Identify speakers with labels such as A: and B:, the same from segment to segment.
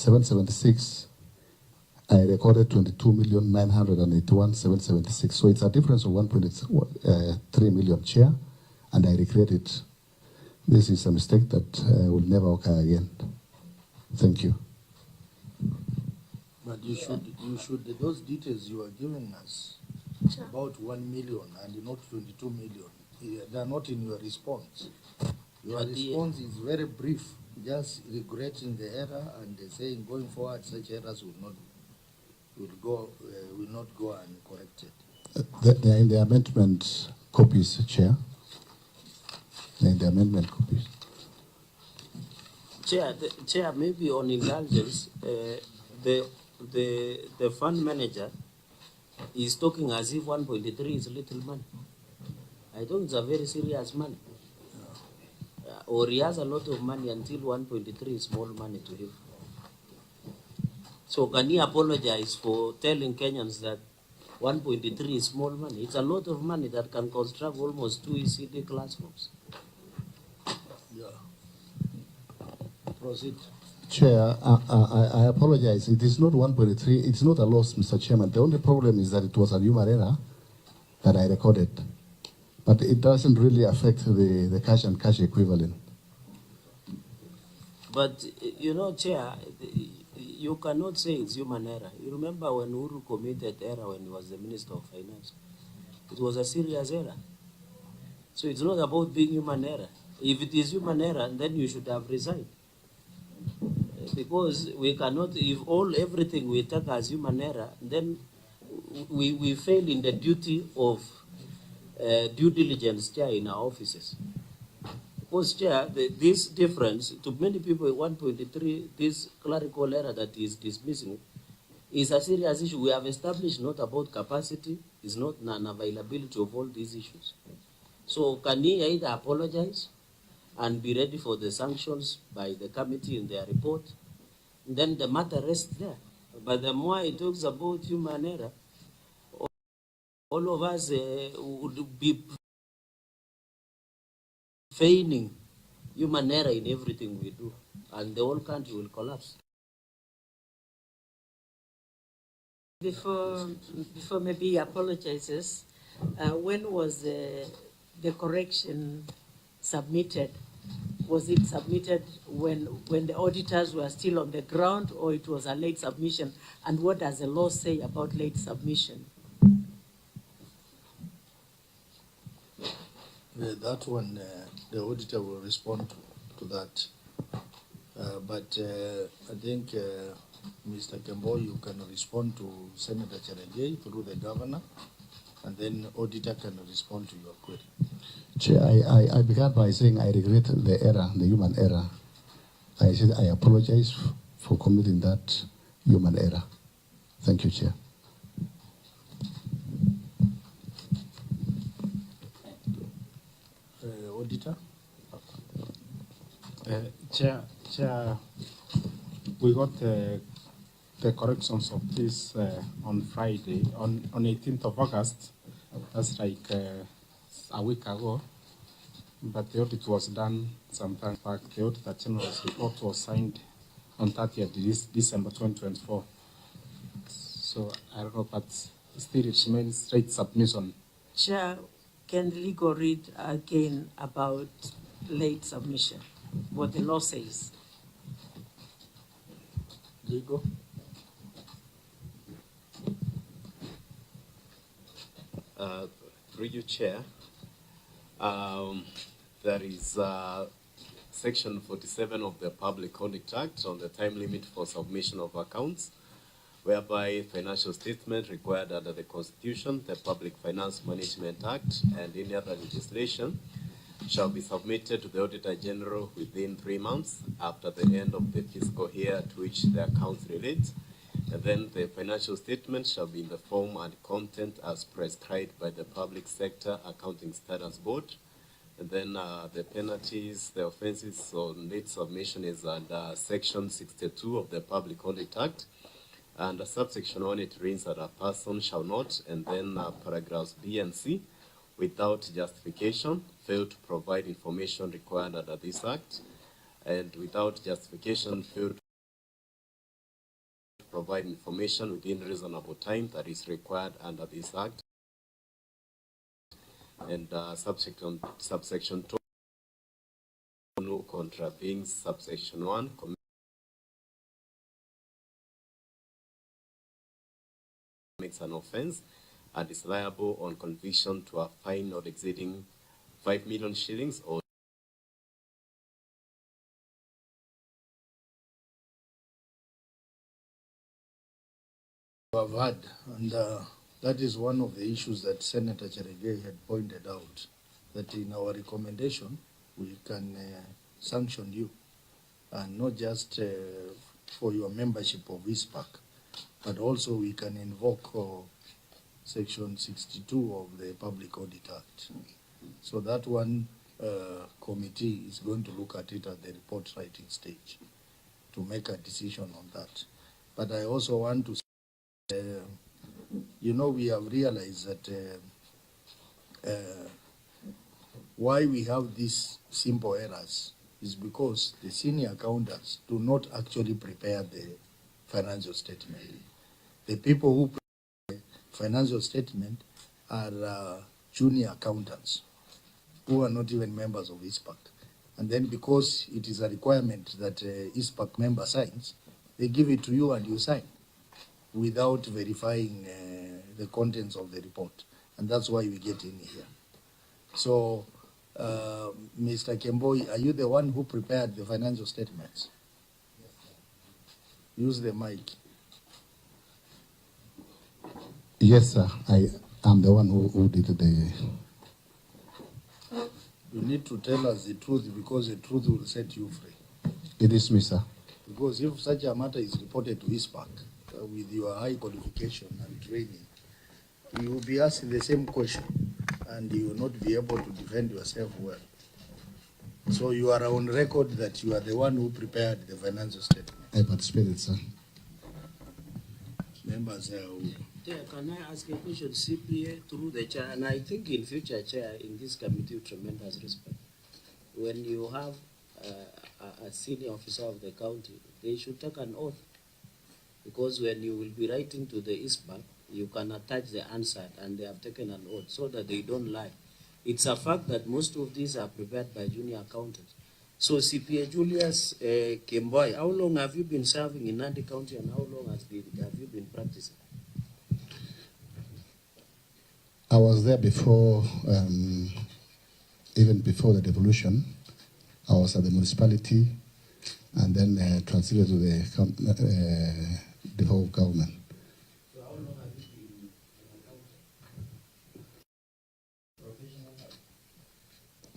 A: 776, I recorded 22,981,776. So it's a difference of 1.3 million, Chair, and I regret it. This is a mistake that will never occur again. Thank you.
B: But you should, those details you are giving us, about 1 million and not 22 million, they are not in your response. Your response is very brief, just regretting the error and saying going forward such errors will not go uncorrected.
A: They are in the amendment copies, Chair. They are in the amendment copies.
C: Chair, maybe on indulgence, the fund manager is talking as if 1.3 is little money. I think it's a very serious money. Or he has a lot of money until 1.3 is small money to him. So can he apologize for telling Kenyans that 1.3 is small money? It's a lot of money that can construct almost 2 ECD classrooms.
B: Yeah. Proceed.
A: Chair, I apologize. It is not 1.3. It's not a loss, Mr. Chairman. The only problem is that it was a human error that I recorded. But it doesn't really affect the cash and cash equivalent.
C: But, you know, Chair, you cannot say it's human error. You remember when Uhuru committed error when he was the Minister of Finance? It was a serious error. So it's not about being human error. If it is human error, then you should have resigned. Because we cannot, if everything we take as human error, then we fail in the duty of due diligence, Chair, in our offices. Because, Chair, this difference, to many people, 1.3, this clerical error that is dismissing, is a serious issue. We have established not about capacity, it's not an availability of all these issues. So can he either apologize and be ready for the sanctions by the committee in their report, then the matter rests there. But the more he talks about human error, all of us would be feigning human error in everything we do, and the whole country will collapse.
D: Before maybe he apologizes, when was the correction submitted? Was it submitted when the auditors were still on the ground, or it was a late submission? And what does the law say about late submission?
B: That one, the auditor will respond to that. But I think, Mr. Kembo, you can respond to Senator Cherengei through the governor, and then auditor can respond to your query.
A: Chair, I began by saying I regret the error, the human error. I said I apologize for committing that human error. Thank you, Chair.
B: Auditor?
E: Chair, we got the corrections of this on Friday, on 18th of August. That's like a week ago. But the audit was done some time back. The Auditor General's report was signed on 30th December 2024. So I don't know, but still it remains late submission.
D: Chair, can the legal read again about late submission, what the law says?
B: Legal?
F: Through you, Chair, there is Section 47 of the Public Conduct Act on the time limit for submission of accounts, whereby financial statement required under the Constitution, the Public Finance Management Act, and any other legislation shall be submitted to the Auditor General within 3 months after the end of the fiscal year to which the accounts relate. And then the financial statement shall be in the form and content as prescribed by the Public Sector Accounting Standards Board. And then the penalties, the offenses on late submission is under Section 62 of the Public Conduct Act. And subsection 1, it reads that a person shall not, and then paragraphs B and C, without justification, fail to provide information required under this Act, and without justification, fail to provide information within reasonable time that is required under this Act. And subsection 2 who contravenes subsection 1 commits an offence and is liable on conviction to a fine not exceeding 5 million shillings or
B: have had, and that is one of the issues that Senator Cheregei had pointed out, that in our recommendation, we can sanction you, and not just for your membership of ISPAC, but also we can invoke Section 62 of the Public Audit Act. So that one committee is going to look at it at the report writing stage to make a decision on that. But I also want to you know, we have realized that why we have these simple errors is because the senior accountants do not actually prepare the financial statement. The people who prepare the financial statement are junior accountants who are not even members of ISPAC. And then because it is a requirement that ISPAC member signs, they give it to you and you sign without verifying the contents of the report. And that's why we get in here. So, Mr. Kemboi, are you the one who prepared the financial statements? Use the mic.
A: Yes, sir. I am the one who did the...
B: You need to tell us the truth, because the truth will set you free.
A: It is me, sir.
B: Because if such a matter is reported to ISPAC, with your high qualification and training, you will be asked the same question and you will not be able to defend yourself well. So you are on record that you are the one who prepared the financial statement.
A: I participated, sir.
B: Members,
C: Can I ask a question, CPA, through the chair? And I think in future, chair, in this committee, with tremendous respect, when you have a senior officer of the county, they should take an oath. Because when you will be writing to the ISPAC, you can attach the answer and they have taken an oath so that they don't lie. It's a fact that most of these are prepared by junior accountants. So CPA Julius Kemboi, how long have you been serving in Nandi County and how long have you been practicing?
A: I was there before, even before the devolution. I was at the municipality and then transferred to the whole government.
C: So how long have you been an accountant? Professional?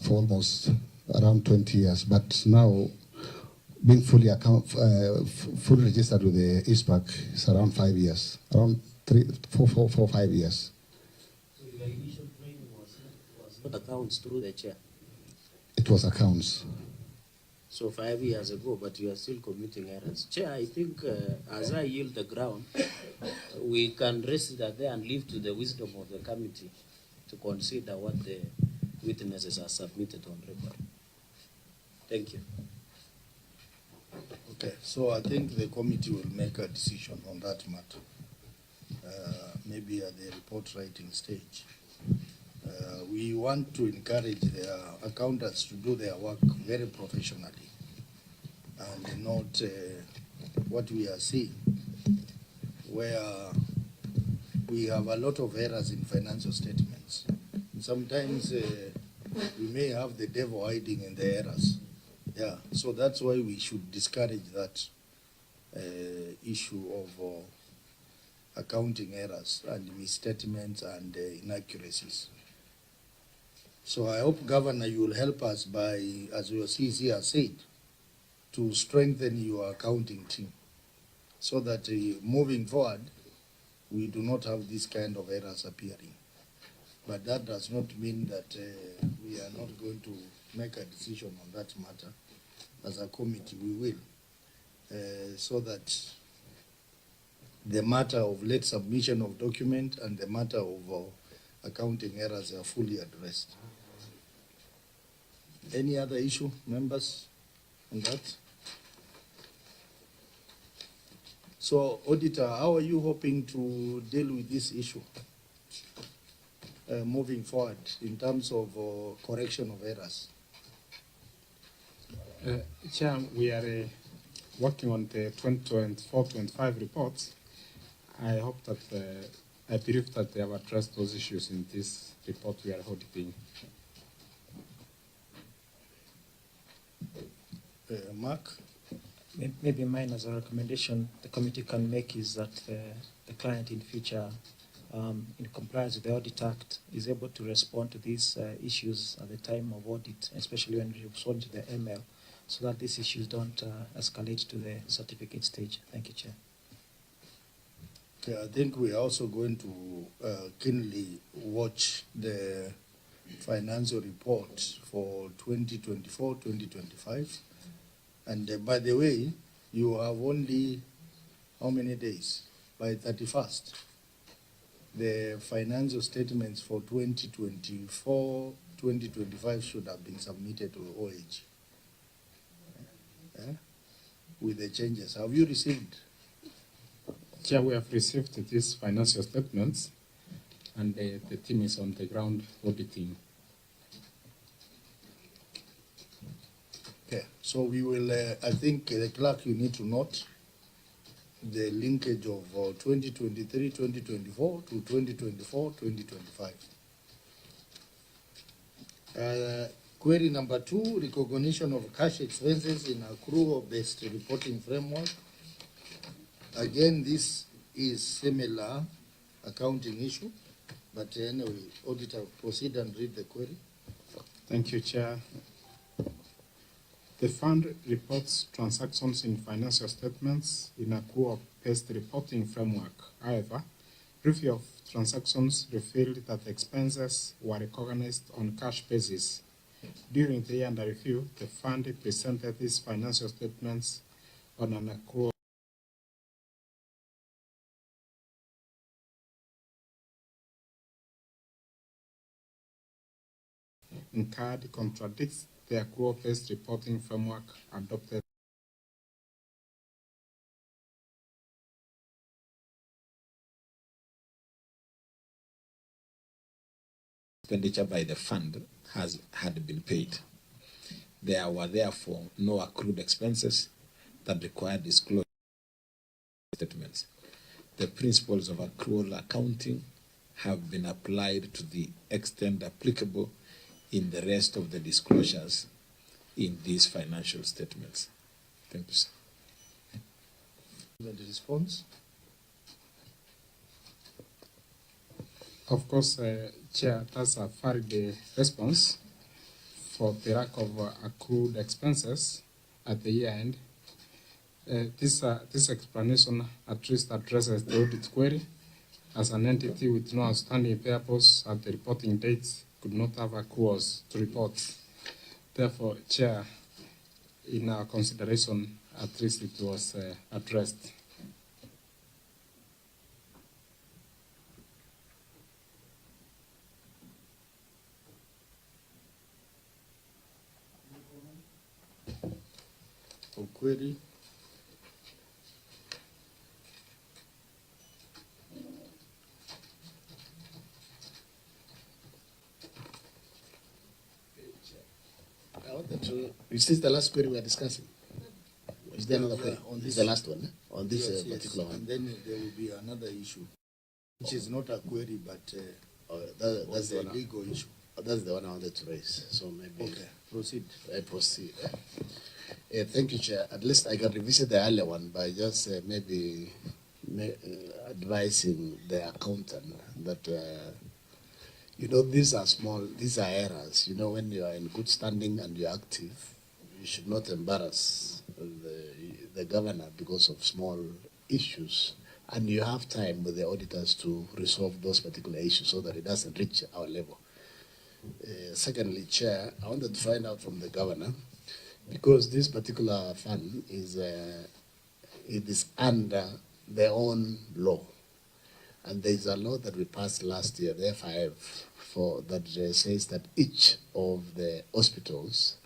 A: For almost around 20 years, but now being fully registered with the ISPAC is around 5 years, around 5 years.
C: So your initial training was not accounts through the chair?
A: It was accounts.
C: So 5 years ago, but you are still committing errors. Chair, I think as I yield the ground, we can rest that there and leave to the wisdom of the committee to consider what the witnesses are submitted on record. Thank you.
B: okay, so I think the committee will make a decision on that matter, maybe at the report writing stage. We want to encourage the accountants to do their work very professionally and not what we are seeing, where we have a lot of errors in financial statements. Sometimes we may have the devil hiding in the errors. Yeah, so that's why we should discourage that issue of accounting errors and misstatements and inaccuracies. So I hope, Governor, you will help us by, as your CC has said, to strengthen your accounting team so that moving forward, we do not have this kind of errors appearing. But that does not mean that we are not going to make a decision on that matter. As a committee, we will, so that the matter of late submission of document and the matter of accounting errors are fully addressed. Any other issue, members, on that? So, Auditor, how are you hoping to deal with this issue moving forward in terms of correction of errors?
E: Chair, we are working on the 2024-25 reports. I hope that, I believe that they have addressed those issues in this report we are auditing.
B: Mark?
G: Maybe mine as a recommendation the committee can make is that the client in future, in compliance with the Audit Act, is able to respond to these issues at the time of audit, especially when you respond to the ML, so that these issues don't escalate to the certificate stage. Thank you, Chair.
B: Okay, I think we are also going to keenly watch the financial report for 2024-2025. And by the way, you have only how many days? By 31st. The financial statements for 2024-2025 should have been submitted to OH. With the changes. Have you received?
E: Chair, we have received these financial statements, and the team is on the ground auditing.
B: Okay, so we will, I think the clerk, you need to note the linkage of 2023-2024 to 2024-2025. Query number 2, recognition of cash expenses in accrual-based reporting framework. Again, this is similar accounting issue, but anyway, Auditor, proceed and read the query.
E: Thank you, Chair. The fund reports transactions in financial statements in accrual-based reporting framework. However, review of transactions revealed that expenses were recognized on cash basis. During the year under review, the fund presented these financial statements on an accrual incurred contradicts the accrual-based reporting framework adopted.
H: Expenditure by the fund had been paid. There were therefore no accrued expenses that required disclosure statements. The principles of accrual accounting have been applied to the extent applicable in the rest of the disclosures in these financial statements. Thank you, sir.
B: The response?
E: Of course, Chair, that's a valid response for the lack of accrued expenses at the year end. This explanation at least addresses the audit query, as an entity with no outstanding payables at the reporting dates could not have accruals to report. Therefore, Chair, in our consideration, at least it was addressed.
B: For query?
I: Is this the last query we are discussing? Is there another query?
B: On
I: This
B: this,
I: is the last one, on this
B: yes,
I: particular one.
B: And then there will be another issue, which is not a query, but
I: That's the
B: a
I: one.
B: legal issue.
I: That's the one I wanted to raise. So maybe
B: Okay, proceed.
I: I proceed. Thank you, Chair. At least I can revisit the earlier one by just maybe advising the accountant that these are errors. When you are in good standing and you're active, you should not embarrass the governor because of small issues. And you have time with the auditors to resolve those particular issues so that it doesn't reach our level. Secondly, Chair, I wanted to find out from the governor, because this particular fund it is under their own law. And there is a law that we passed last year, the FIF, that says that each of the hospitals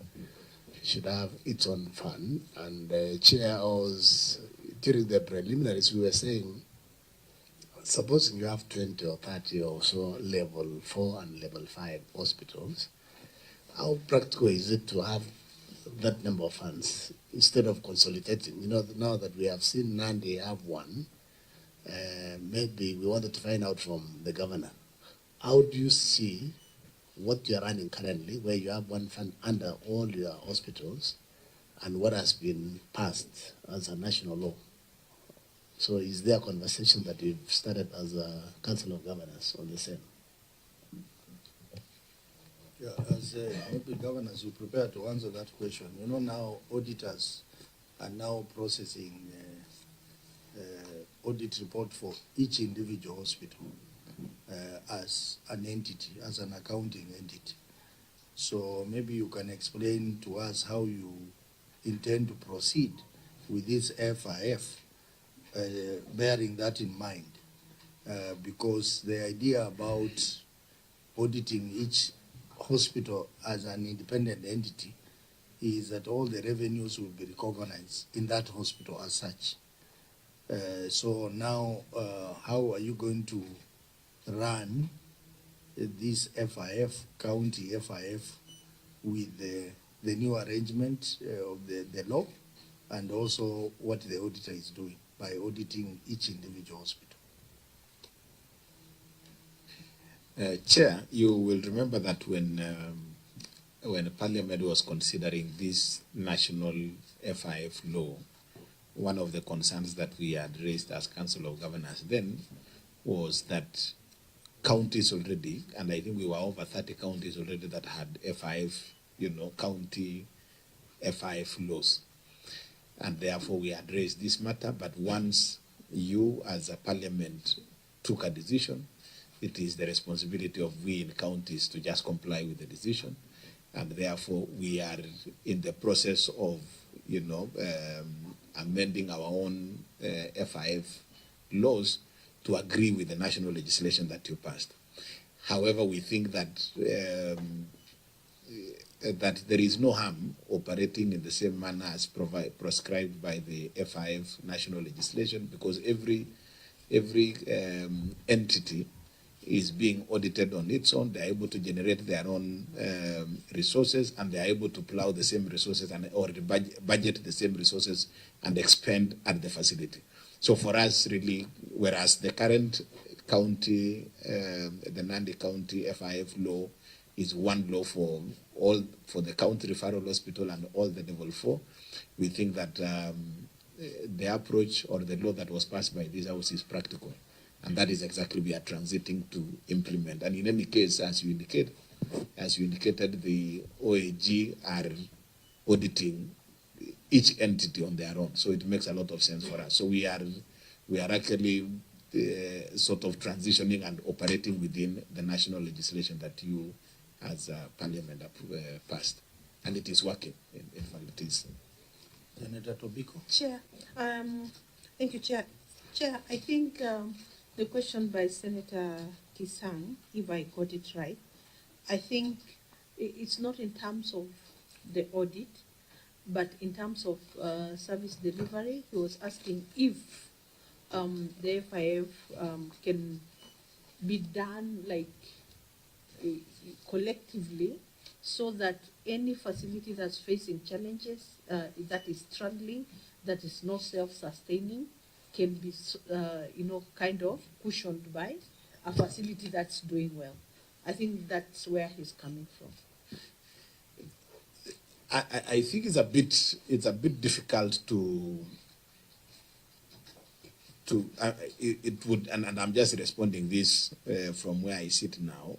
I: should have its own fund. And the chair was during the preliminaries, we were saying, supposing you have 20 or 30 or so level 4 and level 5 hospitals, how practical is it to have that number of funds instead of consolidating? You know, now that we have seen Nandi have one, maybe we wanted to find out from the governor, how do you see what you're running currently, where you have one fund under all your hospitals, and what has been passed as a national law? So is there a conversation that you've started as a Council of Governors on the same?
B: Yeah, as maybe governors, you prepare to answer that question. You know, now auditors are now processing audit report for each individual hospital as an entity, as an accounting entity. So maybe you can explain to us how you intend to proceed with this FIF, bearing that in mind, because the idea about auditing each hospital as an independent entity is that all the revenues will be recognized in that hospital as such. So now, how are you going to run this FIF, county FIF, with the new arrangement of the law, and also what the auditor is doing by auditing each individual hospital?
H: Chair, you will remember that when Parliament was considering this national FIF law, one of the concerns that we had raised as Council of Governors then was that counties already, and I think we were over 30 counties already that had FIF, county FIF laws. And therefore we had raised this matter, but once you as a Parliament took a decision, it is the responsibility of we in counties to just comply with the decision. And therefore we are in the process of, amending our own FIF laws to agree with the national legislation that you passed. However, we think that that there is no harm operating in the same manner as prescribed by the FIF national legislation, because every entity is being audited on its own. They are able to generate their own resources, and they are able to plow the same resources or budget the same resources and expend at the facility. So for us, really, whereas the current county, the Nandi County FIF law is one law for the county referral hospital and all the level 4, we think that the approach or the law that was passed by this house is practical. And that is exactly we are transiting to implement. And in any case, as you indicated, the OAG are auditing each entity on their own. So it makes a lot of sense for us. So we are actually sort of transitioning and operating within the national legislation that you as Parliament passed. And it is working. In fact, it is.
B: Senator Tobiko.
D: Chair, thank you, Chair. Chair, I think the question by Senator Kisang, if I got it right, I think it's not in terms of the audit, but in terms of service delivery. He was asking if the FIF can be done like collectively, so that any facility that's facing challenges, that is struggling, that is not self-sustaining, can be, kind of cushioned by a facility that's doing well. I think that's where he's coming from.
H: I think it's a bit difficult it would, and I'm just responding this from where I sit now.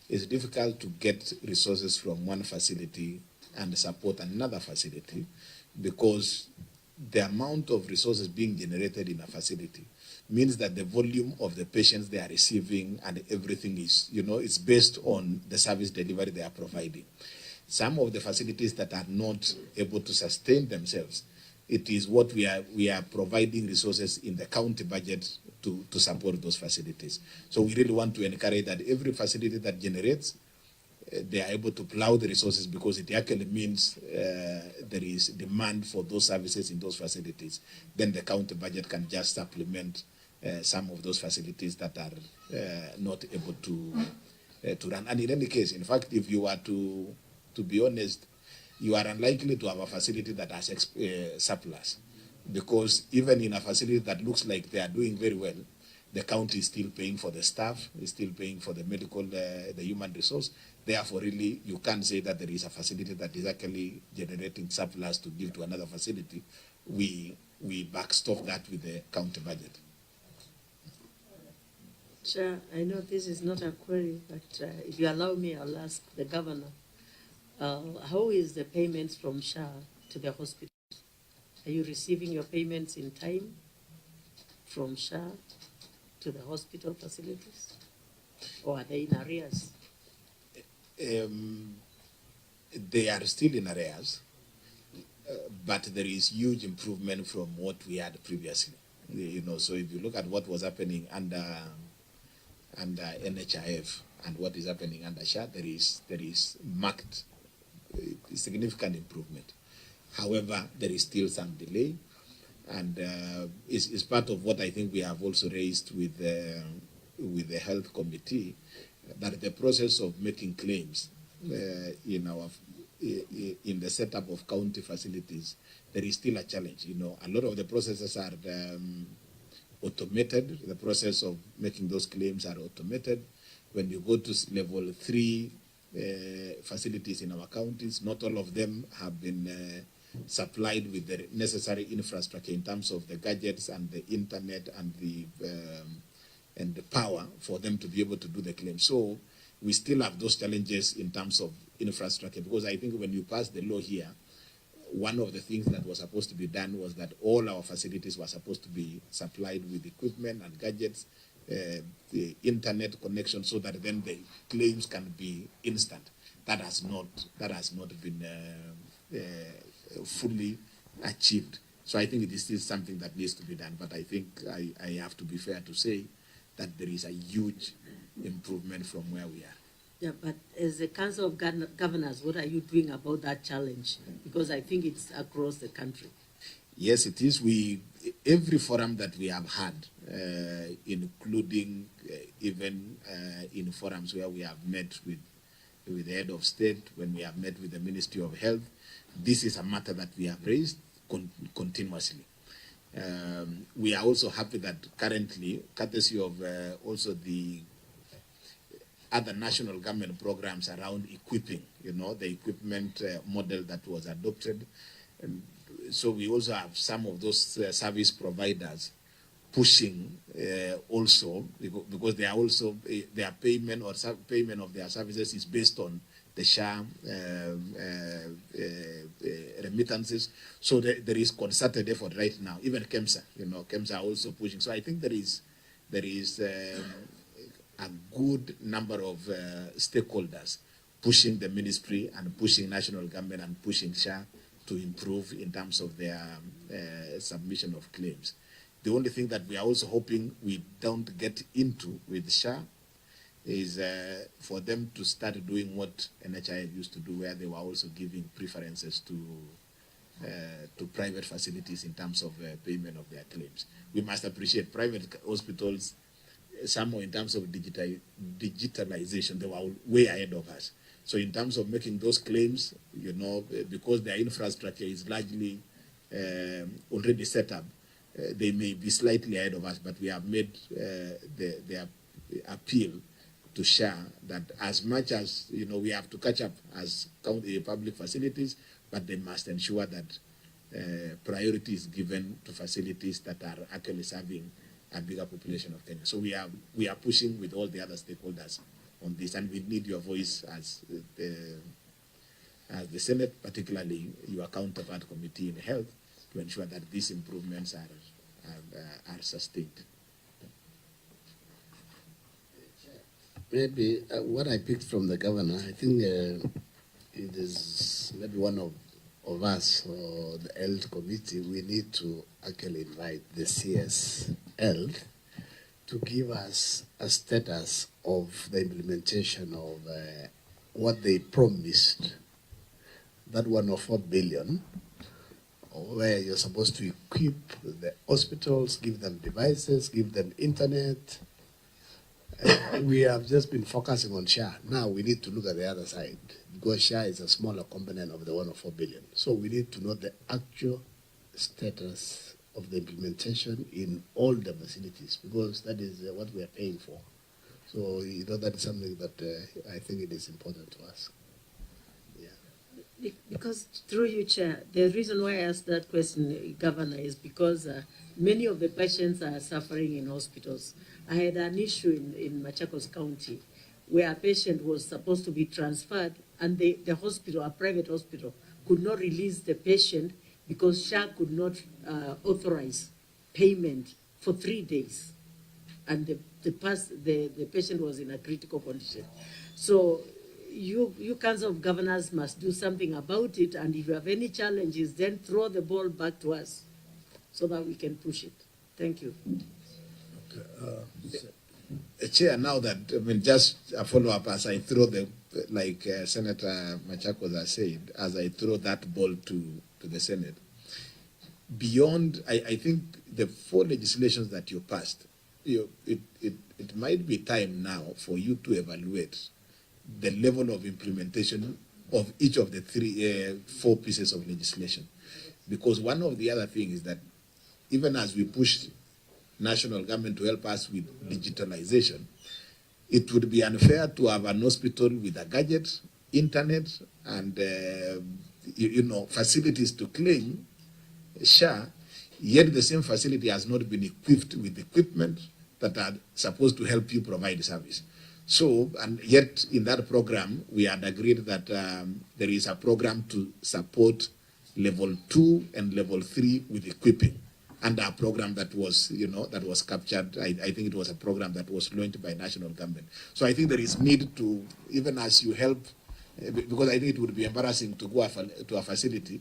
H: It's difficult to get resources from one facility and support another facility, because the amount of resources being generated in a facility means that the volume of the patients they are receiving and everything is, it's based on the service delivery they are providing. Some of the facilities that are not able to sustain themselves, it is what we are providing resources in the county budget to support those facilities. So we really want to encourage that every facility that generates they are able to plow the resources because it actually means there is demand for those services in those facilities. Then the county budget can just supplement some of those facilities that are not able to run. And in any case, in fact, if you are to be honest, you are unlikely to have a facility that has surplus, because even in a facility that looks like they are doing very well, the county is still paying for the staff, is still paying for the medical, the human resource. Therefore, really, you can't say that there is a facility that is actually generating surplus to give to another facility. We backstop that with the county budget.
D: Chair, I know this is not a query, but if you allow me, I'll ask the governor. How is the payments from SHA to the hospital? Are you receiving your payments in time from SHA to the hospital facilities? Or are they in arrears?
H: They are still in arrears, but there is huge improvement from what we had previously. You know, so if you look at what was happening under NHIF and what is happening under SHA, there is marked significant improvement. However, there is still some delay, and is part of what I think we have also raised with the Health Committee, that the process of making claims in the setup of county facilities, there is still a challenge. You know, a lot of the processes are automated. The process of making those claims are automated. When you go to level 3 facilities in our counties, not all of them have been supplied with the necessary infrastructure in terms of the gadgets and the internet and the power for them to be able to do the claim. So we still have those challenges in terms of infrastructure, because I think when you pass the law here, one of the things that was supposed to be done was that all our facilities were supposed to be supplied with equipment and gadgets, the internet connection, so that then the claims can be instant. That has not been fully achieved. So I think it is still something that needs to be done. But I think I have to be fair to say that there is a huge improvement from where we are.
D: Yeah, but as a Council of Governors, what are you doing about that challenge? Because I think it's across the country.
H: Yes, it is. Every forum that we have had, including even in forums where we have met with the head of state, when we have met with the Ministry of Health, this is a matter that we have raised continuously. We are also happy that currently, courtesy of also the other national government programs around equipping, the equipment model that was adopted. And so we also have some of those service providers pushing also, because they are also, their payment or payment of their services is based on the SHA remittances. So there is concerted effort right now. Even KEMSA, KEMSA are also pushing. So I think there is a good number of stakeholders pushing the ministry and pushing national government and pushing SHA to improve in terms of their submission of claims. The only thing that we are also hoping we don't get into with SHA is for them to start doing what NHIF used to do, where they were also giving preferences to private facilities in terms of payment of their claims. We must appreciate private hospitals, somehow in terms of digitalization, they were way ahead of us. So in terms of making those claims, because their infrastructure is largely already set up, they may be slightly ahead of us, but we have made the appeal to SHA that as much as, we have to catch up as county public facilities, but they must ensure that priority is given to facilities that are actually serving a bigger population of Kenya. So we are pushing with all the other stakeholders on this, and we need your voice as the Senate, particularly your counterpart committee in health, to ensure that these improvements are sustained.
I: Maybe what I picked from the governor, I think it is maybe one of us or the health committee, we need to actually invite the CS Health to give us a status of the implementation of what they promised, that 104 billion, where you're supposed to equip the hospitals, give them devices, give them internet. We have just been focusing on SHA. Now we need to look at the other side, because SHA is a smaller component of the 104 billion. So we need to know the actual status of the implementation in all the facilities, because that is what we are paying for. So, you know, that is something that I think it is important to us.
D: Because through you, Chair, the reason why I asked that question, Governor, is because many of the patients are suffering in hospitals. I had an issue in Machakos County where a patient was supposed to be transferred, and the hospital, a private hospital, could not release the patient because SHA could not authorize payment for 3 days. And the patient was in a critical condition. So you Council of Governors must do something about it, and if you have any challenges, then throw the ball back to us so that we can push it. Thank you.
H: Okay, Chair, now that, I mean, just a follow-up as I throw the, like Senator Machakos has said, as I throw that ball to the Senate, beyond, I think the 4 legislations that you passed, it might be time now for you to evaluate the level of implementation of each of the 4 pieces of legislation. Because one of the other things is that even as we push national government to help us with digitalization, it would be unfair to have an hospital with a gadget, internet, and facilities to claim SHA, yet the same facility has not been equipped with equipment that are supposed to help you provide service. So, and yet in that program, we had agreed that there is a program to support level 2 and level 3 with equipping. And a program that was, that was captured, I think it was a program that was launched by national government. So I think there is need to, even as you help, because I think it would be embarrassing to go to a facility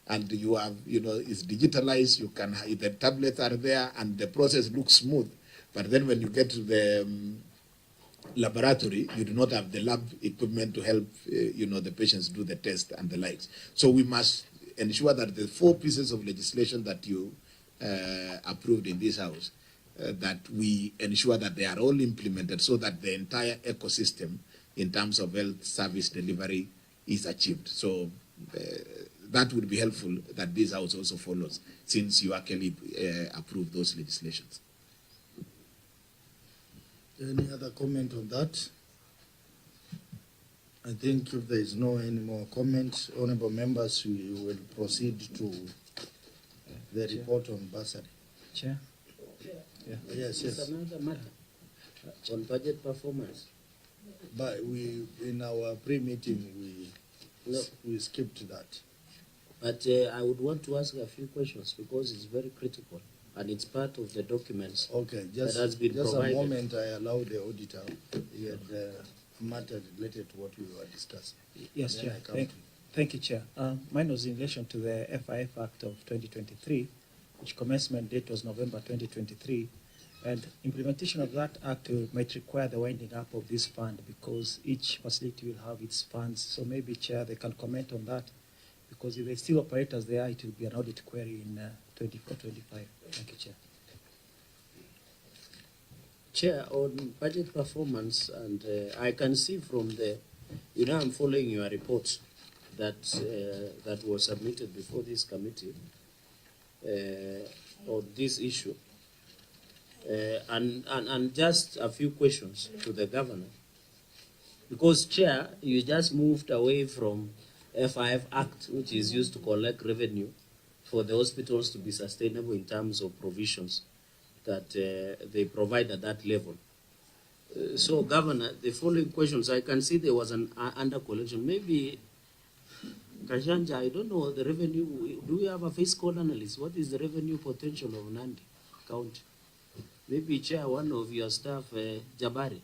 H: and you have, it's digitalized, you can, the tablets are there and the process looks smooth. But then when you get to the laboratory, you do not have the lab equipment to help, the patients do the test and the likes. So we must ensure that the 4 pieces of legislation that you approved in this House, that we ensure that they are all implemented so that the entire ecosystem in terms of health service delivery is achieved. So that would be helpful that this House also follows, since you actually approve those legislations.
B: Any other comment on that? I think if there is no any more comments, honorable members, we will proceed to the report on bursary.
G: Chair?
C: Yeah.
B: Yes.
C: It's another matter on budget performance.
B: But in our pre-meeting, we skipped that.
C: But I would want to ask a few questions because it's very critical and it's part of the documents.
B: Okay,
C: that has been provided.
B: A moment. I allow the auditor. He had a matter related to what we were discussing.
G: Yes, Chair. Thank you, Chair. Mine was in relation to the FIF Act of 2023, which commencement date was November 2023. And implementation of that act might require the winding up of this fund because each facility will have its funds. So maybe, Chair, they can comment on that because if they still operators there, it will be an audit query in 24-25. Thank you, Chair.
C: Chair, on budget performance, and I can see from the, I'm following your report that that was submitted before this committee on this issue. And just a few questions to the governor. Because, Chair, you just moved away from FIF Act, which is used to collect revenue for the hospitals to be sustainable in terms of provisions that they provide at that level. So, Governor, the following questions, I can see there was an under collection. Maybe, Kashanja, I don't know the revenue. Do we have a fiscal analyst? What is the revenue potential of Nandi County? Maybe, Chair, one of your staff, Jabari,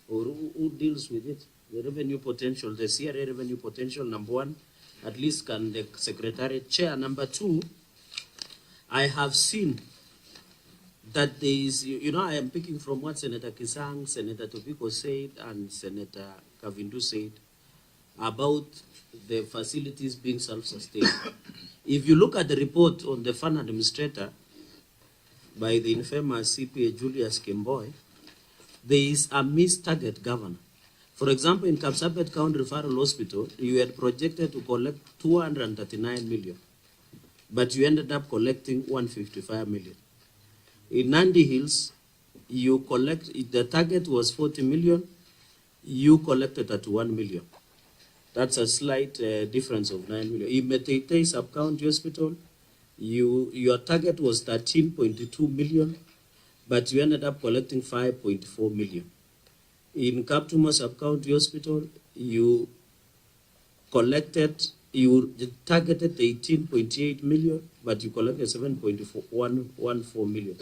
C: or who deals with it? The revenue potential, the CRA revenue potential, number 1, at least can the Secretariat Chair. Number 2, I have seen that there is, I am picking from what Senator Kisang, Senator Tobiko said, and Senator Kavindu said, about the facilities being self-sustained. If you look at the report on the fund administrator by the infamous CPA Julius Kimboy, there is a missed target governor. For example, in Kapsabet County Referral Hospital, you had projected to collect 239 million, but you ended up collecting 155 million. In Nandi Hills, the target was 40 million, you collected at 1 million. That's a slight difference of 9 million. In Meteitei Sub-County Hospital, your target was 13.2 million, but you ended up collecting 5.4 million. In Kaptuma Sub-County Hospital, you targeted 18.8 million, but you collected 7.114 million.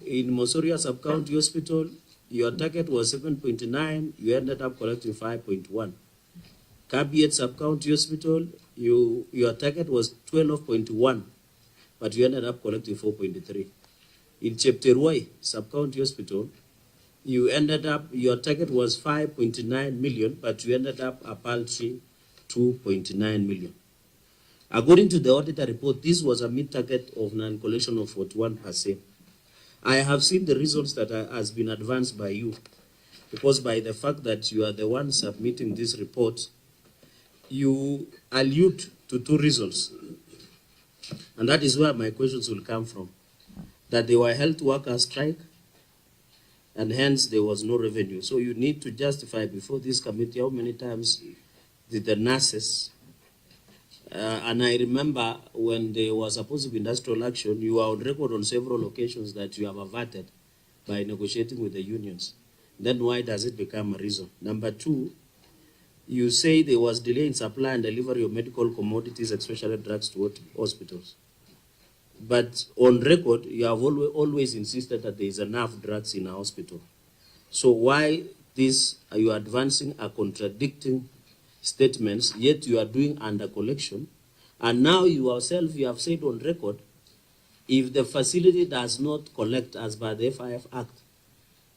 C: In Mosoria Sub-County Hospital, your target was 7.9, you ended up collecting 5.1. Kabiet Sub-County Hospital, your target was 12.1, but you ended up collecting 4.3. In Chepterwai Sub-County Hospital, your target was 5.9 million, but you ended up a paltry 2.9 million. According to the auditor report, this was a mid-target of non-collection of 41%. I have seen the results that has been advanced by you, because by the fact that you are the one submitting this report, you allude to two results. And that is where my questions will come from. That they were health workers' strike, and hence there was no revenue. So you need to justify before this committee how many times did the nurses, and I remember when there was supposed to be industrial action, you are on record on several occasions that you have averted by negotiating with the unions. Then why does it become a reason? Number two, you say there was delay in supply and delivery of medical commodities, especially drugs, to hospitals. But on record, you have always insisted that there is enough drugs in a hospital. So why are you advancing a contradicting statements, yet you are doing under collection? And now you yourself, you have said on record, if the facility does not collect as per the FIF Act,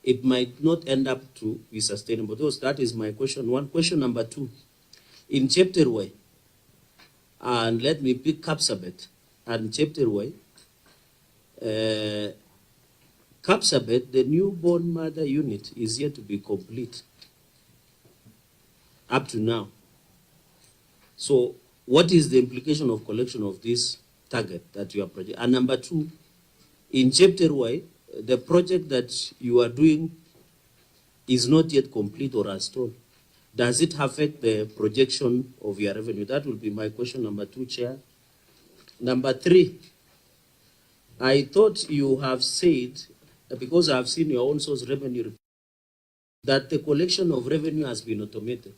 C: it might not end up to be sustainable. That is my question one. Question number two, in Chepterway, and let me pick Kapsabet and Chepterway, Kapsabet, the newborn mother unit is yet to be complete up to now. So what is the implication of collection of this target that you are projecting? And number two, in Chepterway, the project that you are doing is not yet complete or installed. Does it affect the projection of your revenue? That will be my question number two, Chair. Number three, I thought you have said, because I have seen your own source revenue report, that the collection of revenue has been automated.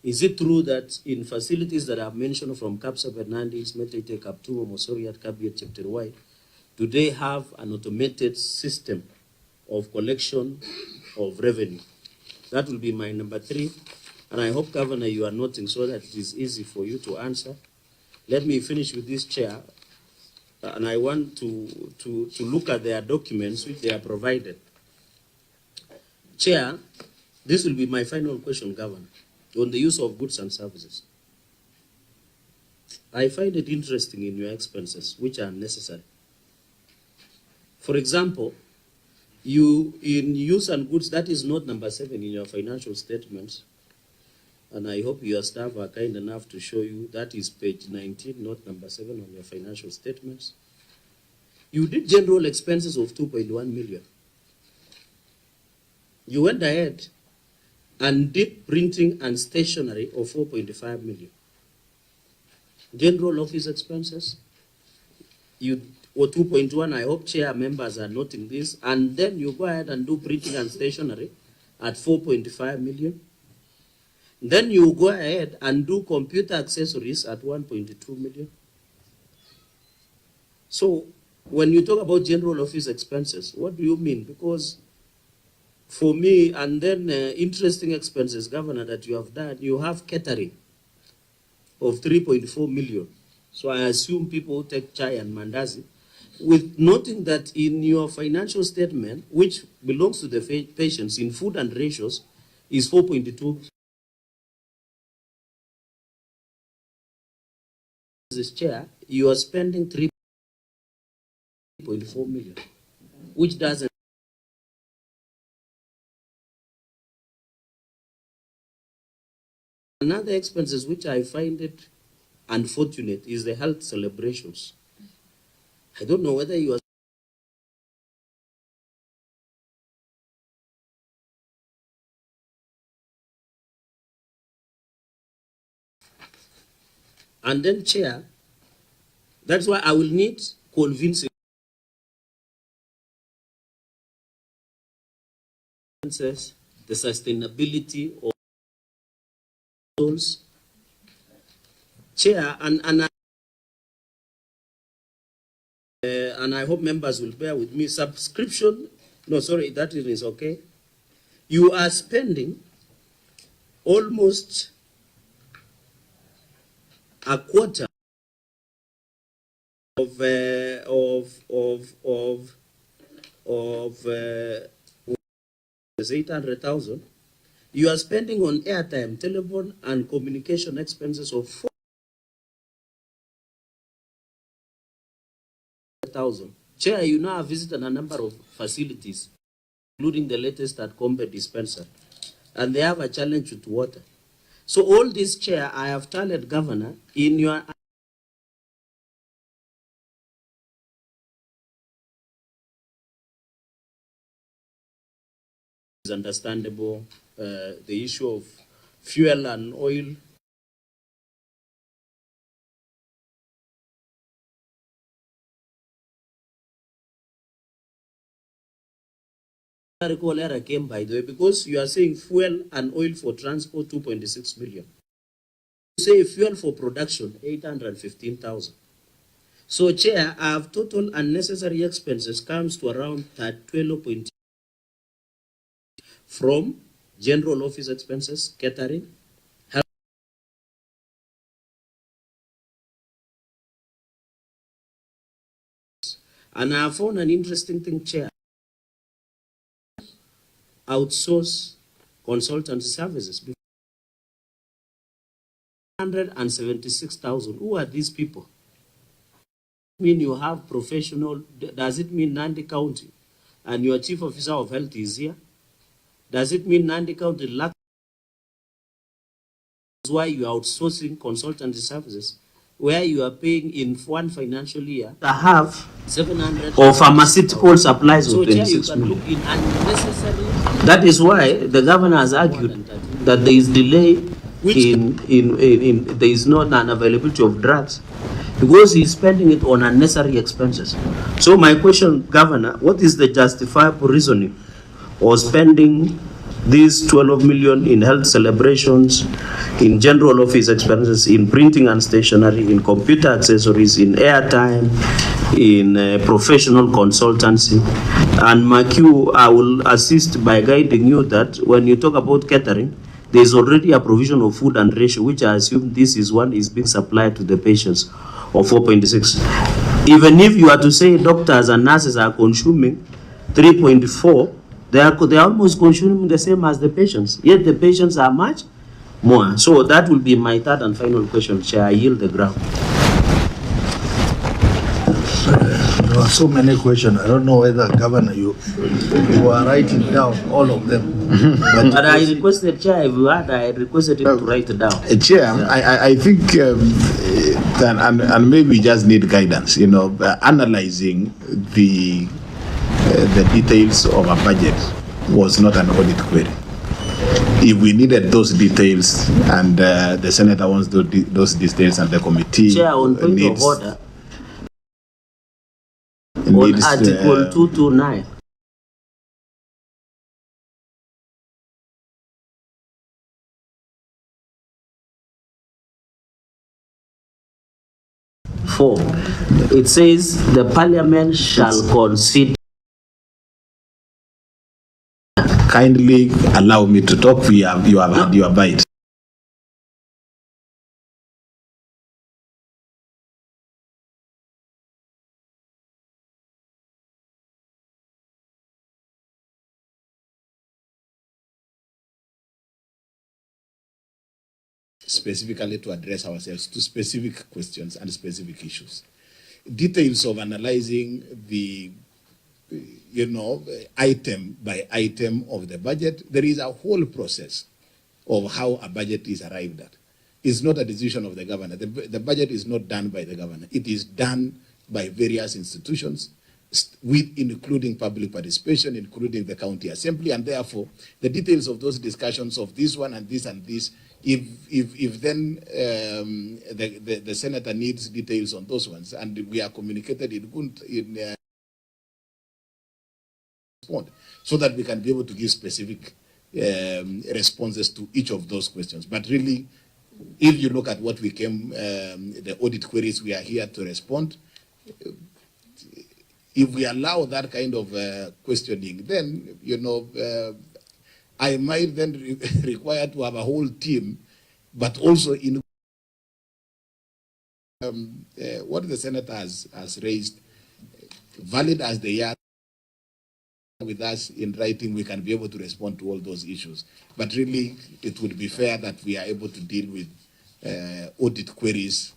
C: Is it true that in facilities that I have mentioned from Kapsabet, Nandi, Metete, Kaptumo, Mosoriat, Kabiet, Chepterwai, do they have an automated system of collection of revenue? That will be my number three. And I hope, Governor, you are noting so that it is easy for you to answer. Let me finish with this, Chair. And I want to look at their documents which they are provided. Chair, this will be my final question, Governor, on the use of goods and services. I find it interesting in your expenses, which are necessary. For example, you in use and goods, that is note number 7 in your financial statements, and I hope your staff are kind enough to show you, that is page 19, note number 7 on your financial statements. You did general expenses of 2.1 million. You went ahead and did printing and stationery of 4.5 million. General office expenses, or 2.1, I hope chair members are noting this, and then you go ahead and do printing and stationery at 4.5 million. Then you go ahead and do computer accessories at 1.2 million. So when you talk about general office expenses, what do you mean? Because for me, and then interesting expenses, Governor, that you have done, you have catering of 3.4 million. So I assume people take chai and mandazi, with noting that in your financial statement, which belongs to the patients in food and ratios, is 4.2 This chair, you are spending 3.4 million, which doesn't. Another expenses which I find it unfortunate is the health celebrations. I don't know whether you are. And then chair, that's why I will need convincing the sustainability of those chair and I hope members will bear with me. Subscription, no, sorry, that is okay. You are spending almost a quarter of 800,000. You are spending on airtime, telephone, and communication expenses of 4,000. Chair, you now have visited a number of facilities, including the latest at Combe dispenser, and they have a challenge with water. So all this, chair, I have tallied, Governor, in your is understandable. The issue of fuel and oil. Error came, by the way, because you are saying fuel and oil for transport 2.6 million. You say fuel for production 815,000. So, chair, I have total unnecessary expenses comes to around 12.2 from general office expenses, catering, health. And I have found an interesting thing, chair. Outsource consultancy services. 176,000. Who are these people? Mean you have professional? Does it mean Nandi County and your chief officer of health is here? Does it mean Nandi County lacks? That's why you are outsourcing consultancy services, where you are paying in one financial year to have 700 or pharmaceutical supplies of 26 million. Look in unnecessary. That is why the governor has argued that there is delay in there is not an availability of drugs because he's spending it on unnecessary expenses. So my question, Governor, what is the justifiable reasoning or spending these 12 million in health celebrations, in general office expenses, in printing and stationery, in computer accessories, in airtime, in professional consultancy? And MAQ, I will assist by guiding you that when you talk about catering, there is already a provision of food and ratio, which I assume this is one is being supplied to the patients of 4.6. Even if you are to say doctors and nurses are consuming 3.4, they are almost consuming the same as the patients, yet the patients are much more. So that will be my third and final question, Chair. I yield the ground.
B: There are so many questions. I don't know whether, Governor, you are writing down all of them.
C: But I requested, Chair, if you had, I requested him to write it down.
H: Chair, I think, and maybe we just need guidance, analyzing the details of a budget was not an audit query. If we needed those details and the Senator wants those details and the committee
C: Chair, on point
H: needs,
C: of order, on Article 229. It says the Parliament shall consider.
H: Kindly allow me to talk. You have had your bite. specifically to address ourselves to specific questions and specific issues. Details of analyzing the, item by item of the budget, there is a whole process of how a budget is arrived at. It's not a decision of the governor. The budget is not done by the governor. It is done by various institutions, including public participation, including the county assembly, and therefore the details of those discussions of this one and this and this, if then the senator needs details on those ones, and we are communicated in so that we can be able to give specific responses to each of those questions. But really, if you look at what we came, the audit queries, we are here to respond. If we allow that kind of questioning, then, I might then require to have a whole team, but also in what the senator has raised, valid as they are, with us in writing, we can be able to respond to all those issues. But really, it would be fair that we are able to deal with audit queries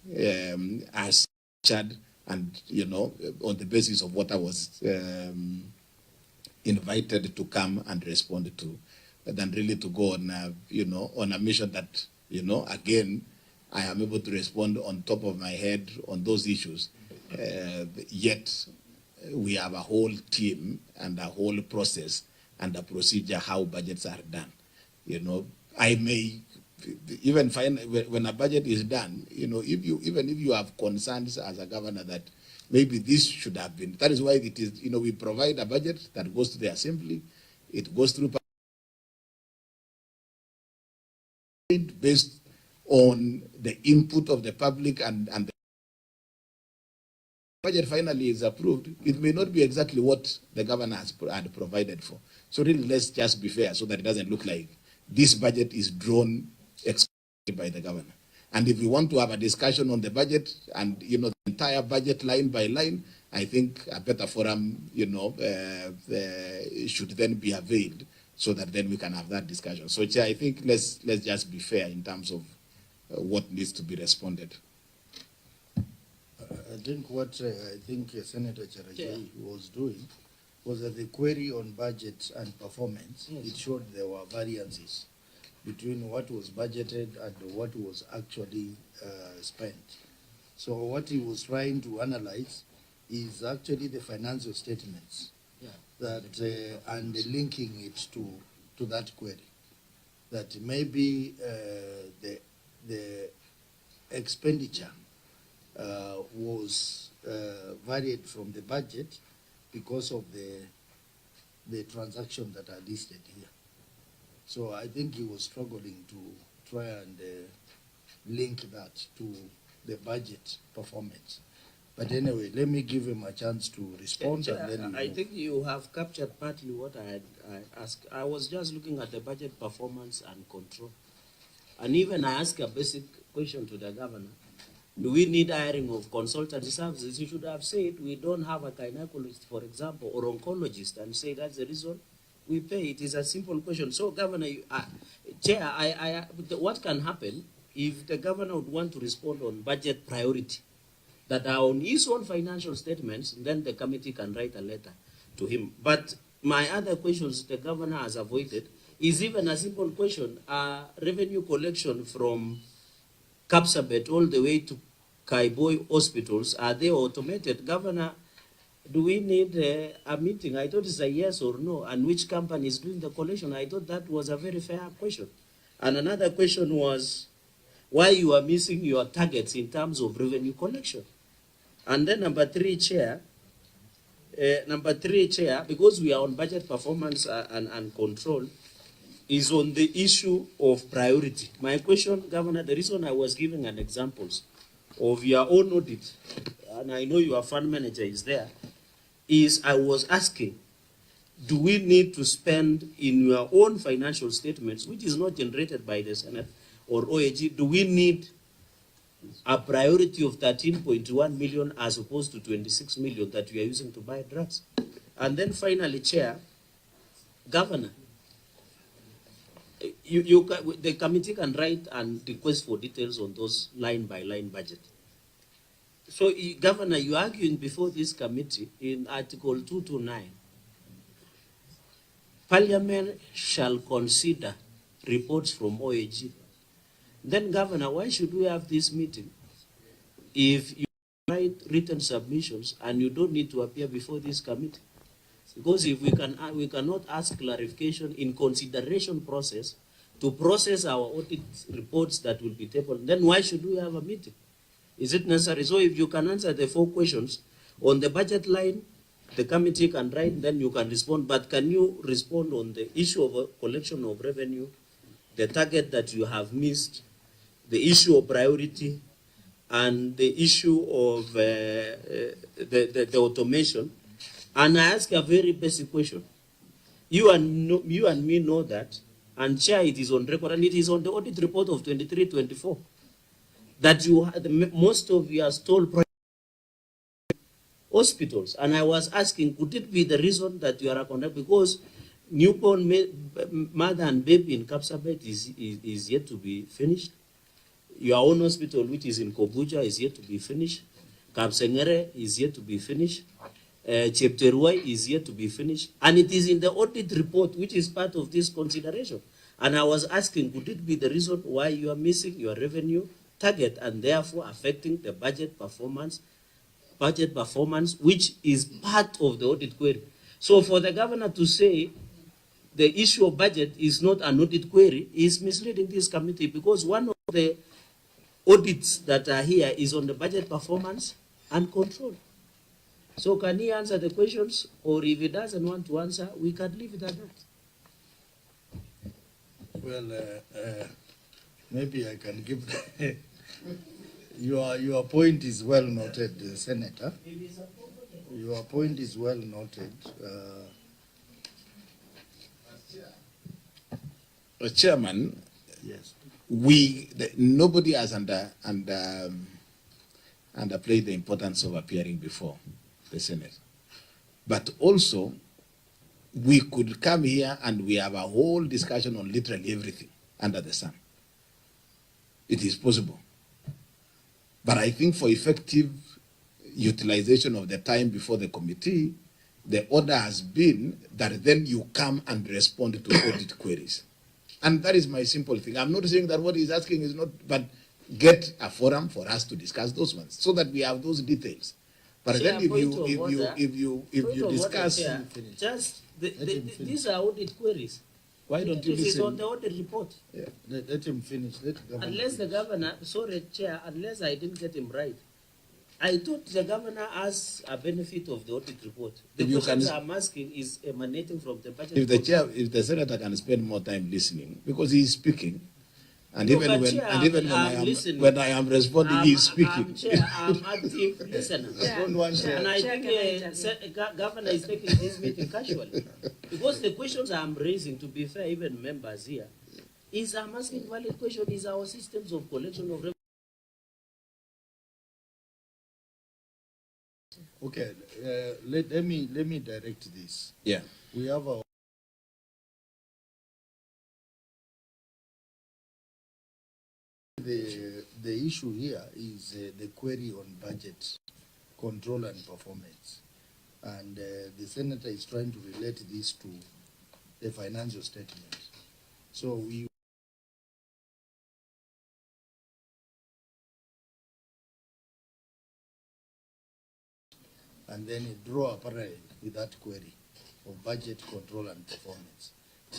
H: as structured and, on the basis of what I was invited to come and respond to, than really to go on, on a mission that, again, I am able to respond on top of my head on those issues. Yet, we have a whole team and a whole process and a procedure how budgets are done. I may even find when a budget is done, even if you have concerns as a governor that maybe this should have been. That is why it is, we provide a budget that goes to the assembly, it goes through based on the input of the public and the budget finally is approved. It may not be exactly what the governor had provided for. So really, let's just be fair so that it doesn't look like this budget is drawn exclusively by the governor. And if we want to have a discussion on the budget and, the entire budget line by line, I think a better forum, should then be availed so that then we can have that discussion. So, Chair, I think let's just be fair in terms of what needs to be responded.
B: I think what Senator Cherargei was doing was that the query on budget and performance, it showed there were variances between what was budgeted and what was actually spent. So what he was trying to analyze is actually the financial statements that and linking it to that query. That maybe the expenditure was varied from the budget because of the transactions that are listed here. So I think he was struggling to try and link that to the budget performance. But anyway, let me give him a chance to respond.
C: Chair,
B: and then
C: I think you have captured partly what I asked. I was just looking at the budget performance and control. And even I asked a basic question to the governor. Do we need hiring of consultancy services? You should have said we don't have a gynecologist, for example, or oncologist, and say that's the reason we pay. It is a simple question. So, Governor, Chair, what can happen if the governor would want to respond on budget priority that are on his own financial statements, then the committee can write a letter to him. But my other questions the governor has avoided is even a simple question, revenue collection from Kapsabet all the way to Kaiboy hospitals, are they automated? Governor, do we need a meeting? I thought it's a yes or no, and which company is doing the collection? I thought that was a very fair question. And another question was why you are missing your targets in terms of revenue collection. And then number three, Chair, because we are on budget performance and control, is on the issue of priority. My question, Governor, the reason I was giving an examples of your own audit, and I know your fund manager is there, is I was asking, do we need to spend in your own financial statements, which is not generated by the Senate or OAG, do we need a priority of 13.1 million as opposed to 26 million that we are using to buy drugs? And then finally, Chair, Governor, the committee can write and request for details on those line-by-line budget. So, Governor, you're arguing before this committee in Article 229, Parliament shall consider reports from OAG. Then, Governor, why should we have this meeting if you write written submissions and you don't need to appear before this committee? Because if we cannot ask clarification in consideration process to process our audit reports that will be tabled, then why should we have a meeting? Is it necessary? So if you can answer the 4 questions on the budget line, the committee can write, then you can respond. But can you respond on the issue of collection of revenue, the target that you have missed, the issue of priority, and the issue of the automation? And I ask a very basic question. You and me know that, and Chair, it is on record, and it is on the audit report of 23-24, that you had most of your stole hospitals. And I was asking, could it be the reason that you are conducting? Because newborn mother and baby in Kapsabet is yet to be finished. Your own hospital, which is in Kobuja, is yet to be finished. Kapsengere is yet to be finished. Chepterwai is yet to be finished. And it is in the audit report, which is part of this consideration. And I was asking, could it be the reason why you are missing your revenue target and therefore affecting the budget performance, which is part of the audit query? So for the governor to say the issue of budget is not an audit query is misleading this committee, because one of the audits that are here is on the budget performance and control. So can he answer the questions, or if he doesn't want to answer, we can leave it at that.
B: Well, maybe I can give your point is well noted, Senator. Your point is well noted.
H: Chairman,
B: Yes.
H: Nobody has underplayed the importance of appearing before the Senate. But also, we could come here and we have a whole discussion on literally everything under the sun. It is possible. But I think for effective utilization of the time before the committee, the order has been that then you come and respond to audit queries. And that is my simple thing. I'm not saying that what he's asking is not, but get a forum for us to discuss those ones so that we have those details. But
C: Chair,
H: then if you discuss,
C: just these are audit queries.
H: why don't you
C: It is
H: listen?
C: on the audit report.
B: Yeah. Let him finish.
C: Unless the governor, sorry, Chair, unless I didn't get him right. I thought the governor has a benefit of the audit report. The questions I'm asking is emanating from the budget.
H: If the senator can spend more time listening, because he is speaking, and even when I am responding, he is speaking.
C: I'm active listener. And I think governor is taking this meeting casually, because the questions I'm raising, to be fair, even members here, is I'm asking valid question: is our systems of collection of revenue?
B: Okay, let me direct this.
H: Yeah.
B: We have our the issue here is the query on budget control and performance, and the senator is trying to relate this to the financial statement. So we and then draw a parallel with that query of budget control and performance.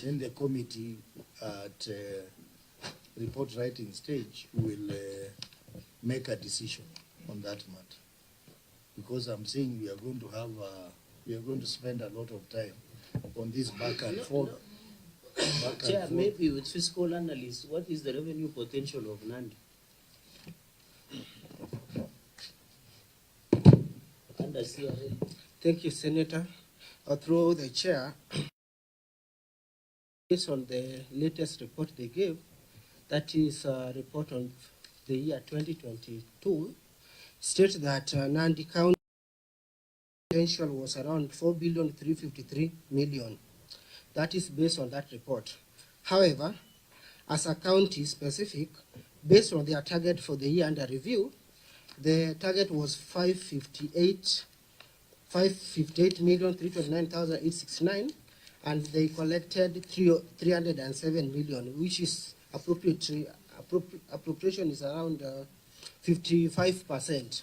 B: Then the committee at report writing stage will make a decision on that matter. Because I'm saying we are going to spend a lot of time on this back and forth.
C: Chair, maybe with fiscal analysts, what is the revenue potential of Nandi? Under CRA.
J: Thank you, Senator. Through the chair, based on the latest report they gave, that is a report on the year 2022, states that Nandi County potential was around 4,353,000,000. That is based on that report. However, as a county specific, based on their target for the year under review, the target was 558,329,869, and they collected 307 million, which is appropriation is around 55%,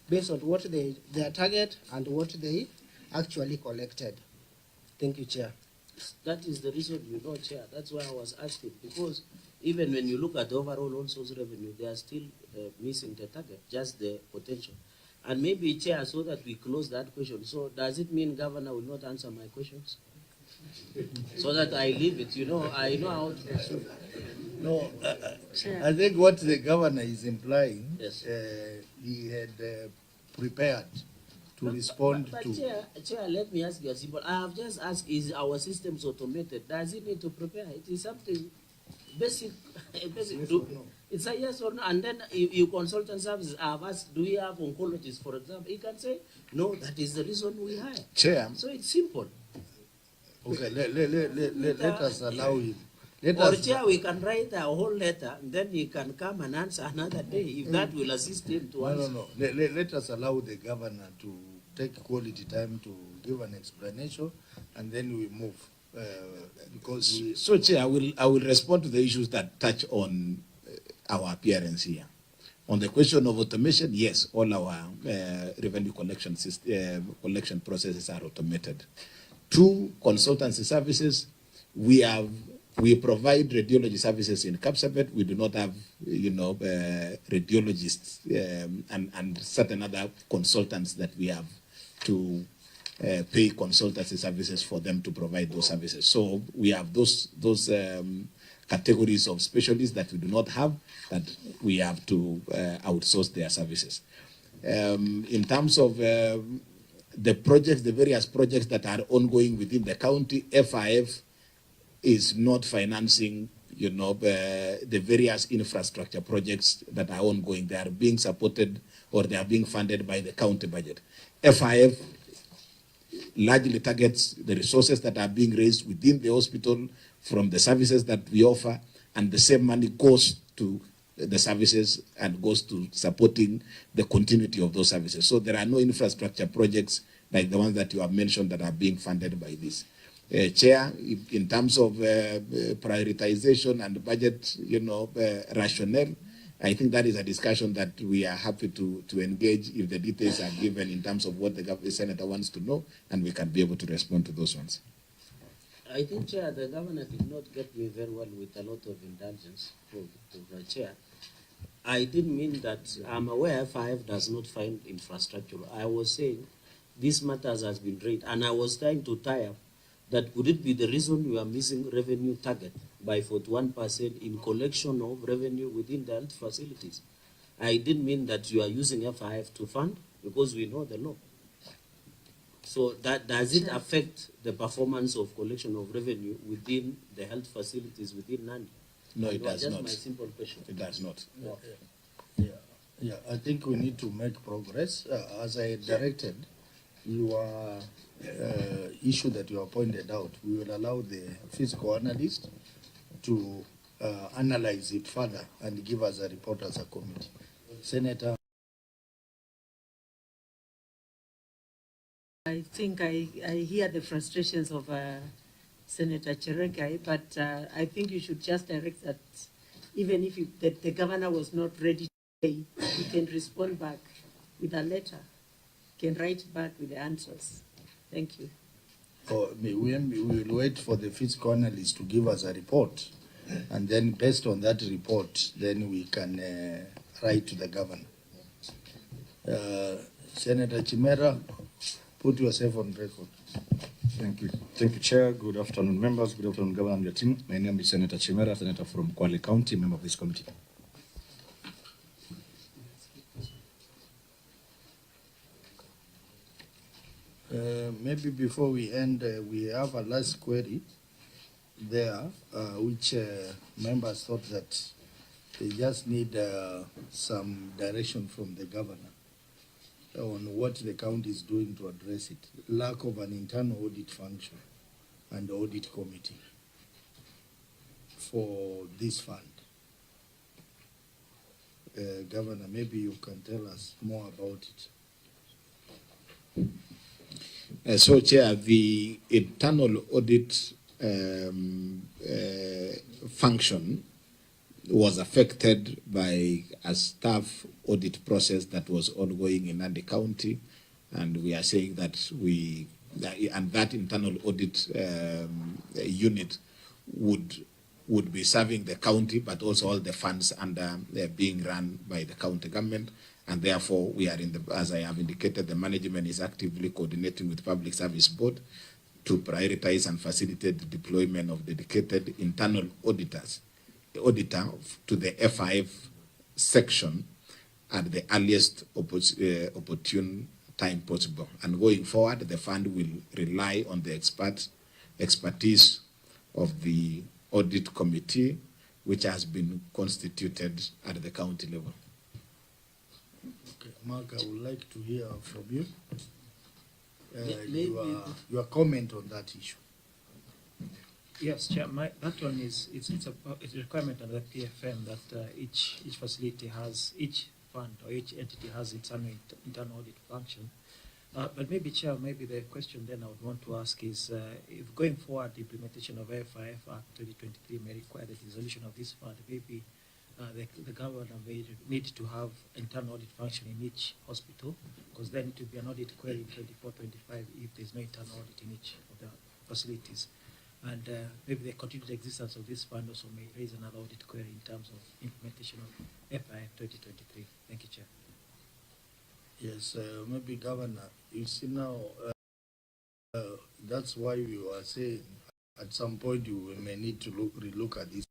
J: based on what their target and what they actually collected. Thank you, Chair.
C: That is the reason, Chair. That's why I was asking, because even when you look at the overall on source revenue, they are still missing the target, just the potential. And maybe, Chair, so that we close that question. So does it mean Governor will not answer my questions? So that I leave it, I know how to pursue.
B: No, I think what the governor is implying,
C: Yes.
B: He had prepared to respond
C: but
B: to.
C: Chair, let me ask you a simple. I have just asked, is our systems automated? Does it need to prepare? It is something basic. Basic.
B: Yes or no?
C: It's a yes or no. And then you consultant services, I have asked, do we have oncologists, for example? He can say, no, that is the reason we hire.
I: Chair.
C: So it's simple.
B: Okay, let us allow him.
C: Chair, we can write a whole letter, and then he can come and answer another day, if that will assist him to answer.
B: No. Let us allow the governor to take quality time to give an explanation, and then we move. Because
H: So, Chair, I will respond to the issues that touch on our appearance here. On the question of automation, yes, all our revenue collection collection processes are automated. 2, consultancy services, we provide radiology services in Kapsabet. We do not have, radiologists and certain other consultants that we have to pay consultancy services for them to provide those services. So we have those categories of specialists that we do not have, that we have to outsource their services. In terms of the projects, the various projects that are ongoing within the county, FIF is not financing, the various infrastructure projects that are ongoing. They are being supported or they are being funded by the county budget. FIF largely targets the resources that are being raised within the hospital from the services that we offer, and the same money goes to the services and goes to supporting the continuity of those services. So there are no infrastructure projects like the ones that you have mentioned that are being funded by this. Chair, in terms of prioritization and budget, rationale, I think that is a discussion that we are happy to engage if the details are given in terms of what the senator wants to know, and we can be able to respond to those ones.
C: I think, Chair, the governor did not get me very well with a lot of indulgence from the Chair. I didn't mean that I'm aware FIF does not fund infrastructure. I was saying this matters has been raised, and I was trying to tie up that could it be the reason we are missing revenue target by 41% in collection of revenue within the health facilities. I didn't mean that you are using FIF to fund, because we know the law. So does it affect the performance of collection of revenue within the health facilities within Nandi?
H: No, it does
C: just
H: not.
C: My simple question.
H: It does not.
B: Yeah, I think we need to make progress. As I directed, your issue that you have pointed out, we will allow the fiscal analyst to analyze it further and give us a report as a committee. Senator.
D: I think I hear the frustrations of Senator Cherengai, but I think you should just direct that even if the governor was not ready today, he can respond back with a letter, can write back with the answers. Thank you.
B: We will wait for the fiscal analyst to give us a report, and then based on that report, then we can write to the governor. Senator Chimera, put yourself on record.
K: Thank you. Thank you, Chair. Good afternoon, members. Good afternoon, Governor and your team. My name is Senator Chimera, Senator from Kwale County, member of this committee.
B: Maybe before we end, we have a last query there, which members thought that they just need some direction from the governor on what the county is doing to address it. Lack of an internal audit function and audit committee. for this fund. Governor, maybe you can tell us more about it.
H: So, Chair, the internal audit function was affected by a staff audit process that was ongoing in Nandi County, and we are saying that that internal audit unit would be serving the county, but also all the funds under being run by the county government. And therefore, we are as I have indicated, the management is actively coordinating with Public Service Board to prioritize and facilitate the deployment of dedicated internal auditors, the auditor to the FIF section at the earliest opportune time possible. And going forward, the fund will rely on the expertise of the Audit Committee, which has been constituted at the county level.
B: Okay, Mark, I would like to hear from you. Your comment on that issue.
G: Yes, Chair. That one is it's a requirement under the PFM that each facility has, each fund or each entity has its own internal audit function. But maybe, Chair, maybe the question then I would want to ask is, if going forward, the implementation of FIF Act 2023 may require the dissolution of this fund, maybe the governor may need to have internal audit function in each hospital, because then it will be an audit query in 24-25 if there's no internal audit in each of the facilities. And maybe the continued existence of this fund also may raise another audit query in terms of implementation of FIF 2023. Thank you, Chair.
B: Yes, maybe Governor, you see now, that's why we were saying at some point you may need to relook at this.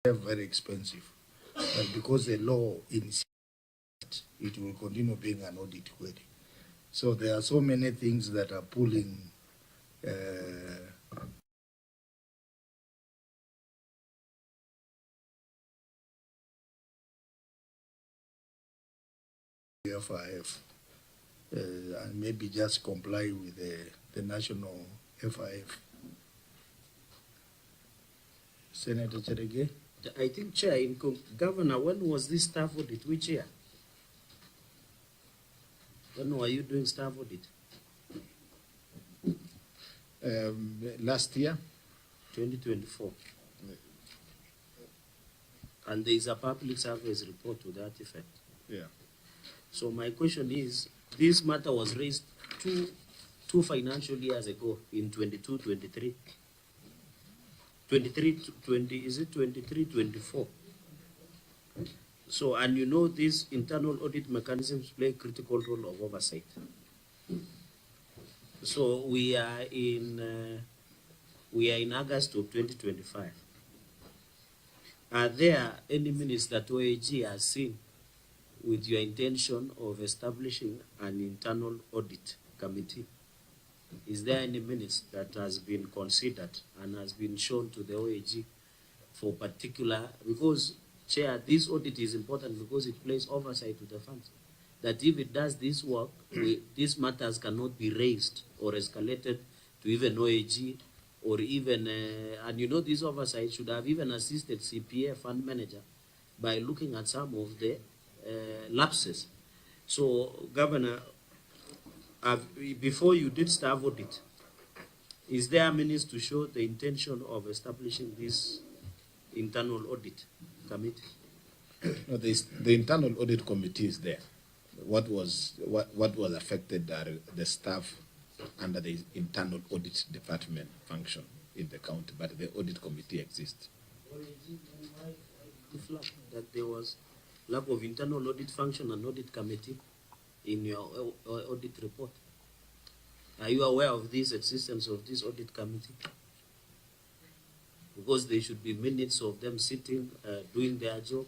B: Very expensive, but because the law insists it will continue being an audit query. So there are so many things that are pulling FIF and maybe just comply with the national FIF. Senator Cherege?
C: I think, Chair, Governor, when was this staff audit? Which year? When were you doing staff audit?
H: Last year.
C: 2024. And there is a public service report to that effect.
H: Yeah.
C: So my question is, this matter was raised two financial years ago in 22-23. 23-20, is it 23-24? So, and you know these internal audit mechanisms play a critical role of oversight. So we are in August of 2025. Are there any minutes that OAG has seen with your intention of establishing an internal audit committee? Is there any minutes that has been considered and has been shown to the OAG for particular, because, Chair, this audit is important because it plays oversight to the funds. That if it does this work, these matters cannot be raised or escalated to even OAG or even, and you know, this oversight should have even assisted CPA fund manager by looking at some of the lapses. So, Governor, before you did staff audit, is there a means to show the intention of establishing this internal audit committee?
H: No, the internal audit committee is there. What was affected are the staff under the internal audit department function in the county, but the audit committee exists.
C: That there was lack of internal audit function and audit committee in your audit report. Are you aware of this existence of this audit committee? Because there should be minutes of them sitting, doing their job,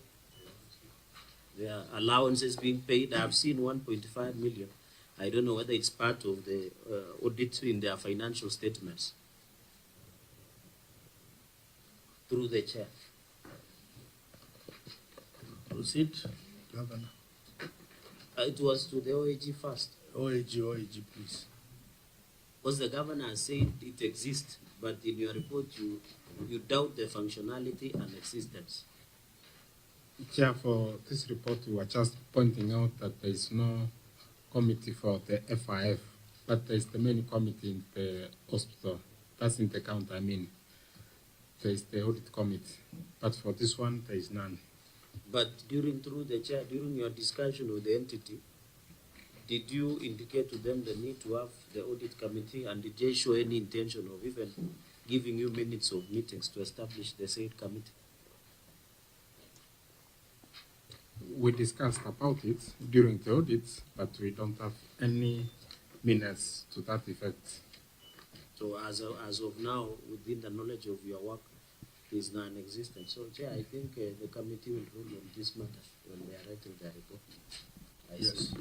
C: their allowances being paid. I have seen 1.5 million. I don't know whether it's part of the audit in their financial statements. Through the chair.
B: Proceed. Governor.
C: It was to the OAG first.
B: OAG, please.
C: Because the governor said it exists, but in your report you doubt the functionality and existence.
E: Chair, for this report, we were just pointing out that there is no committee for the FIF, but there is the main committee in the hospital. That's in the county, I mean. There is the audit committee, but for this one, there is none.
C: But through the chair, during your discussion with the entity, did you indicate to them the need to have the audit committee, and did they show any intention of even giving you minutes of meetings to establish the said committee?
E: We discussed about it during the audit, but we don't have any minutes to that effect.
C: So as of now, within the knowledge of your work, is non-existent. So, Chair, I think the committee will rule on this matter when they are writing their report.
B: Yes.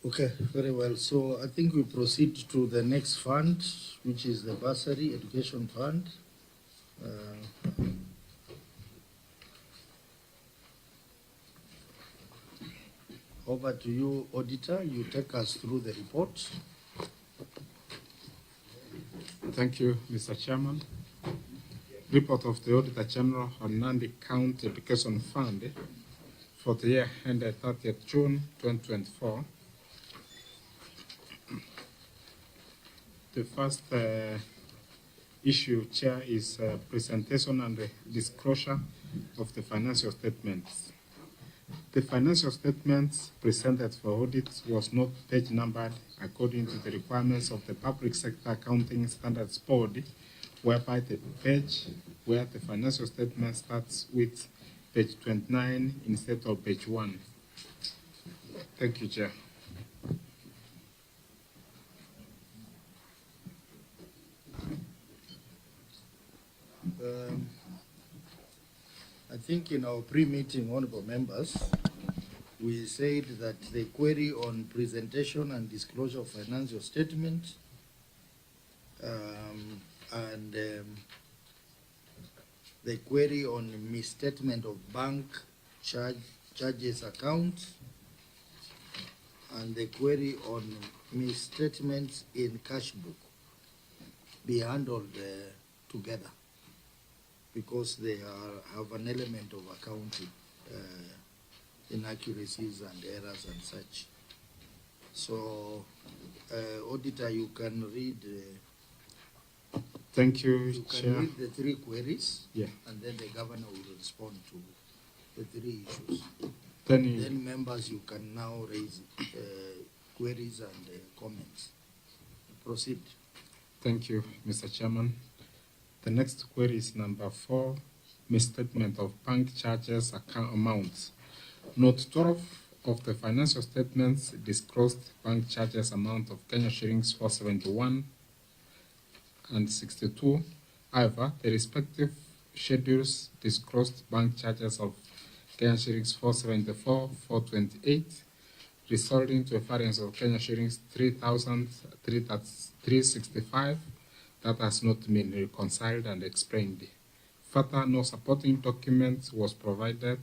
B: Okay, very well. So I think we proceed to the next fund, which is the bursary education fund. Over to you, Auditor. You take us through the report.
E: Thank you, Mr. Chairman. Report of the Auditor General on Nandi County Education Fund for the year ended 30th June 2024. The first issue, Chair, is presentation and disclosure of the financial statements. The financial statements presented for audit was not page numbered according to the requirements of the Public Sector Accounting Standards Board, whereby the page where the financial statement starts with page 29 instead of page 1. Thank you, Chair.
B: I think in our pre-meeting, honorable members, we said that the query on presentation and disclosure of financial statement and the query on misstatement of bank charges account and the query on misstatements in Cashbook be handled together, because they have an element of accounting inaccuracies and errors and such. So, Auditor, you can read.
E: Thank you,
B: You can
E: Chair.
B: read the three queries,
E: Yeah.
B: and then the Governor will respond to the three issues.
E: Then,
B: Then, members, you can now raise queries and comments. Proceed.
E: Thank you, Mr. Chairman. The next query is number 4, misstatement of bank charges account amounts. Note 12 of the financial statements disclosed bank charges amount of Kenya shillings 471 and 62. However, the respective schedules disclosed bank charges of Kenya shillings 474, 428, resulting to a variance of Kenya shillings 3,365 that has not been reconciled and explained. Further, no supporting document was provided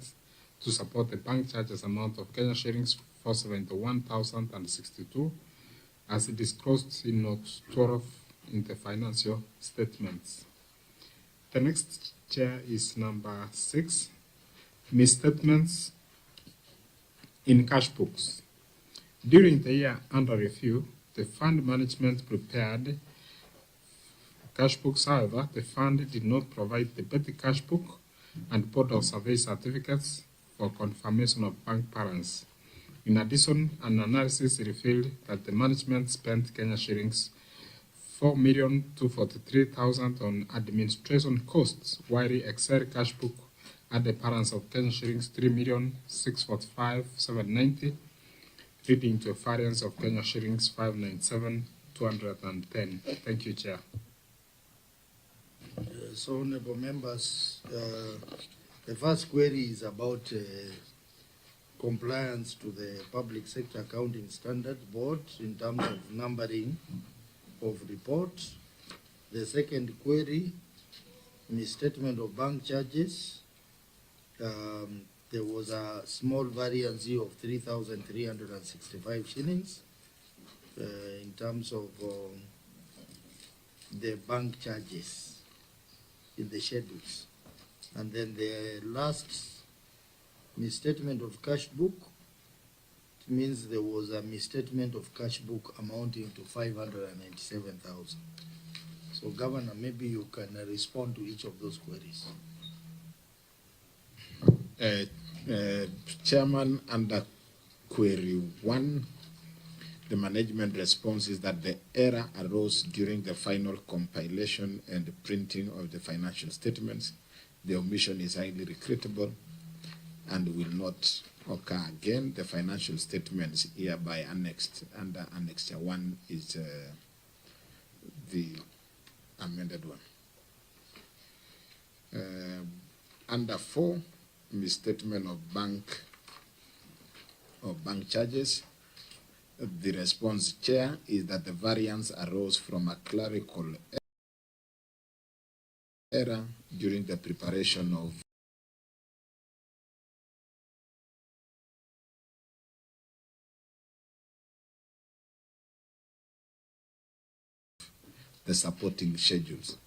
E: to support the bank charges amount of Kenya shillings 471,062 as disclosed in note 12 in the financial statements. The next, Chair, is number 6, misstatements in cash books. During the year under review, the fund management prepared cash books. However, the fund did not provide the petty cash book and board of survey certificates for confirmation of bank balance. In addition, an analysis revealed that the management spent Kenya shillings 4,243,000 on administration costs, while the Excel cash book had a balance of Kenya shillings 3,645,790, leading to a variance of Kenya shillings 597,210. Thank you, Chair.
B: So, honorable members, the first query is about compliance to the Public Sector Accounting Standards Board in terms of numbering of reports. The second query, misstatement of bank charges, there was a small variance of 3,365 shillings in terms of the bank charges in the schedules. And then the last misstatement of Cashbook, it means there was a misstatement of Cashbook amounting to 597,000. So Governor, maybe you can respond to each of those queries.
H: Chairman, under query 1, the management response is that the error arose during the final compilation and printing of the financial statements. The omission is highly regrettable and will not occur again. The financial statements hereby annexed under Annexure 1 is the amended one. Under 4, misstatement of bank charges. The response, Chair, is that the variance arose from a clerical error during the preparation of the supporting schedules,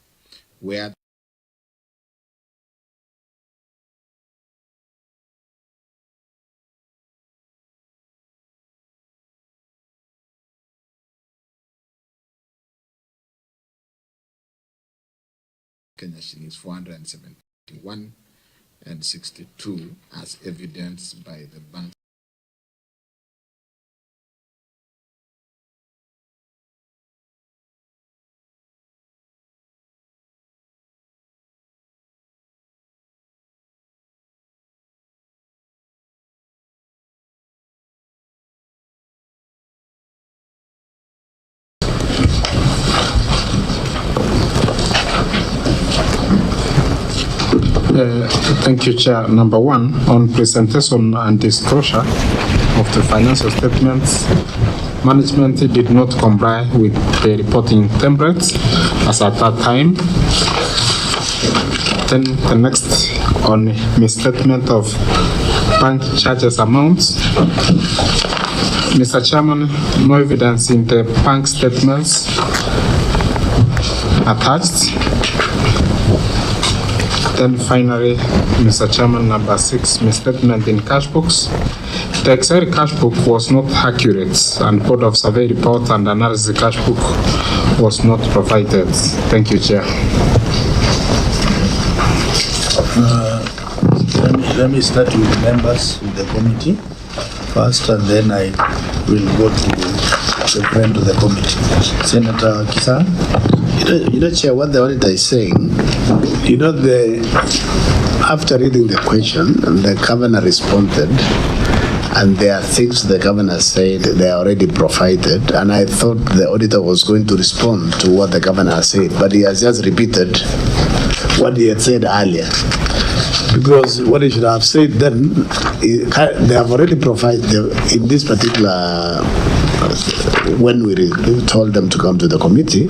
H: where Kenya shillings 471 and 62 as evidenced by the bank.
E: Thank you, Chair. Number 1, on presentation and disclosure of the financial statements, management did not comply with the reporting templates as at that time. Then the next, on misstatement of bank charges amounts. Mr. Chairman, no evidence in the bank statements attached. Then finally, Mr. Chairman, number 6, misstatement in cash books. The Excel cash book was not accurate, and Board of Survey report and analysis cash book was not provided. Thank you, Chair.
B: Let me start with members of the committee first, and then I will go to the friend of the committee. Senator Kisan.
I: You know, Chair, what the auditor is saying, you know, after reading the question, the governor responded, and there are things the governor said they are already provided, and I thought the auditor was going to respond to what the governor said, but he has just repeated what he had said earlier. Because what he should have said then, they have already provided, in this particular, when we told them to come to the committee,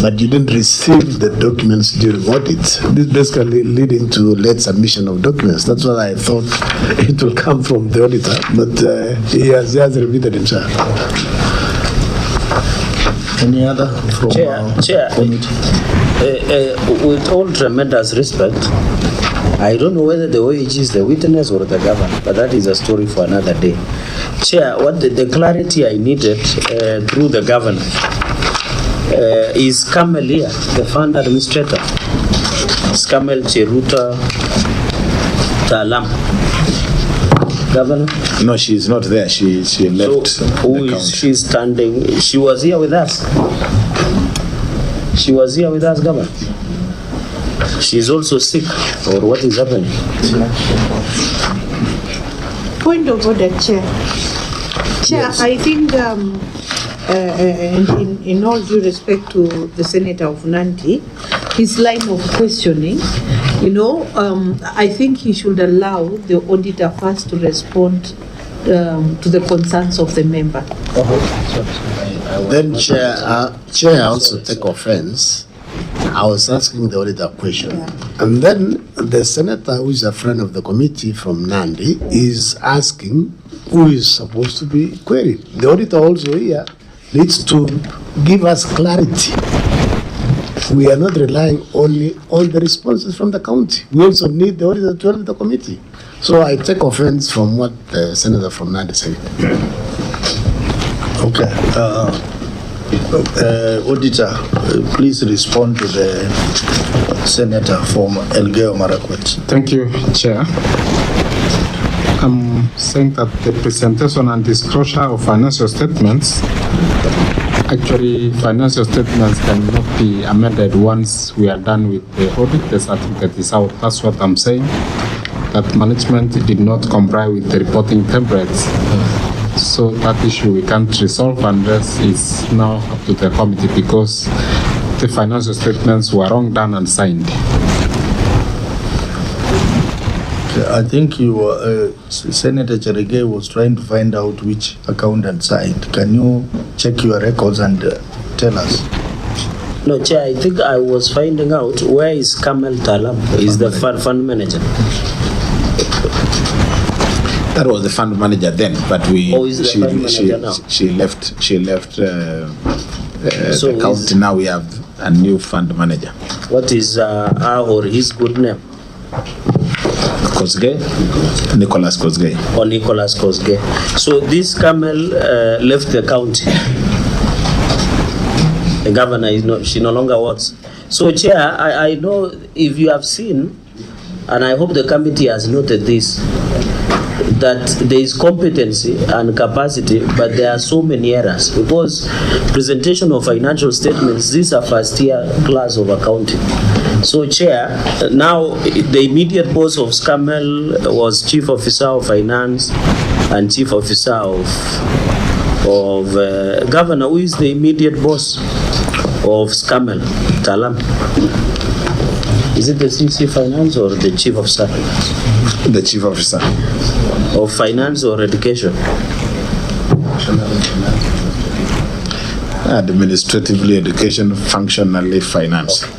I: but you didn't receive the documents during audit. This basically leading to late submission of documents. That's what I thought it will come from the auditor, but he has just repeated himself.
B: Any other from
C: Chair,
B: committee?
C: With all tremendous respect, I don't know whether the OAG is the witness or the governor, but that is a story for another day. Chair, what the clarity I needed through the governor is Kamel here, the fund administrator. It's Kamel Cheruta Talam. Governor?
I: No, she's not there. She left.
C: So who is she standing? She was here with us. She was here with us, Governor. She's also sick, or what is happening?
D: Point of order, Chair. Chair, yes. I think in all due respect to the Senator of Nandi, his line of questioning, I think he should allow the auditor first to respond to the concerns of the member.
I: Then, Chair, I also take offense I was asking the auditor a question. And then the senator, who is a friend of the committee from Nandi, is asking who is supposed to be queried. The auditor also here needs to give us clarity. We are not relying only on the responses from the county. We also need the auditor to help the committee. So I take offense from what the senator from Nandi said.
B: Okay. Auditor, please respond to the senator from Elgeyo Marakwet.
E: Thank you, Chair. I'm saying that the presentation and disclosure of financial statements, actually financial statements cannot be amended once we are done with the audit, the certificate is out. That's what I'm saying, that management did not comply with the reporting templates. So that issue we can't resolve unless it's now up to the committee, because the financial statements were wrong done and signed.
B: I think you, Senator Cherege was trying to find out which accountant signed. Can you check your records and tell us?
C: No, Chair, I think I was finding out where is Kamel Talam, is the fund manager.
H: That was the fund manager then, but we.
C: Oh, is the fund manager now?
H: She left. So the county. Now we have a new fund manager.
C: What is or his good name?
H: Kosgei, Nicholas Kosgei.
C: Or Nicholas Kosgei. So this Kamel left the county. The governor is not. She no longer works. So, Chair, I know if you have seen, and I hope the committee has noted this, that there is competency and capacity, but there are so many errors, because presentation of financial statements, these are first-year class of accounting. So, Chair, now the immediate boss of SCAMEL was Chief Officer of Finance and Chief Officer of Governor. Who is the immediate boss of SCAMEL? Talam. Is it the CC Finance or the Chief Officer?
H: The Chief Officer.
C: Of Finance or Education?
H: Administratively Education, functionally Finance.
C: Okay.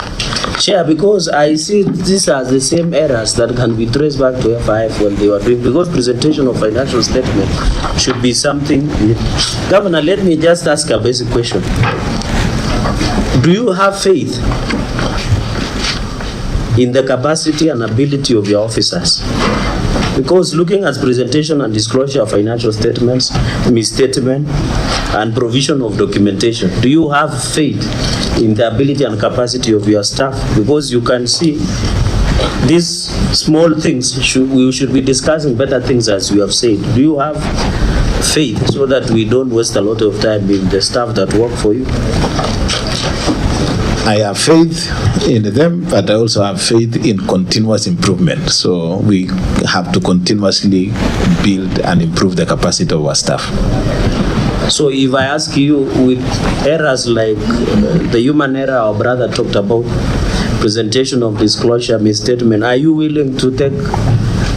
C: Chair, because I see these are the same errors that can be traced back to FIF when they were doing, because presentation of financial statement should be something. Governor, let me just ask a basic question. Do you have faith in the capacity and ability of your officers? Because looking at presentation and disclosure of financial statements, misstatement, and provision of documentation, do you have faith in the ability and capacity of your staff? Because you can see these small things, we should be discussing better things, as you have said. Do you have faith so that we don't waste a lot of time in the staff that work for you?
H: I have faith in them, but I also have faith in continuous improvement. So we have to continuously build and improve the capacity of our staff.
C: So if I ask you, with errors like the human error our brother talked about, presentation of disclosure, misstatement, are you willing to take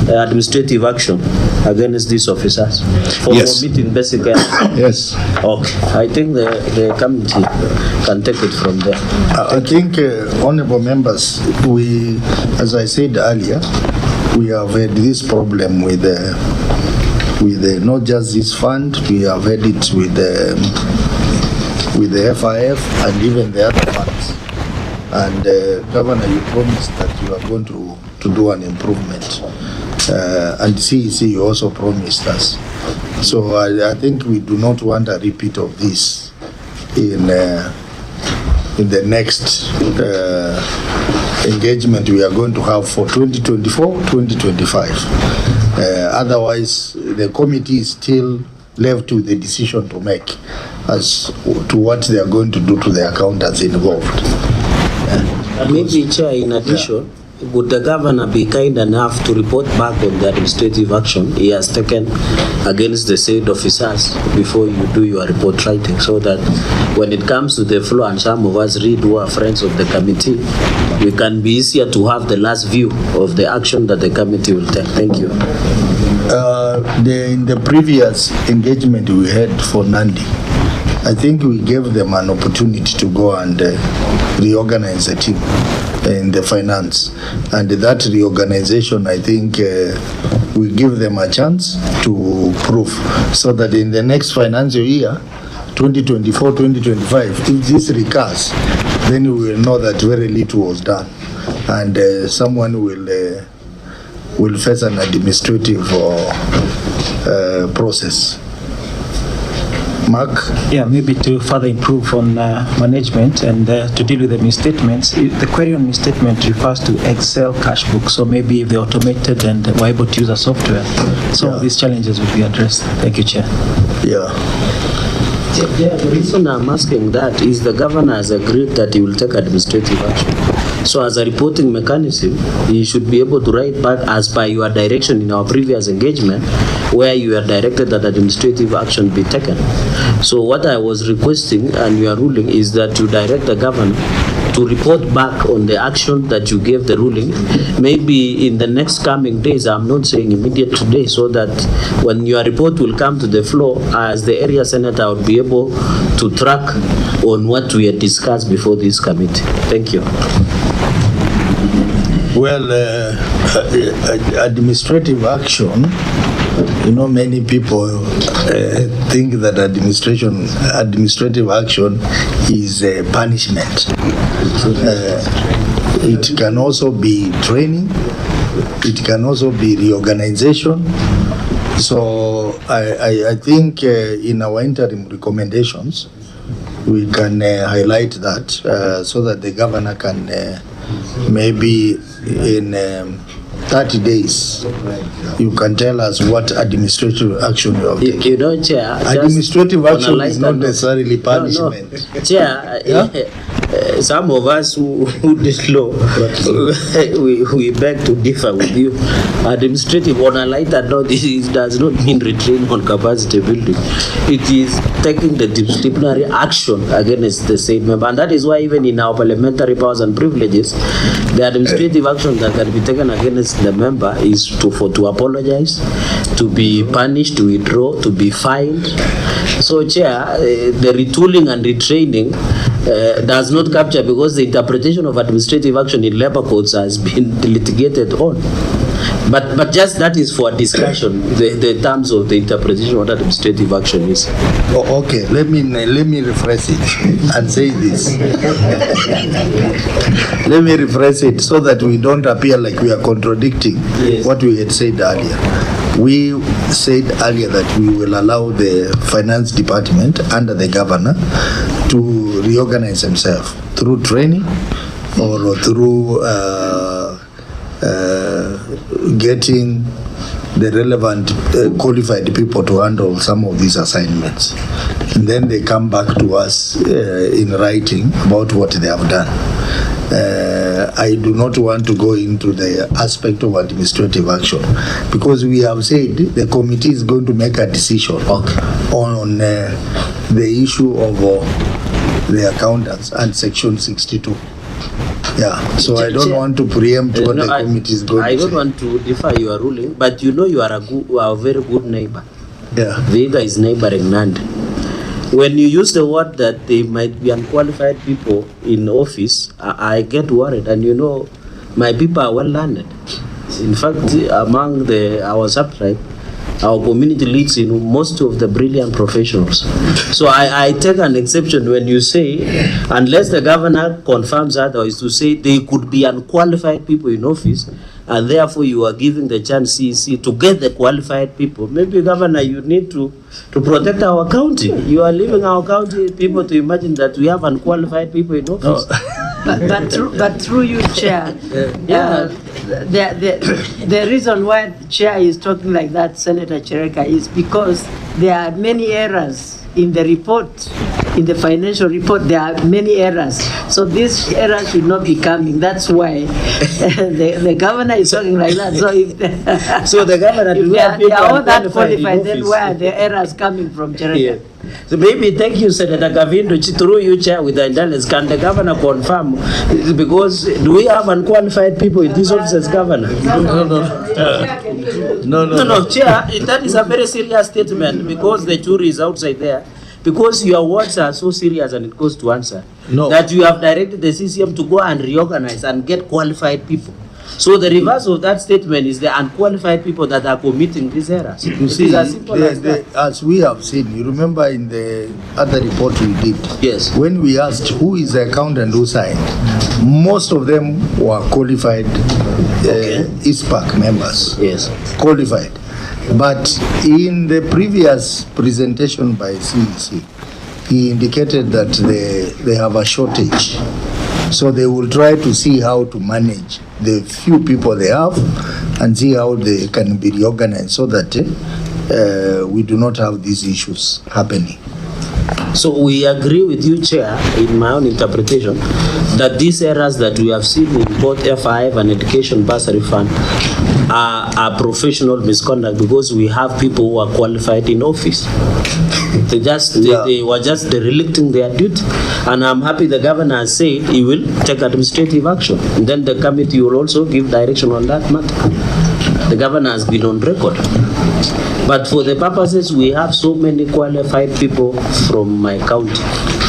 C: administrative action against these officers for omitting basic errors?
H: Yes.
C: Okay. I think the committee can take it from there.
B: I think, honorable members, we, as I said earlier, we have had this problem with not just this fund, we have had it with the FIF and even the other funds. And Governor, you promised that you are going to do an improvement. And CEC, you also promised us. So I think we do not want a repeat of this in the next engagement we are going to have for 2024-2025. Otherwise, the committee is still left with the decision to make as to what they are going to do to the accountants involved.
C: Maybe, Chair, in addition, would the governor be kind enough to report back on the administrative action he has taken against the said officers before you do your report writing, so that when it comes to the floor and some of us read who are friends of the committee, we can be easier to have the last view of the action that the committee will take. Thank you.
B: In the previous engagement we had for Nandi, I think we gave them an opportunity to go and reorganize the team in the finance. And that reorganization, I think we give them a chance to prove, so that in the next financial year, 2024-2025, if this recurs, then we will know that very little was done, and someone will face an administrative process. Mark?
G: Yeah, maybe to further improve on management and to deal with the misstatements. The query on misstatement refers to Excel Cashbook, so maybe if they're automated and we're able to use a software, some of these challenges will be addressed. Thank you, Chair.
B: Yeah.
C: The reason I'm asking that is the governor has agreed that he will take administrative action. So as a reporting mechanism, he should be able to write back as per your direction in our previous engagement, where you are directed that administrative action be taken. So what I was requesting and you are ruling is that you direct the governor to report back on the action that you gave the ruling, maybe in the next coming days. I'm not saying immediate today, so that when your report will come to the floor, as the area senator will be able to track on what we had discussed before this committee. Thank you.
B: Well, administrative action, you know, many people think that administrative action is a punishment. It can also be training. It can also be reorganization. So I think in our interim recommendations, we can highlight that so that the governor can maybe in 30 days, you can tell us what administrative action you have taken.
C: You know, Chair,
B: administrative action is not necessarily punishment.
C: No. Chair, yeah? Some of us who did law, we beg to differ with you. Administrative, on a lighter note, this does not mean retraining on capacity building. It is taking the disciplinary action against the same member. And that is why even in our parliamentary powers and privileges, the administrative action that can be taken against the member is to apologize, to be punished, to withdraw, to be fined. So, Chair, the retooling and retraining does not capture, because the interpretation of administrative action in labor codes has been litigated on. But just that is for discussion, the terms of the interpretation of what administrative action is.
B: Oh, okay, let me rephrase it and say this. Let me rephrase it so that we don't appear like we are contradicting what we had said earlier. We said earlier that we will allow the finance department under the governor to reorganize himself through training or through getting the relevant qualified people to handle some of these assignments. And then they come back to us in writing about what they have done. I do not want to go into the aspect of administrative action, because we have said the committee is going to make a decision on the issue of the accountants and section 62. Yeah, so I don't want to preempt what the committee is going to say.
C: I don't want to defy your ruling, but you know you are a very good neighbor.
B: Yeah.
C: Vihiga is neighboring Nandi. When you use the word that they might be unqualified people in office, I get worried. And you know, my people are well learned. In fact, among our subtribe, our community leads in most of the brilliant professionals. So I take an exception when you say, unless the governor confirms otherwise, to say they could be unqualified people in office, and therefore you are giving the chance CEC to get the qualified people. Maybe, Governor, you need to protect our county. You are leaving our county people to imagine that we have unqualified people in office.
D: No. But through you, Chair, the reason why the Chair is talking like that, Senator Chereka, is because there are many errors in the report. In the financial report, there are many errors. So these errors should not be coming. That's why the governor is talking like that. So if
C: so the governor,
D: if they are all that qualified, then where are the errors coming from, Chereka?
C: Yeah. So maybe, thank you, Senator Gavindo, through you, Chair, with the intelligence, can the governor confirm? Because do we have unqualified people in these offices, Governor? No, Chair, that is a very serious statement, because the jury is outside there. because your words are so serious and it goes to answer,
B: No.
C: that you have directed the CCM to go and reorganize and get qualified people. So the reverse of that statement is the unqualified people that are committing these errors.
B: You see,
C: It is as simple as that.
B: as we have seen, you remember in the other report we did,
C: Yes.
B: when we asked who is the accountant who signed, most of them were qualified ISPAC members.
C: Yes.
B: Qualified. But in the previous presentation by CEC, he indicated that they have a shortage. So they will try to see how to manage the few people they have and see how they can be reorganized so that we do not have these issues happening.
C: So we agree with you, Chair, in my own interpretation, that these errors that we have seen in both FIF and Education Bursary Fund are professional misconduct because we have people who are qualified in office. They were just derelicting their duty. And I'm happy the governor has said he will take administrative action. And then the committee will also give direction on that matter. The governor has been on record. But for the purposes, we have so many qualified people from my county.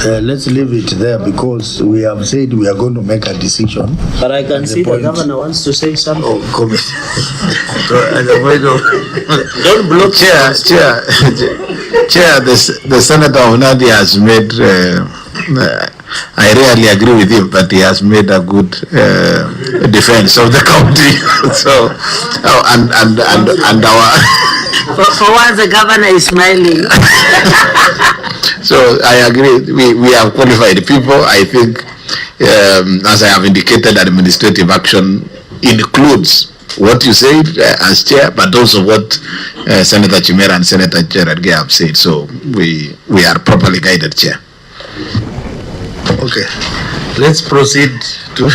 B: Let's leave it there because we have said we are going to make a decision.
C: But I can see the governor wants to say something.
I: Oh, comment. So, at the point of
C: Don't block.
H: Chair, the Senator of Nandi has made, I rarely agree with him, but he has made a good defense of the county. So, and our...
D: For once the governor is smiling.
H: So I agree, we have qualified people. I think, as I have indicated, administrative action includes what you said as chair, but also what Senator Chimera and Senator Gerard Gay have said. So we are properly guided, Chair.
B: Okay, let's proceed to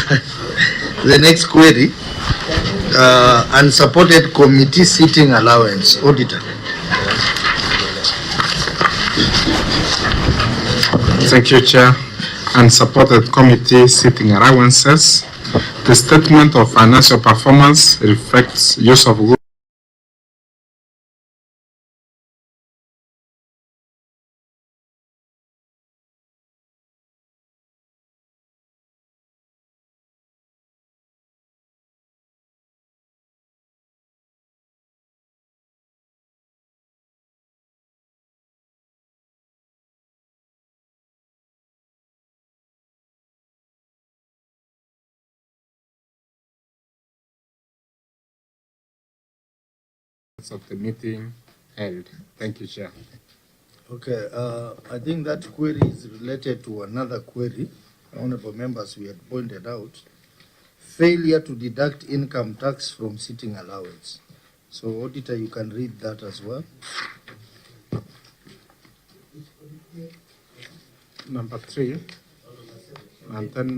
B: the next query. Unsupported committee seating allowance, Auditor.
E: Thank you, Chair. Unsupported committee seating allowances. The statement of financial performance reflects use of goods. Of the meeting held. Thank you, Chair.
B: Okay, I think that query is related to another query, honorable members, we had pointed out. Failure to deduct income tax from sitting allowance. So, Auditor, you can read that as well.
E: Number 3, and then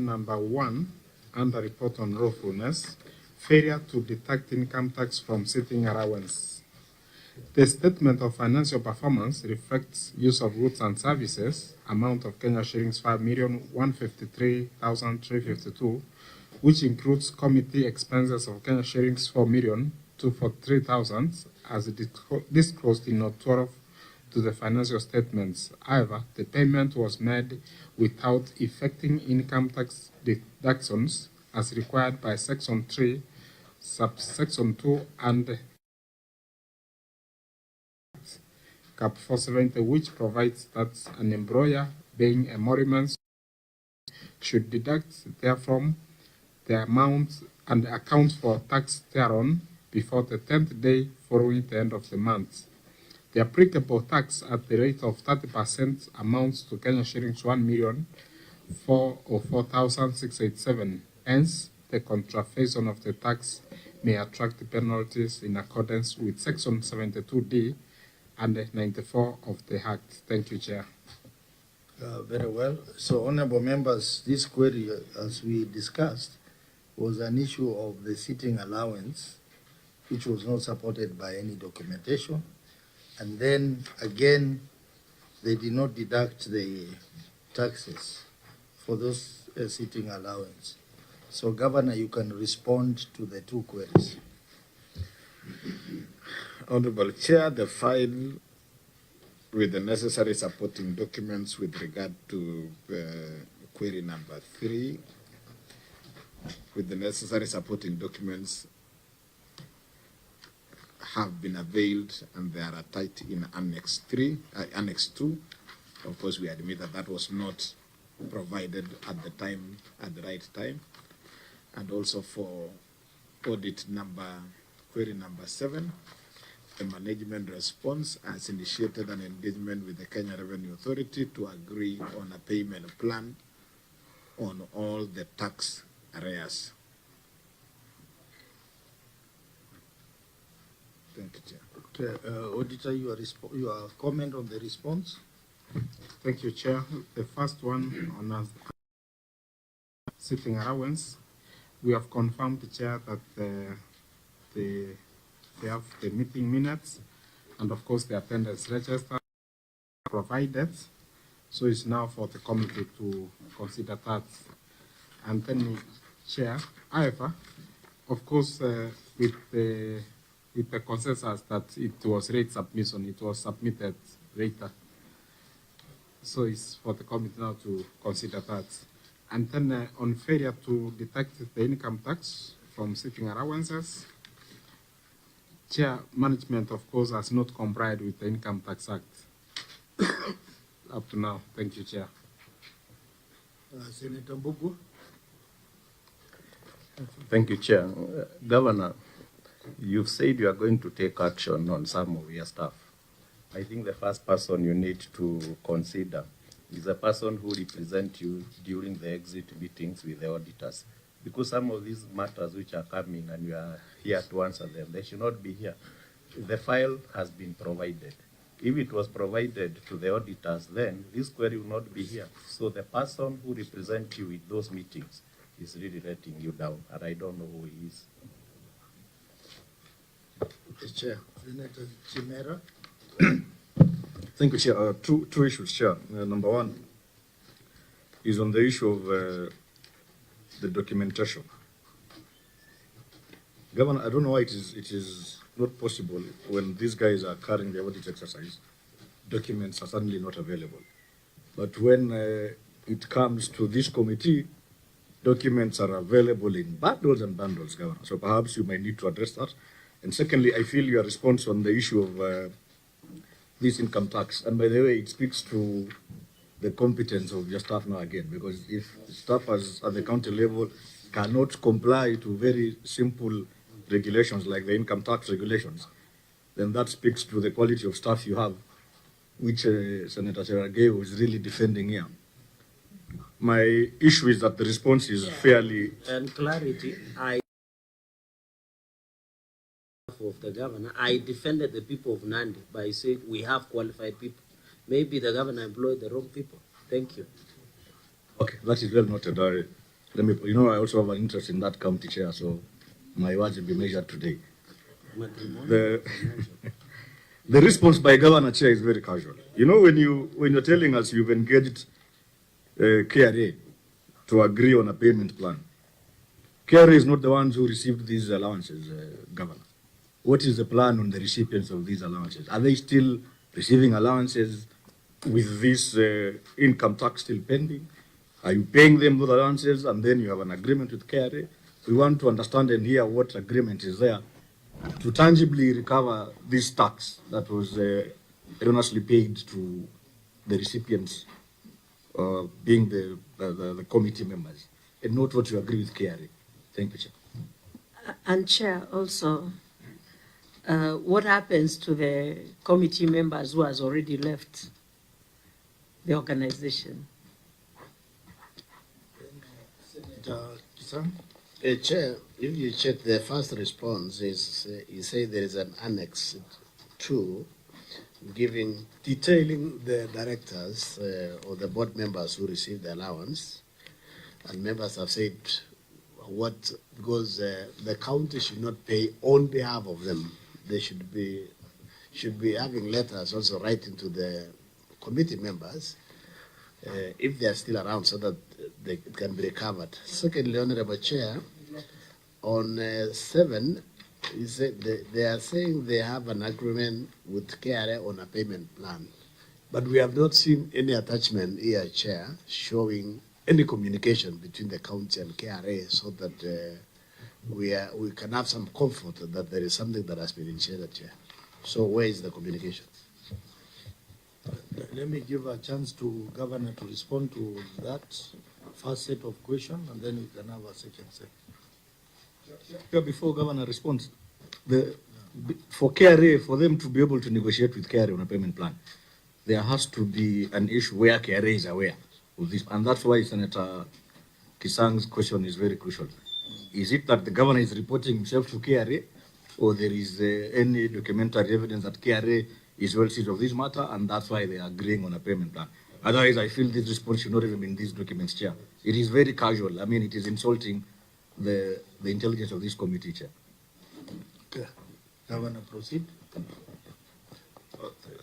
E: number 1, under report on lawfulness, failure to deduct income tax from sitting allowance. The statement of financial performance reflects use of goods and services, amount of Kenya shillings 5,153,352, which includes committee expenses of Kenya shillings 4,243,000 as disclosed in Note 12 to the financial statements. However, the payment was made without effecting income tax deductions as required by Section 3, Subsection 2, and Cap 470, which provides that an employer paying emoluments should deduct therefrom the amount and account for tax thereon before the 10th day following the end of the month. The applicable tax at the rate of 30% amounts to Kenya shillings 1,004,687. Hence, the contravention of the tax may attract penalties in accordance with Section 72D and 94 of the Act. Thank you, Chair.
B: Very well. So, honorable members, this query, as we discussed, was an issue of the sitting allowance, which was not supported by any documentation. And then, again, they did not deduct the taxes for those sitting allowance. So, Governor, you can respond to the two queries.
I: Honorable Chair, the file with the necessary supporting documents with regard to query number 3, with the necessary supporting documents have been availed and they are attached in Annex 2. Of course, we admit that that was not provided at the time, at the right time. And also for audit query number 7, the management response has initiated an engagement with the Kenya Revenue Authority to agree on a payment plan on all the tax arrears. Thank you, Chair.
B: Okay, Auditor, your comment on the response?
E: Thank you, Chair. The first one on sitting allowance, we have confirmed, the Chair, that they have the meeting minutes and, of course, the attendance register provided. So it's now for the committee to consider that. And then, Chair, however, of course, with the consensus that it was late submission, it was submitted later. So it's for the committee now to consider that. And then on failure to detect the income tax from sitting allowances, Chair, management, of course, has not complied with the Income Tax Act up to now. Thank you, Chair.
B: Senator Mbugu.
L: Thank you, Chair. Governor, you've said you are going to take action on some of your staff. I think the first person you need to consider is the person who represents you during the exit meetings with the auditors. Because some of these matters which are coming and you are here to answer them, they should not be here. The file has been provided. If it was provided to the auditors, then this query will not be here. So the person who represents you with those meetings is really letting you down, and I don't know who he is.
B: Chair. Senator Chimera.
K: Thank you, Chair. Two issues, Chair. Number one is on the issue of the documentation. Governor, I don't know why it is not possible when these guys are carrying the audit exercise, documents are suddenly not available. But when it comes to this committee, documents are available in bundles and bundles, Governor. So perhaps you might need to address that. And secondly, I feel your response on the issue of this income tax. And by the way, it speaks to the competence of your staff now again, because if staff at the county level cannot comply to very simple regulations like the income tax regulations, then that speaks to the quality of staff you have, which Senator Cherargei was really defending here. My issue is that the response is fairly...
C: And clarity, of the governor, I defended the people of Nandi by saying we have qualified people. Maybe the governor employed the wrong people. Thank you.
K: Okay, that is well noted. I also have an interest in that county, Chair, so my words will be measured today. The response by Governor, Chair, is very casual. You know, when you're telling us you've engaged KRA to agree on a payment plan, KRA is not the ones who received these allowances, Governor. What is the plan on the recipients of these allowances? Are they still receiving allowances with this income tax still pending? Are you paying them those allowances and then you have an agreement with KRA? We want to understand and hear what agreement is there to tangibly recover this tax that was erroneously paid to the recipients, being the committee members, and not what you agree with KRA. Thank you, Chair.
D: And Chair, also, what happens to the committee members who has already left the organization?
I: Chair, if you check the first response, you say there is an Annex 2 detailing the directors or the board members who received the allowance, and members have said because the county should not pay on behalf of them. They should be having letters also writing to the committee members if they are still around, so that it can be recovered. Secondly, Honorable Chair, on 7, You said they are saying they have an agreement with KRA on a payment plan, but we have not seen any attachment here, Chair, showing any communication between the county and KRA so that we can have some comfort that there is something that has been initiated here. So where is the communication?
B: Let me give a chance to Governor to respond to that first set of questions, and then we can have a second set.
K: Yeah, before Governor responds, for KRA, for them to be able to negotiate with KRA on a payment plan, there has to be an issue where KRA is aware of this, and that's why Senator Kisang's question is very crucial. Is it that the governor is reporting himself to KRA, or there is any documentary evidence that KRA is well seized of this matter, and that's why they are agreeing on a payment plan? Otherwise, I feel this response should not even be in these documents, Chair. It is very casual. I mean, it is insulting the intelligence of this committee, Chair.
B: Okay. Governor, proceed.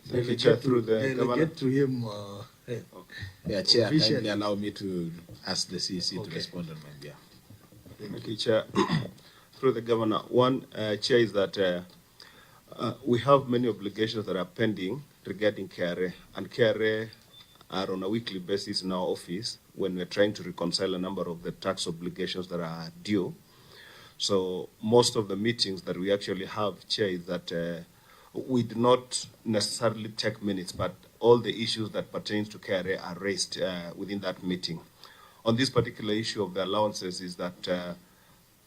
H: Thank you, Chair. Through the Governor.
B: Get to him.
H: Yeah, Chair,
B: officially.
H: kindly allow me to ask the CEC to respond on my behalf.
M: Thank you, Chair. Through the Governor, one, Chair, is that we have many obligations that are pending regarding KRA, and KRA are on a weekly basis in our office when we're trying to reconcile a number of the tax obligations that are due. So most of the meetings that we actually have, Chair, is that we do not necessarily take minutes, but all the issues that pertain to KRA are raised within that meeting. On this particular issue of the allowances is that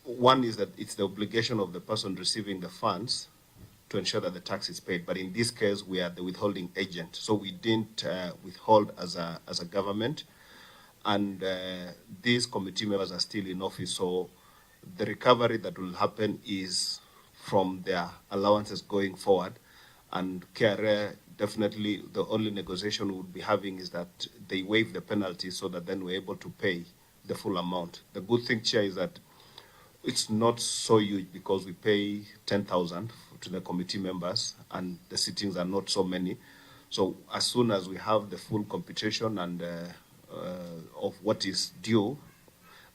M: one is that it's the obligation of the person receiving the funds to ensure that the tax is paid. But in this case, we are the withholding agent. So we didn't withhold as a government. And these committee members are still in office. So the recovery that will happen is from their allowances going forward. And KRA, definitely the only negotiation we would be having is that they waive the penalty so that then we're able to pay the full amount. The good thing, Chair, is that it's not so huge because we pay 10,000 to the committee members and the sittings are not so many. So as soon as we have the full computation and of what is due,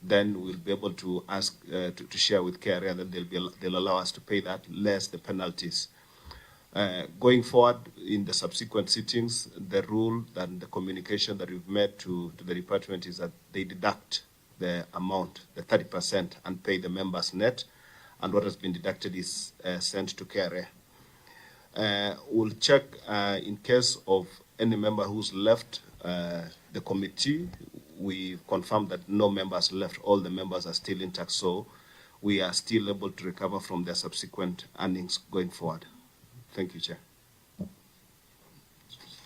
M: then we'll be able to ask to share with KRA, and then they'll allow us to pay that less the penalties. Going forward in the subsequent sittings, the rule and the communication that we've made to the department is that they deduct the amount, the 30%, and pay the members net, and what has been deducted is sent to KRA. We'll check in case of any member who's left the committee. We confirm that no members left, all the members are still intact, so we are still able to recover from their subsequent earnings going forward. Thank you, Chair.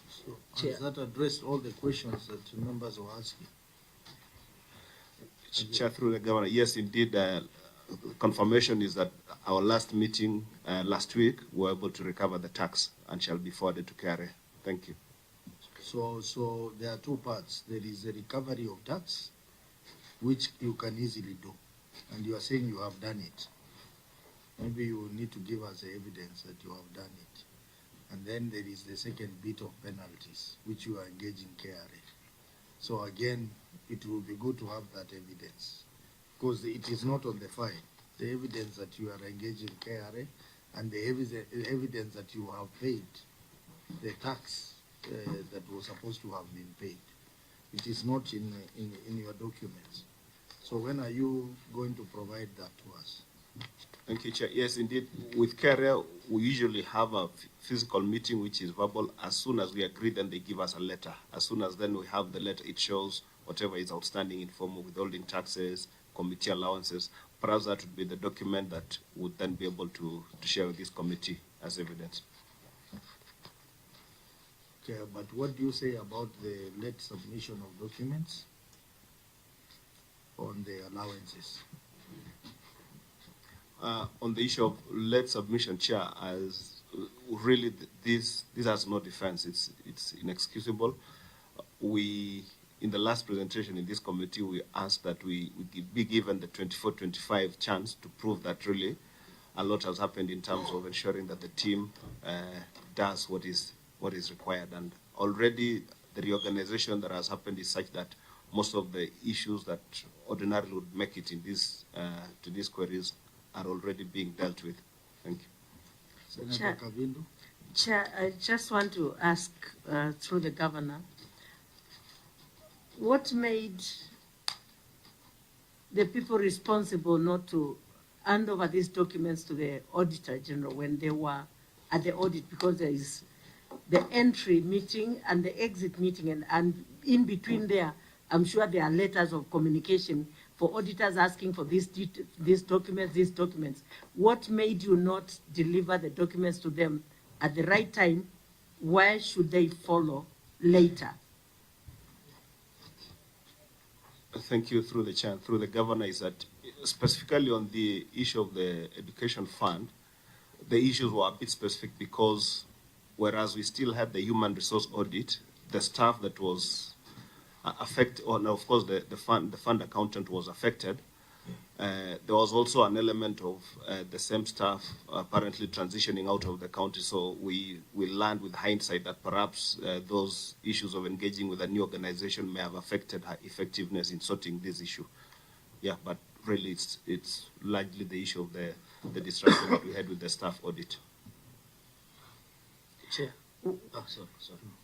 B: So, has that addressed all the questions that the members were asking?
M: Chair, through the Governor, yes, indeed. Confirmation is that our last meeting last week, we were able to recover the tax and shall be forwarded to KRA. Thank you.
B: So there are two parts. There is the recovery of tax, which you can easily do, and you are saying you have done it. Maybe you need to give us the evidence that you have done it. And then there is the second bit of penalties, which you are engaging KRA. So again, it will be good to have that evidence, because it is not on the file. The evidence that you are engaging KRA and the evidence that you have paid the tax that was supposed to have been paid. It is not in your documents. So when are you going to provide that to us?
M: Thank you, Chair. Yes, indeed. With KRA, we usually have a physical meeting, which is verbal. As soon as we agree, then they give us a letter. As soon as then we have the letter, it shows whatever is outstanding in form of withholding taxes, committee allowances. Perhaps that would be the document that would then be able to share with this committee as evidence.
B: Okay, but what do you say about the late submission of documents on the allowances?
M: On the issue of late submission, Chair, as really this has no defense. It's inexcusable. We, in the last presentation in this committee, we asked that we be given the 24-25 chance to prove that really a lot has happened in terms of ensuring that the team does what is required. And already the reorganization that has happened is such that most of the issues that ordinarily would make it in this to these queries are already being dealt with. Thank you.
B: Senator Kavindu.
D: Chair, I just want to ask through the governor, what made the people responsible not to hand over these documents to the Auditor General when they were at the audit? Because there is the entry meeting and the exit meeting, and in between there, I'm sure there are letters of communication for auditors asking for these documents. What made you not deliver the documents to them at the right time? Why should they follow later?
M: Thank you. Through the chair, through the governor, is that specifically on the issue of the education fund, the issues were a bit specific because whereas we still had the human resource audit, the staff that was affected, or of course the fund accountant was affected. There was also an element of the same staff apparently transitioning out of the county. So we learned with hindsight that perhaps those issues of engaging with a new organization may have affected her effectiveness in sorting this issue. Yeah, but really it's largely the issue of the disruption that we had with the staff audit.
C: Chair. Oh, sorry.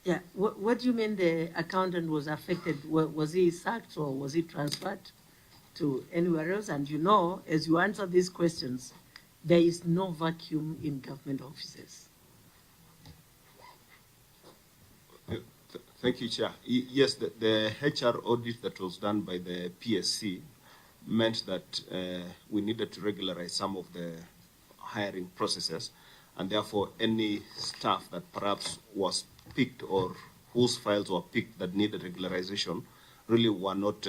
D: Yeah, what do you mean the accountant was affected? Was he sacked or was he transferred to anywhere else? And you know, as you answer these questions, there is no vacuum in government offices.
M: Thank you, Chair. Yes, the HR audit that was done by the PSC meant that we needed to regularize some of the hiring processes, and therefore any staff that perhaps was picked or whose files were picked that needed regularization really were not,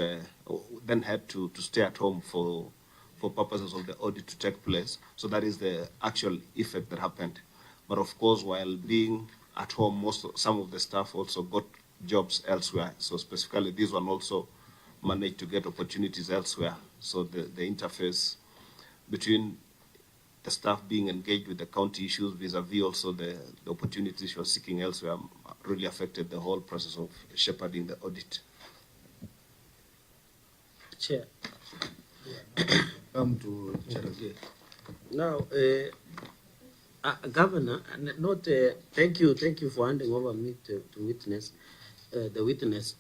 M: then had to stay at home for purposes of the audit to take place. So that is the actual effect that happened. But of course, while being at home, some of the staff also got jobs elsewhere. So specifically, this one also managed to get opportunities elsewhere. So the interface between the staff being engaged with the county issues vis-a-vis also the opportunities she was seeking elsewhere really affected the whole process of shepherding the audit.
C: Chair.
B: Come to Chair.
C: Now, Governor, thank you for handing over me to witness, the witness.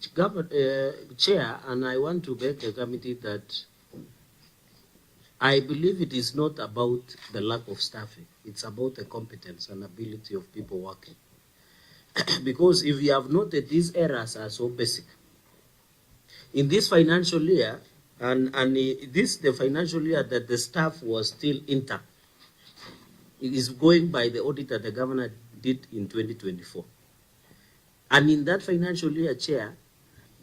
C: Chair, and I want to beg the committee that I believe it is not about the lack of staffing. It's about the competence and ability of people working. Because if you have noted, these errors are so basic. In this financial year, and this the financial year that the staff was still intact. It is going by the audit that the governor did in 2024. And in that financial year, Chair,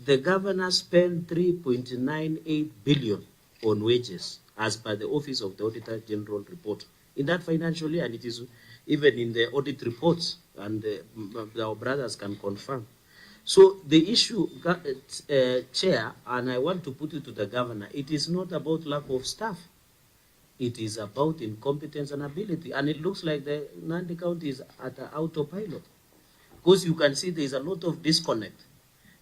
C: the governor spent 3.98 billion on wages, as per the Office of the Auditor General report. In that financial year, and it is even in the audit reports, and our brothers can confirm. So the issue, Chair, and I want to put it to the governor, it is not about lack of staff. It is about incompetence and ability. And it looks like the Nandi County is at an autopilot. Because you can see there is a lot of disconnect.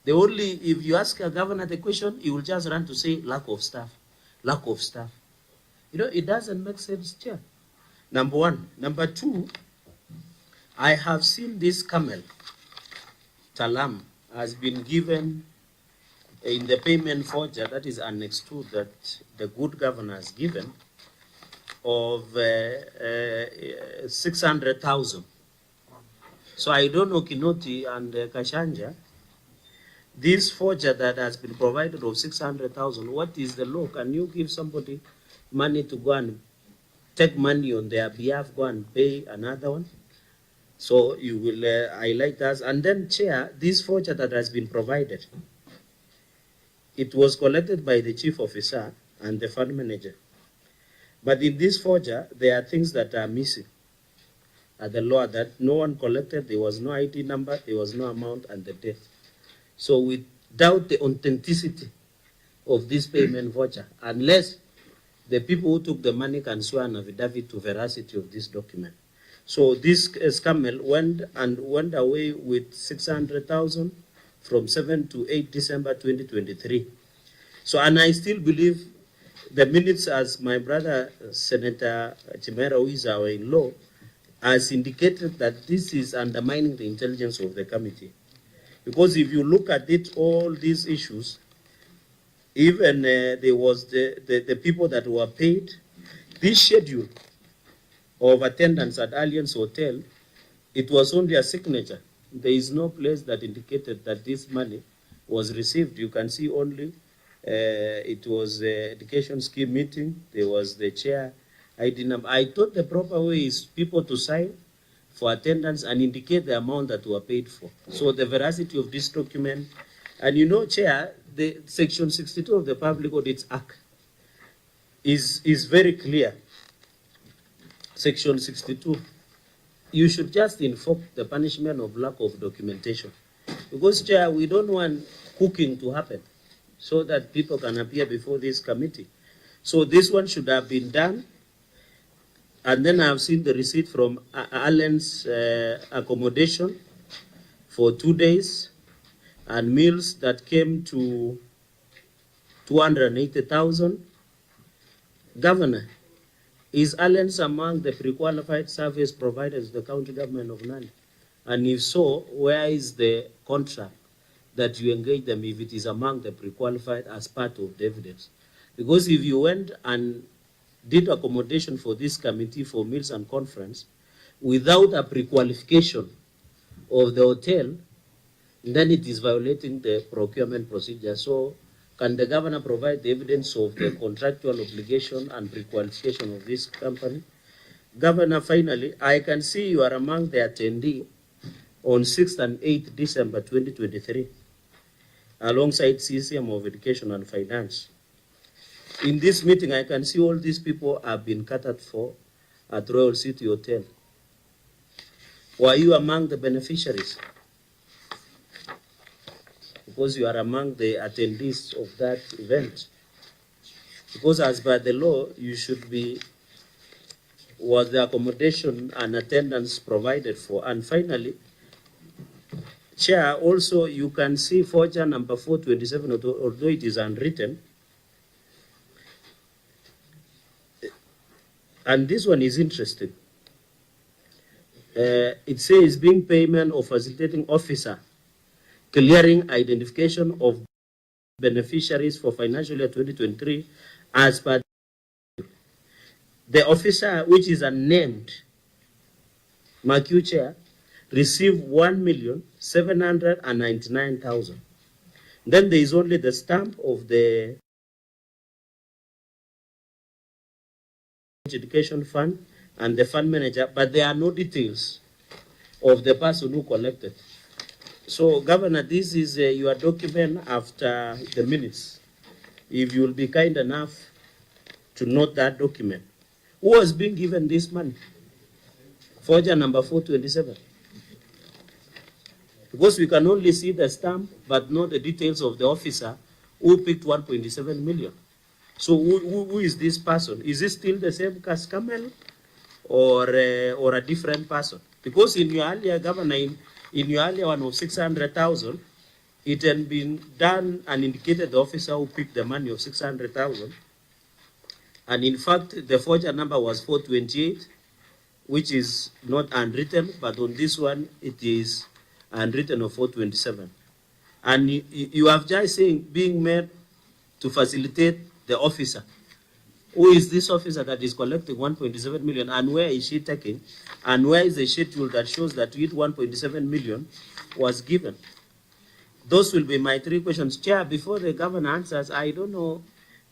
C: If you ask a governor the question, he will just run to say lack of staff, lack of staff. You know, it doesn't make sense, Chair. Number one. Number two, I have seen this camel, Talam, has been given in the payment voucher that is annexed to that the good governor has given of 600,000. So I don't know, Kinoti and Kashanja, this voucher that has been provided of 600,000, what is the law? Can you give somebody money to go and take money on their behalf, go and pay another one? So you will highlight that. And then, Chair, this voucher that has been provided, it was collected by the chief officer and the fund manager. But in this voucher, there are things that are missing. The law that no one collected, there was no ID number, there was no amount and the date. So we doubt the authenticity of this payment voucher, unless the people who took the money can swear an affidavit to veracity of this document. So this scammer went away with 600,000 from 7 to 8 December 2023. So, and I still believe the minutes, as my brother Senator Chimera, who is our in-law, has indicated that this is undermining the intelligence of the committee. Because if you look at it, all these issues, even there was the people that were paid, this schedule of attendance at Alliance Hotel, it was only a signature. There is no place that indicated that this money was received. You can see only it was education scheme meeting. There was the chair ID number. I thought the proper way is people to sign for attendance and indicate the amount that were paid for. So the veracity of this document, and you know, Chair, the Section 62 of the Public Audit Act is very clear. Section 62. You should just invoke the punishment of lack of documentation. Because, Chair, we don't want cooking to happen so that people can appear before this committee. So this one should have been done. And then I've seen the receipt from Allen's accommodation for 2 days and meals that came to 280,000. Governor, is Allen's among the pre-qualified service providers to the county government of Nandi? And if so, where is the contract that you engage them if it is among the pre-qualified as part of the evidence? Because if you went and did accommodation for this committee for meals and conference without a pre-qualification of the hotel, then it is violating the procurement procedure. So can the governor provide the evidence of the contractual obligation and pre-qualification of this company? Governor, finally, I can see you are among the attendee on 6th and 8th December 2023, alongside CCM of Education and Finance. In this meeting, I can see all these people have been catered for at Royal City Hotel. Were you among the beneficiaries? Because you are among the attendees of that event. Because as per the law, you should be, was the accommodation and attendance provided for? And finally, Chair, also you can see forger number 427, although it is unwritten, and this one is interesting. It says being payment of facilitating officer, clearing identification of beneficiaries for financial year 2023 as per the officer, which is unnamed, mark you, Chair, received 1,799,000. Then there is only the stamp of the education fund and the fund manager, but there are no details of the person who collected. So, Governor, this is your document after the minutes. If you will be kind enough to note that document. Who was being given this money? Forger number 427. Because we can only see the stamp, but not the details of the officer who picked 1.7 million. So who is this person? Is it still the same Cascamel or a different person? Because in your earlier, Governor, in your earlier one of 600,000, it had been done and indicated the officer who picked the money of 600,000. And in fact, the forger number was 428, which is not unwritten, but on this one, it is unwritten of 427. And you have just saying being made to facilitate the officer. Who is this officer that is collecting 1.7 million, and where is she taking? And where is the schedule that shows that 1.7 million was given? Those will be my three questions. Chair, before the governor answers, I don't know,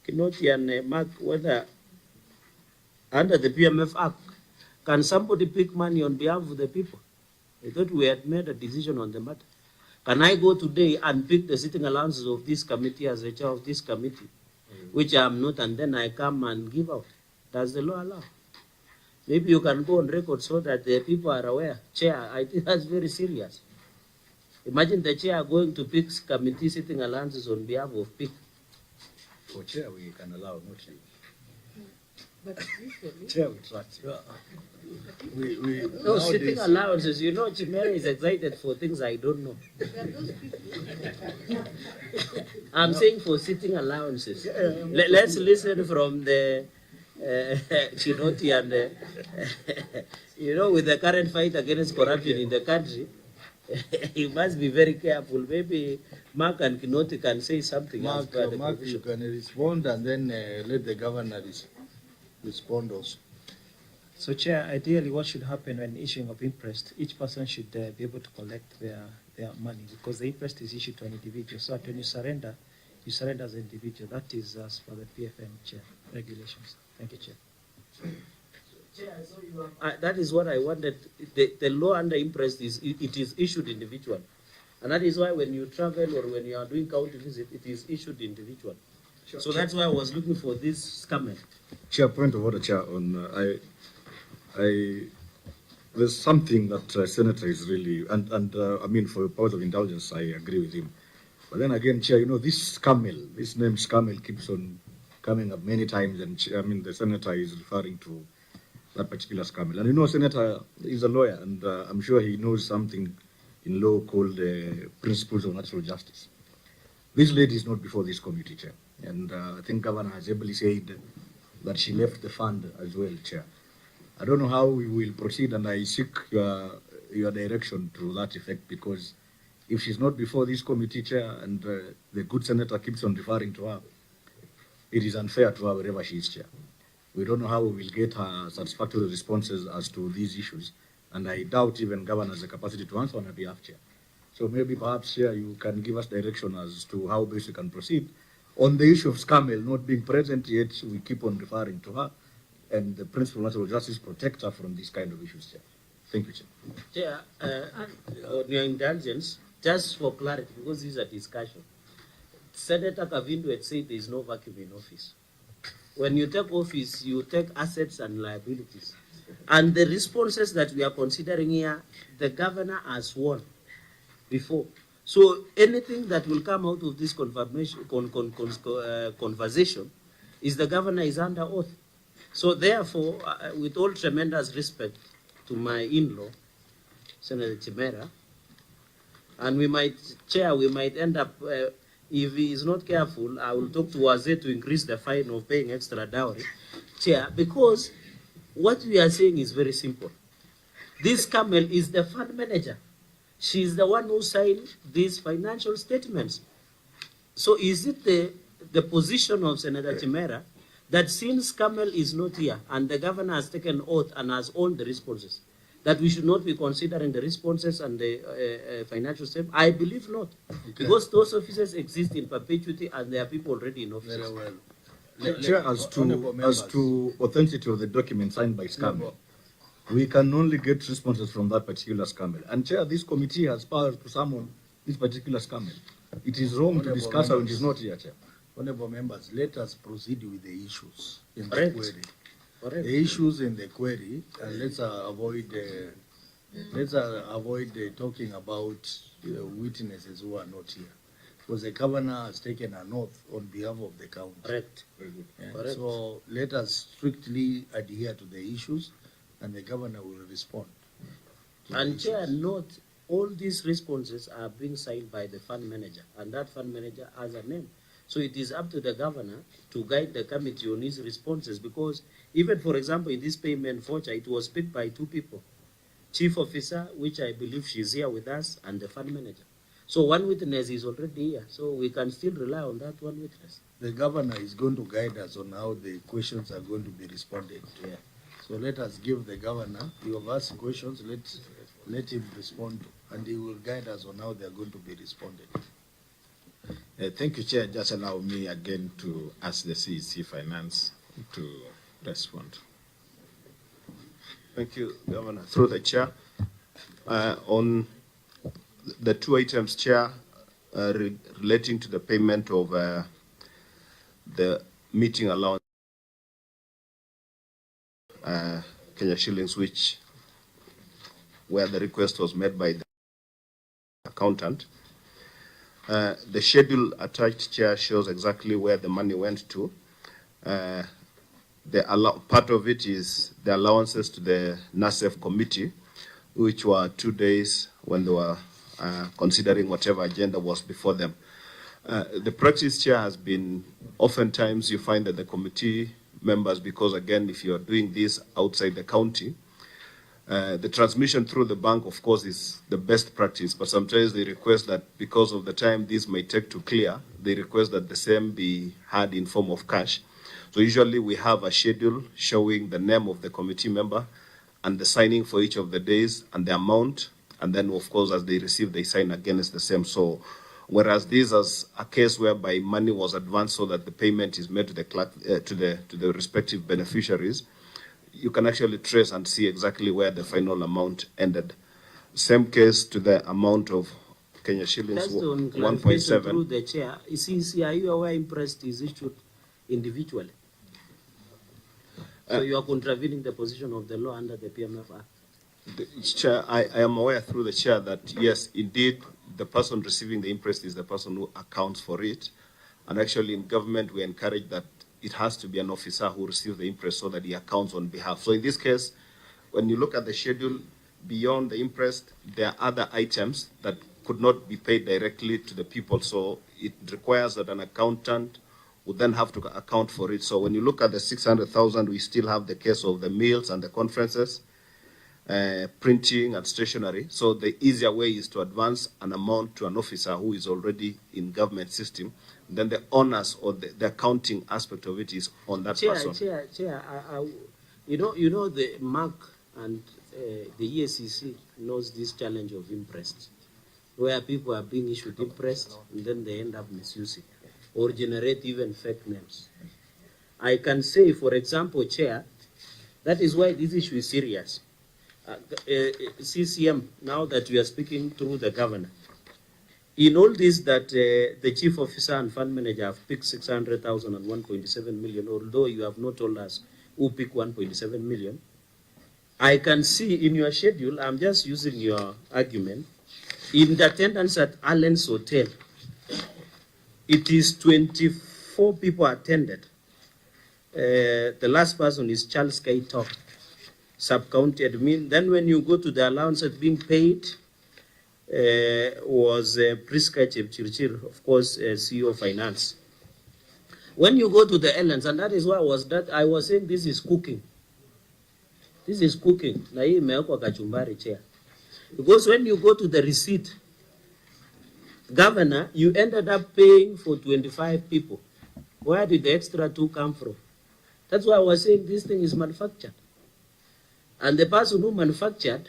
C: Kinoti and Mark, whether under the PMF Act, can somebody pick money on behalf of the people? I thought we had made a decision on the matter. Can I go today and pick the sitting allowances of this committee as a chair of this committee, which I am not, and then I come and give out? Does the law allow? Maybe you can go on record so that the people are aware. Chair, I think that's very serious. Imagine the chair going to pick committee sitting allowances on behalf of PIC.
K: For chair, we can allow, not you.
D: But usually,
K: Chair, we trust.
C: No, sitting allowances, you know, Chimera is excited for things I don't know. I'm saying for sitting allowances. Let's listen from the Chinoti and, you know, with the current fight against corruption in the country, you must be very careful. Maybe Mark and Kinoti can say something.
B: Mark, you can respond and then let the governor respond also.
G: So, Chair, ideally what should happen when issuing of Imprest, each person should be able to collect their money, because the Imprest is issued to an individual. So when you surrender as an individual. That is as per the PFM, Chair, regulations. Thank you, Chair.
C: Chair, so that is what I wanted. The law under Imprest is issued individual. And that is why when you travel or when you are doing county visit, it is issued individual. Sure. So that's why I was looking for this comment.
K: Chair, point of order, Chair, on there's something that Senator is really, and I mean, for powers of indulgence, I agree with him. But then again, Chair, you know, this name Scamel keeps on coming up many times, and I mean, the Senator is referring to that particular Scamel. And you know, Senator is a lawyer, and I'm sure he knows something in law called principles of natural justice. This lady is not before this committee, Chair, and I think Governor has ably said that she left the fund as well, Chair. I don't know how we will proceed, and I seek your direction to that effect, because if she's not before this committee, Chair, and the good senator keeps on referring to her, it is unfair to her wherever she is, Chair. We don't know how we will get her satisfactory responses as to these issues, and I doubt even Governor has the capacity to answer on her behalf, Chair. So maybe perhaps, Chair, you can give us direction as to how best we can proceed. On the issue of Scamel not being present yet, we keep on referring to her, and the principle of natural justice protects her from these kind of issues, Chair. Thank you, Chair.
C: Chair, on your indulgence, just for clarity, because this is a discussion, Senator Kavindu had said there is no vacuum in office. When you take office, you take assets and liabilities. And the responses that we are considering here, the governor has won before. So anything that will come out of this conversation is the governor is under oath. So therefore, with all tremendous respect to my in-law, Senator Chimera, and we might end up, if he is not careful, I will talk to Wazir to increase the fine of paying extra dowry, Chair, because what we are saying is very simple. This Camel is the fund manager. She is the one who signed these financial statements. So is it the position of Senator Chimera that since Camel is not here and the governor has taken oath and has owned the responses, that we should not be considering the responses and the financial statement? I believe not. Okay. Because those offices exist in perpetuity and there are people already in office.
K: Very well. Chair, as to authenticity of the document signed by Scamel, we can only get responses from that particular Scamel. And Chair, this committee has powers to summon this particular Scamel. It is wrong to discuss how it is not here, Chair.
B: Honorable members, let us proceed with the issues in the
C: Correct.
B: query.
C: Correct.
B: The issues in the query, and let's avoid talking about witnesses who are not here, because the governor has taken an oath on behalf of the county.
C: Correct.
B: Very good. Yeah.
C: Correct.
B: So let us strictly adhere to the issues, and the governor will respond.
C: And Chair, note all these responses are being signed by the fund manager, and that fund manager has a name. So it is up to the governor to guide the committee on his responses, because even, for example, in this payment voucher, it was picked by two people. Chief officer, which I believe she's here with us, and the fund manager. So one witness is already here, so we can still rely on that one witness.
B: The governor is going to guide us on how the questions are going to be responded to.
C: Yeah.
B: So let us give the governor, you have asked questions, let him respond, and he will guide us on how they are going to be responded.
H: Thank you, Chair. Just allow me again to ask the CEC Finance to respond.
M: Thank you, Governor. Through the Chair, on the two items, Chair, relating to the payment of the meeting allowance, Kenya shillings, where the request was made by the accountant. The schedule attached, Chair, shows exactly where the money went to. part of it is the allowances to the NASEF committee, which were 2 days when they were considering whatever agenda was before them. The practice, Chair, has been oftentimes you find that the committee members, because again, if you're doing this outside the county, the transmission through the bank, of course, is the best practice, but sometimes they request that because of the time this may take to clear, they request that the same be had in form of cash. So usually we have a schedule showing the name of the committee member and the signing for each of the days and the amount, and then of course as they receive, they sign against the same. So whereas this is a case whereby money was advanced so that the payment is made to the clerk, to the respective beneficiaries, you can actually trace and see exactly where the final amount ended. Same case to the amount of Kenya shillings 1.7.
C: Through the chair, are you aware Imprest is issued individually? So you are contravening the position of the law under the PMF Act.
M: Chair, I am aware through the chair that yes, indeed, the person receiving the Imprest is the person who accounts for it. And actually in government, we encourage that it has to be an officer who receives the Imprest so that he accounts on behalf. So in this case, when you look at the schedule, beyond the Imprest, there are other items that could not be paid directly to the people. So it requires that an accountant would then have to account for it. So when you look at the 600,000, we still have the case of the meals and the conferences, printing and stationery. So the easier way is to advance an amount to an officer who is already in government system. Then the honors or the accounting aspect of it is on that person.
C: Chair, you know the MAC and the EACC knows this challenge of Imprest, where people are being issued Imprest and then they end up misusing or generate even fake names. I can say, for example, Chair, that is why this issue is serious. CCM, now that we are speaking through the governor, in all this that the chief officer and fund manager have picked 600,000 and 1.7 million, although you have not told us who picked 1.7 million, I can see in your schedule, I'm just using your argument, in the attendance at Allen's Hotel, it is 24 people attended. The last person is Charles K. Top, sub-county admin. Then when you go to the allowance that's being paid, was Priska Chepchirchir, of course, CEO of Finance. When you go to the airlines, and that is why I was saying this is cooking. This is cooking. Na hii imewekwa kachumbari, Chair. Because when you go to the receipt, Governor, you ended up paying for 25 people. Where did the extra 2 come from? That's why I was saying this thing is manufactured. And the person who manufactured,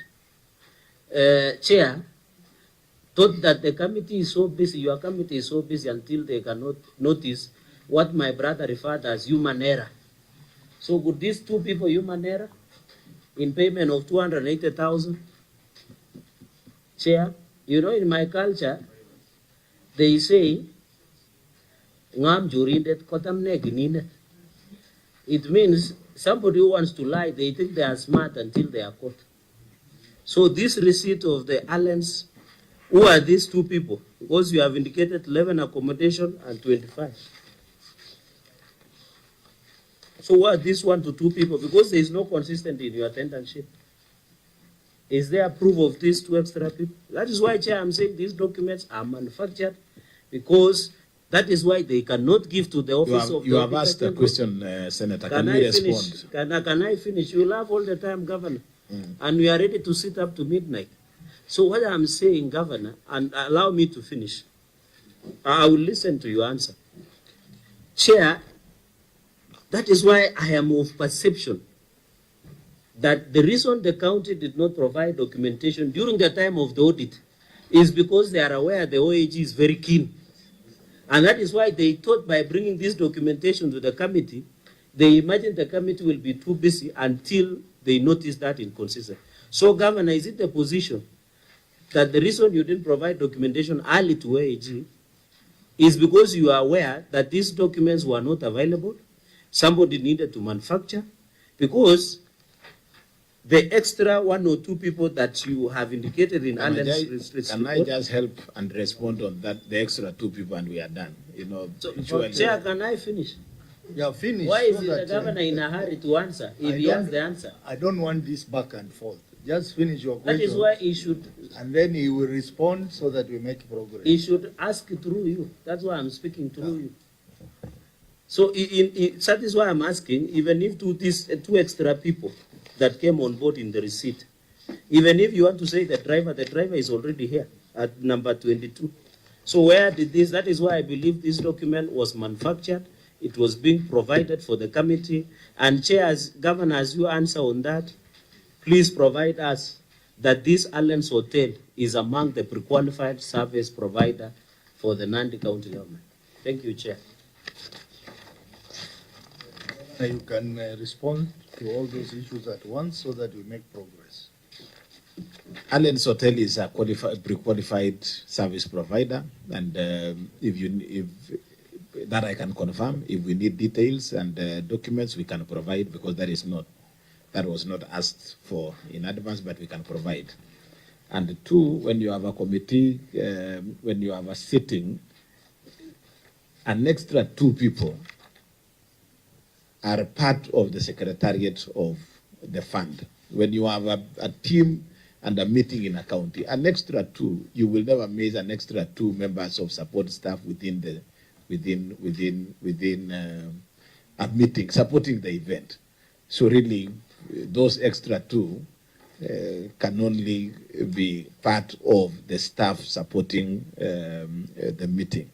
C: Chair, thought that the committee is so busy, your committee is so busy until they cannot notice what my brother referred as human error. So would these 2 people human error in payment of 280,000? Chair, you know, in my culture, they say, it means somebody who wants to lie, they think they are smart until they are caught. So this receipt of the Allens, who are these 2 people? Because you have indicated 11 accommodation and 25. So what are these 1 to 2 people? Because there is no consistency in your attendance sheet. Is there proof of these 2 extra people? That is why, Chair, I'm saying these documents are manufactured, because that is why they cannot give to the office of the
H: You have asked the question, Senator. Can we respond?
C: Can I finish? You laugh all the time, Governor. And we are ready to sit up to midnight. So what I'm saying, Governor, and allow me to finish, I will listen to your answer. Chair, that is why I am of perception that the reason the county did not provide documentation during the time of the audit is because they are aware the OAG is very keen. And that is why they thought by bringing this documentation to the committee, they imagined the committee will be too busy until they notice that inconsistency. So, Governor, is it the position that the reason you didn't provide documentation early to OAG is because you are aware that these documents were not available, somebody needed to manufacture, because the extra 1 or 2 people that you have indicated in Allen's
H: Can I just help and respond on that, the extra 2 people, and we are done? You know,
C: so, Chair, can I finish?
B: Yeah, finish.
C: Why is
B: so
C: the
B: that,
C: governor in a hurry to answer if he has the answer?
B: I don't want this back and forth. Just finish your question.
C: That is why he should.
B: And then he will respond so that we make progress.
C: He should ask through you. That's why I'm speaking through you. So that is why I'm asking, even if two extra people that came on board in the receipt, even if you want to say the driver is already here at number 22. So where did this, that is why I believe this document was manufactured. It was being provided for the committee. And chairs, governors, you answer on that. Please provide us that this Allen's Hotel is among the pre-qualified service provider for the Nandi County government. Thank you, Chair.
B: You can respond to all those issues at once so that we make progress.
H: Allen's Hotel is a pre-qualified service provider, and if that I can confirm, if we need details and documents, we can provide, because that was not asked for in advance, but we can provide. And two, when you have a committee, when you have a sitting, an extra 2 people are part of the secretariat of the fund. When you have a team and a meeting in a county, an extra 2, you will never miss an extra 2 members of support staff within a meeting supporting the event. So really, those extra 2 can only be part of the staff supporting the meeting.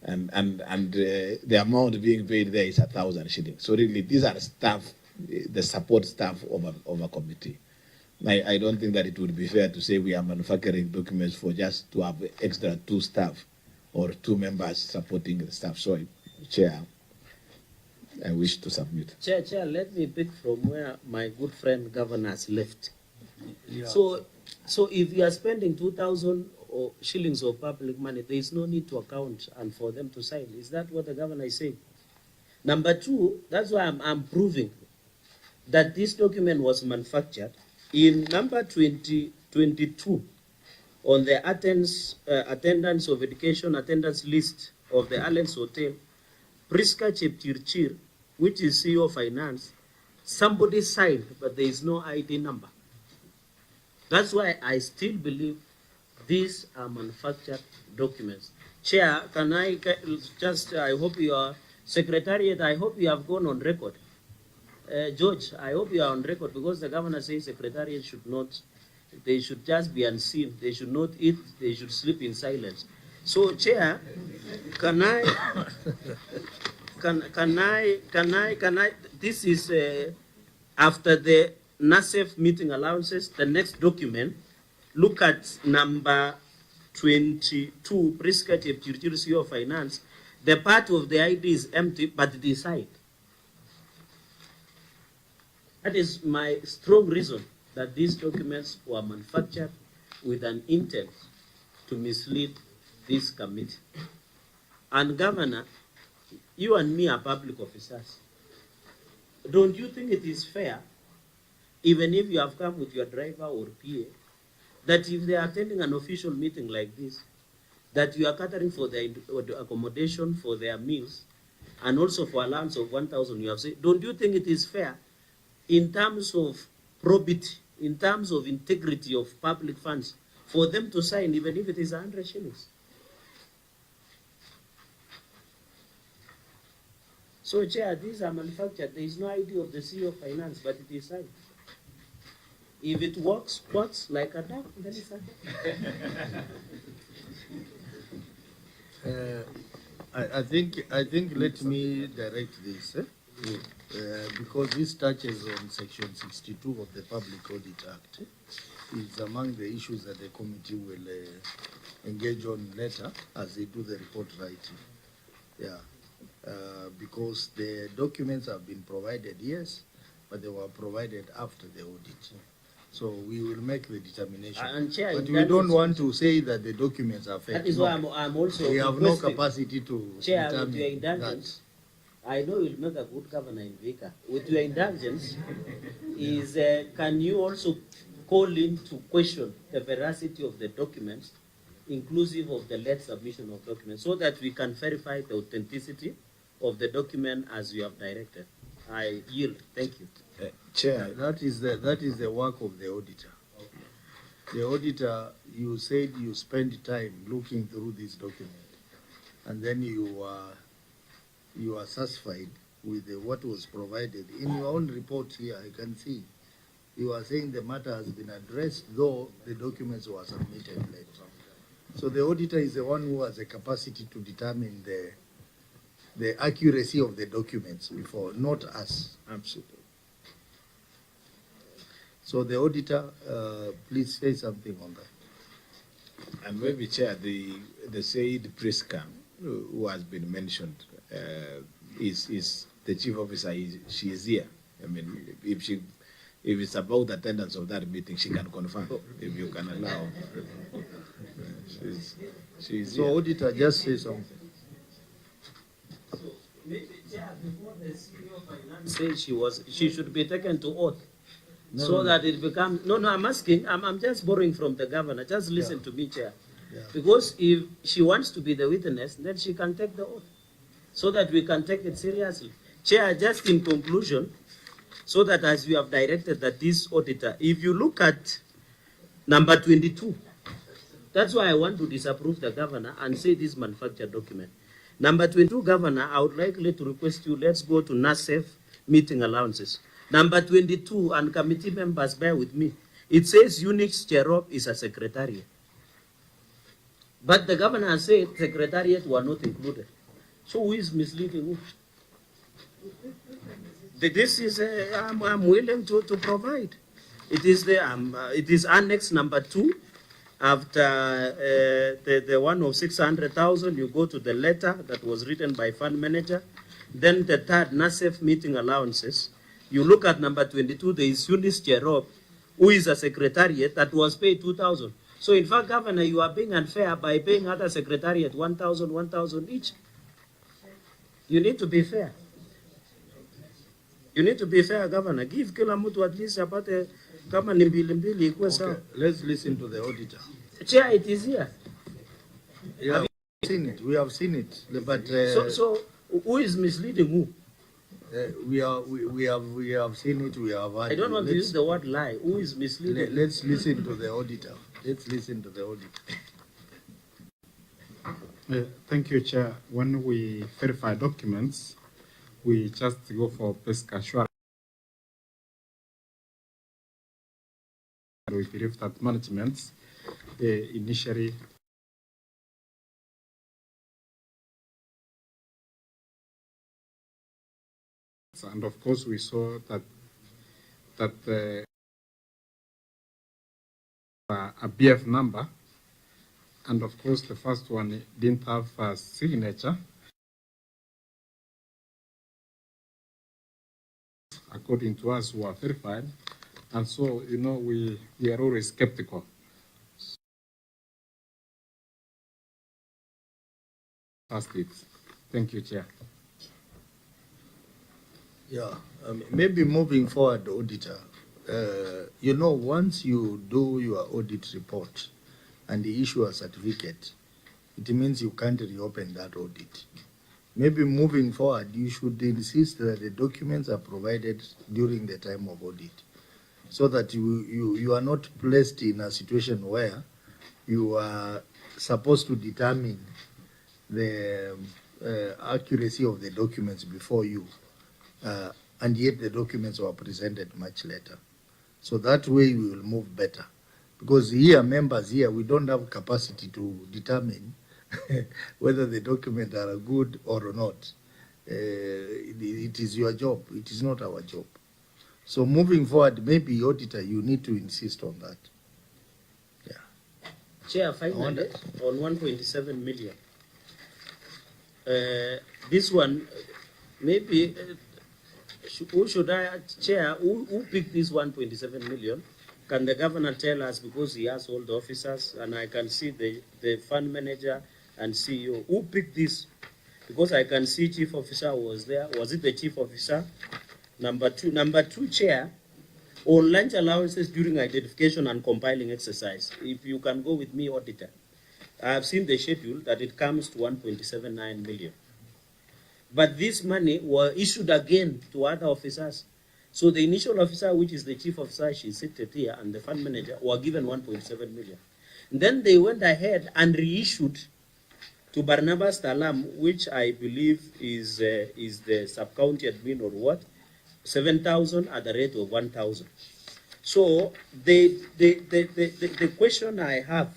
H: And the amount being paid there is 1,000 shillings. So really, these are staff, the support staff of a committee. I don't think that it would be fair to say we are manufacturing documents for just to have extra 2 staff or 2 members supporting the staff. So, Chair, I wish to submit.
C: Chair, let me pick from where my good friend Governor has left.
B: Yeah.
C: So if you are spending 2,000 shillings of public money, there is no need to account and for them to sign. Is that what the governor is saying? Number 2, that's why I'm proving that this document was manufactured. In number 22, on the attendance of education attendance list of the Allen's Hotel, Priska Chepchirchir, which is CEO of Finance, somebody signed, but there is no ID number. That's why I still believe these are manufactured documents. Chair, can I just, I hope your secretariat, I hope you have gone on record. George, I hope you are on record, because the governor says secretariat should not, they should just be unseen. They should not eat, they should sleep in silence. So, Chair, can I, this is after the NASEF meeting allowances, the next document, look at number 22, prescriptive CEO of Finance. The part of the ID is empty, but the side. That is my strong reason that these documents were manufactured with an intent to mislead this committee. And Governor, you and me are public officers. Don't you think it is fair, even if you have come with your driver or PA, that if they are attending an official meeting like this, that you are catering for their accommodation, for their meals, and also for allowance of 1,000 you have said, don't you think it is fair in terms of probity, in terms of integrity of public funds, for them to sign even if it is 100 shillings? So, Chair, these are manufactured. There is no idea of the CEO of Finance, but it is signed. If it works like a duck, then it's a duck.
B: I think let me direct this, because this touches on Section 62 of the Public Audit Act. It's among the issues that the committee will engage on later as they do the report writing. Yeah, because the documents have been provided, yes, but they were provided after the audit. So we will make the determination.
C: And Chair,
B: but we don't want to say that the documents are fake.
C: That is why I'm also
B: we have no capacity to
C: Chair,
B: determine
C: with your indulgence, that. I know you'll make a good governor in Vika. With your indulgence, can you also call in to question the veracity of the documents, inclusive of the late submission of documents, so that we can verify the authenticity of the document as you have directed. I yield. Thank you.
B: Chair, that is the work of the auditor. The auditor, you said you spend time looking through this document, and then you are satisfied with what was provided. In your own report here, I can see you are saying the matter has been addressed, though the documents were submitted late. So the auditor is the one who has the capacity to determine the accuracy of the documents before, not us. Absolutely. So the auditor, please say something on that.
H: And maybe, Chair, the said Priska, who has been mentioned, is the chief officer. She is here. I mean, if it's about the attendance of that meeting, she can confirm. If you can allow, she's
B: so
H: here.
B: auditor, just say something.
C: So maybe, Chair, before the CEO of Finance said she should be taken to oath.
B: No,
C: so that it becomes, no, I'm asking, I'm just borrowing from the governor. Just listen to me, Chair.
B: Yeah.
C: Because if she wants to be the witness, then she can take the oath so that we can take it seriously. Chair, just in conclusion, so that as you have directed that this auditor, if you look at number 22, that's why I want to disapprove the governor and say this manufactured document. Number 22, Governor, I would like to request you, let's go to NASEF meeting allowances. Number 22, and committee members, bear with me. It says Unix chair is a secretariat. But the governor said secretariat were not included. So who is misleading who? This is, I'm willing to provide. It is it is annex number 2. After the one of 600,000, you go to the letter that was written by fund manager. Then the third, NASEF meeting allowances. You look at number 22, there is Eunice Cherop, who is a secretariat that was paid 2,000. So in fact, Governor, you are being unfair by paying other secretariat 1,000, 1,000 each. You need to be fair. You need to be fair, Governor. Give kila mtu at least apate kama ni mbili ikuwe sawa.
B: Okay, let's listen to the auditor.
C: Chair, it is here.
B: Yeah, we have seen it. But
C: so who is misleading who?
B: We have seen it. We have heard.
C: I don't want to use the word lie. Who is misleading?
B: Let's listen to the auditor. Let's listen to the auditor.
E: Thank you, Chair. When we verify documents, we just go for basic assurance. We believe that management initially and of course we saw that a BF number, and of course the first one didn't have a signature. According to us who are verified, and so we are always skeptical. Thank you, Chair.
B: Yeah, maybe moving forward, auditor. Once you do your audit report and you issue a certificate, it means you can't reopen that audit. Maybe moving forward, you should insist that the documents are provided during the time of audit, so that you are not placed in a situation where you are supposed to determine the accuracy of the documents before you, and yet the documents were presented much later. So that way we will move better. Because here, members here, we don't have capacity to determine whether the documents are good or not. It is your job. It is not our job. So moving forward, maybe, auditor, you need to insist on that. Yeah.
C: Chair, finally, on 1.7 million. This one, maybe, who should I, Chair, who picked this 1.7 million? Can the governor tell us, because he has all the officers, and I can see the fund manager and CEO, who picked this? Because I can see chief officer was there. Was it the chief officer? Number two, Chair, on lunch allowances during identification and compiling exercise. If you can go with me, auditor. I have seen the schedule that it comes to 1.79 million. But this money was issued again to other officers. So the initial officer, which is the chief officer, she seated here, and the fund manager were given 1.7 million. And then they went ahead and reissued to Barnabas Talam, which I believe is the sub-county admin or what, 7,000 at the rate of 1,000. So the question I have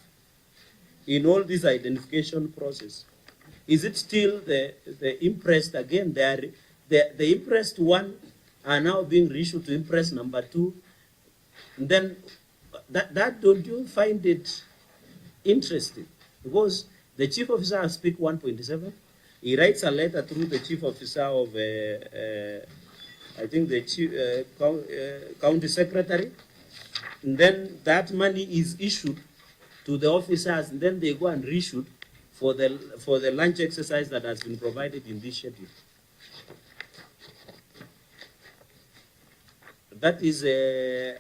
C: in all this identification process, is it still the Imprest again? The Imprest one are now being reissued to Imprest number 2. And then that don't you find it interesting? Because the chief officer has picked 1.7. He writes a letter through the chief officer of, I think the chief, county secretary. And then that money is issued to the officers, and then they go and reissue for the lunch exercise that has been provided in this schedule. That is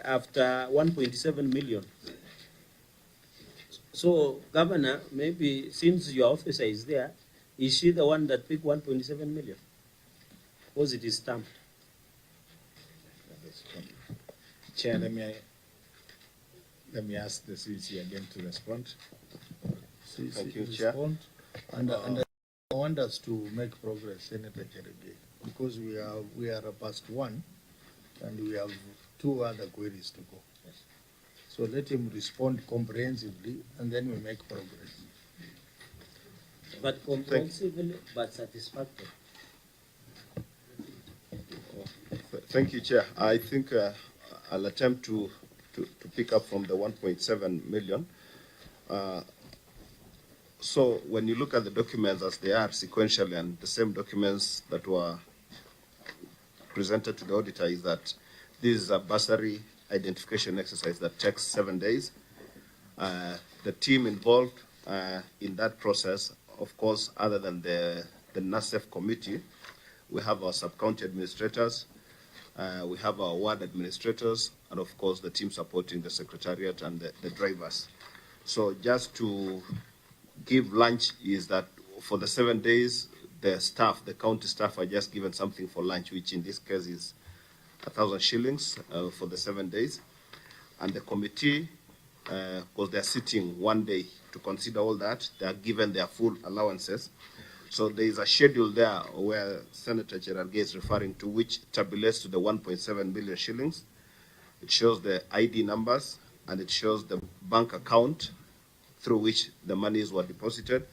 C: after 1.7 million. So, Governor, maybe since your officer is there, is she the one that picked 1.7 million? Because it is stamped.
H: Chair, let me ask the CC again to respond.
B: Thank you, Chair. And I want us to make progress, Senator Cherege, because we are past 1, and we have 2 other queries to go. Yes. So let him respond comprehensively, and then we make progress.
C: But comprehensively, but satisfactory.
M: Thank you, Chair. I think I'll attempt to pick up from the 1.7 million. So when you look at the documents as they are sequentially, and the same documents that were presented to the auditor, is that this is a bursary identification exercise that takes 7 days. The team involved in that process, of course, other than the NASEF committee, we have our sub-county administrators, we have our ward administrators, and of course the team supporting the secretariat and the drivers. So just to give lunch is that for the 7 days, the staff, the county staff, are just given something for lunch, which in this case is 1,000 shillings for the 7 days. And the committee, because they're sitting 1 day to consider all that, they are given their full allowances. So there is a schedule there where Senator Cherargei is referring to, which tabulates to the 1.7 million shillings. It shows the ID numbers, and it shows the bank account through which the monies were deposited,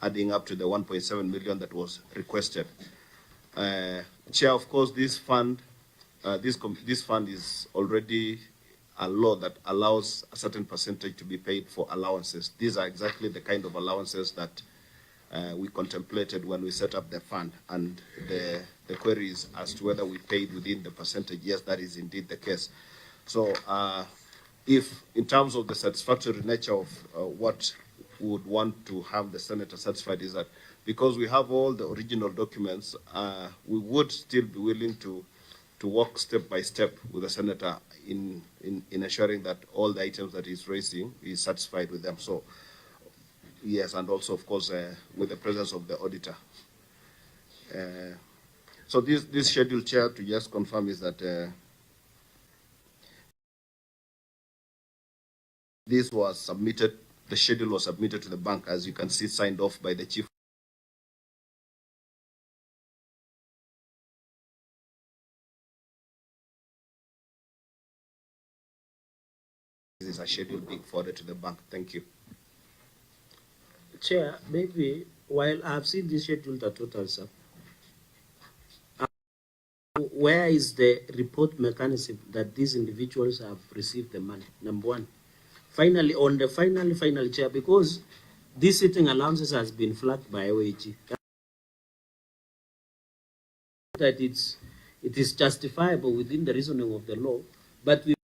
M: adding up to the 1.7 million that was requested. Chair, of course, this fund is already a law that allows a certain percentage to be paid for allowances. These are exactly the kind of allowances that we contemplated when we set up the fund, and the queries as to whether we paid within the percentage. Yes, that is indeed the case. So if in terms of the satisfactory nature of what we would want to have the senator satisfied, is that because we have all the original documents, we would still be willing to work step by step with the senator in ensuring that all the items that he's raising is satisfied with them. So yes, and also of course with the presence of the auditor. So this schedule, Chair, to just confirm, is that this was submitted, the schedule was submitted to the bank, as you can see, signed off by the chief. This is a schedule being forwarded to the bank. Thank you.
C: Chair, maybe while I've seen this schedule, the total, sir, where is the report mechanism that these individuals have received the money? Number one. Finally, on the final Chair, because this sitting allowances has been flagged by OAG, that it is justifiable within the reasoning of the law, but we are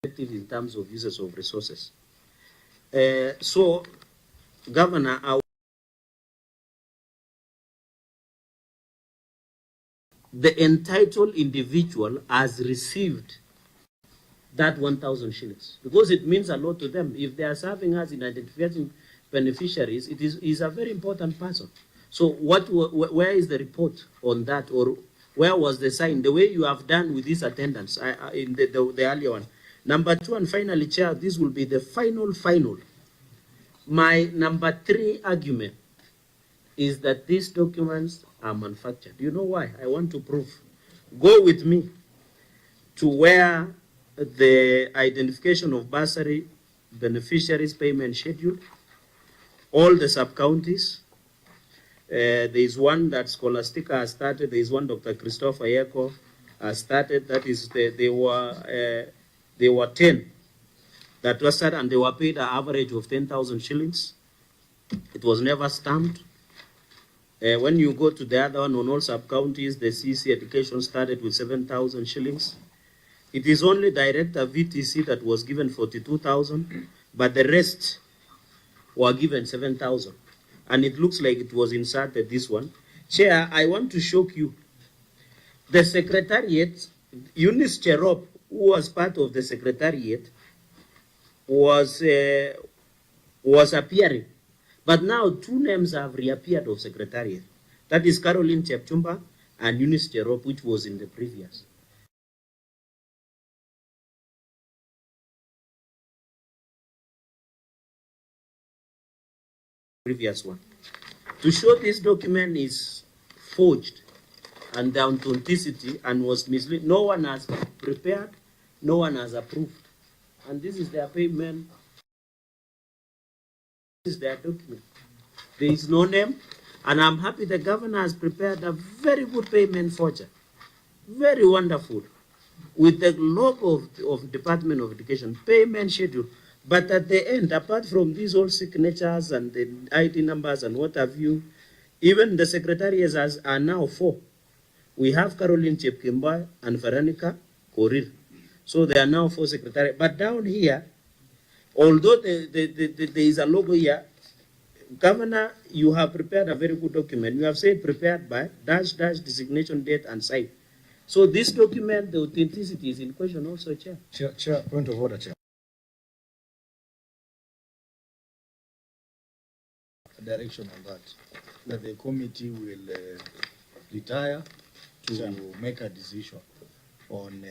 C: effective in terms of uses of resources. So, Governor, the entitled individual has received that 1,000 shillings, because it means a lot to them. If they are serving us in identifying beneficiaries, it is a very important person. So where is the report on that, or where was the sign? The way you have done with this attendance in the earlier one. Number 2, and finally, Chair, this will be the final. My number 3 argument is that these documents are manufactured. You know why? I want to prove. Go with me to where the identification of bursary beneficiaries payment schedule, all the sub-counties. There is one that Scholastica has started. There is one Dr. Christopher Yeko has started. That is, they were 10 that was started, and they were paid an average of 10,000 shillings. It was never stamped. When you go to the other one on all sub-counties, the CC education started with 7,000 shillings. It is only Director VTC that was given 42,000, but the rest were given 7,000. And it looks like it was inserted, this one. Chair, I want to shock you. The Secretariat, Eunice Cherop, who was part of the Secretariat, was appearing. But now 2 names have reappeared of Secretariat. That is Caroline Chepchumba and Eunice Cherop, which was in the previous. One. To show this document is forged and the authenticity and was misleading. No one has prepared, no one has approved. And this is their payment. This is their document. There is no name, and I'm happy the governor has prepared a very good payment forger. Very wonderful. With the logo of Department of Education, payment schedule. But at the end, apart from these all signatures and the ID numbers and what have you, even the secretariats are now 4. We have Caroline Chepkemba and Veronica Korir. So there are now 4 secretariats. But down here, although there is a logo here, Governor, you have prepared a very good document. You have said prepared by -- designation date and sign. So this document, the authenticity is in question also, Chair.
K: Chair, point of order, Chair.
B: Direction on that the committee will retire to make a decision on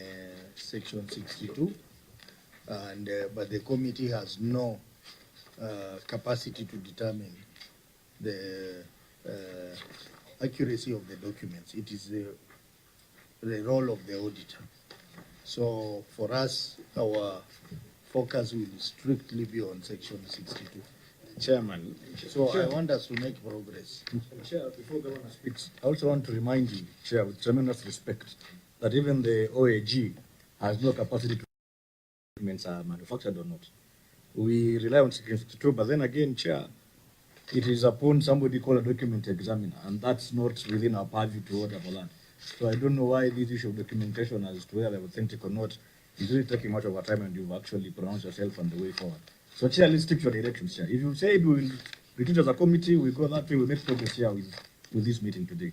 B: section 62, and but the committee has no capacity to determine the accuracy of the documents. It is the role of the auditor. So for us, our focus will strictly be on section 62.
K: Chairman.
B: So Chair, I want us to make progress.
K: Chair, before the Governor speaks, I also want to remind you, Chair, with tremendous respect, that even the OAG has no capacity to documents are manufactured or not. We rely on Section 62, but then again, Chair, it is upon somebody called a document examiner, and that's not within our purview to order for land. So I don't know why this issue of documentation as to whether they're authentic or not is really taking much of our time, and you've actually pronounced yourself on the way forward. So, Chair, let's stick to your directions, Chair. If you say we will retreat as a committee, we go that way, we make progress here with this meeting today.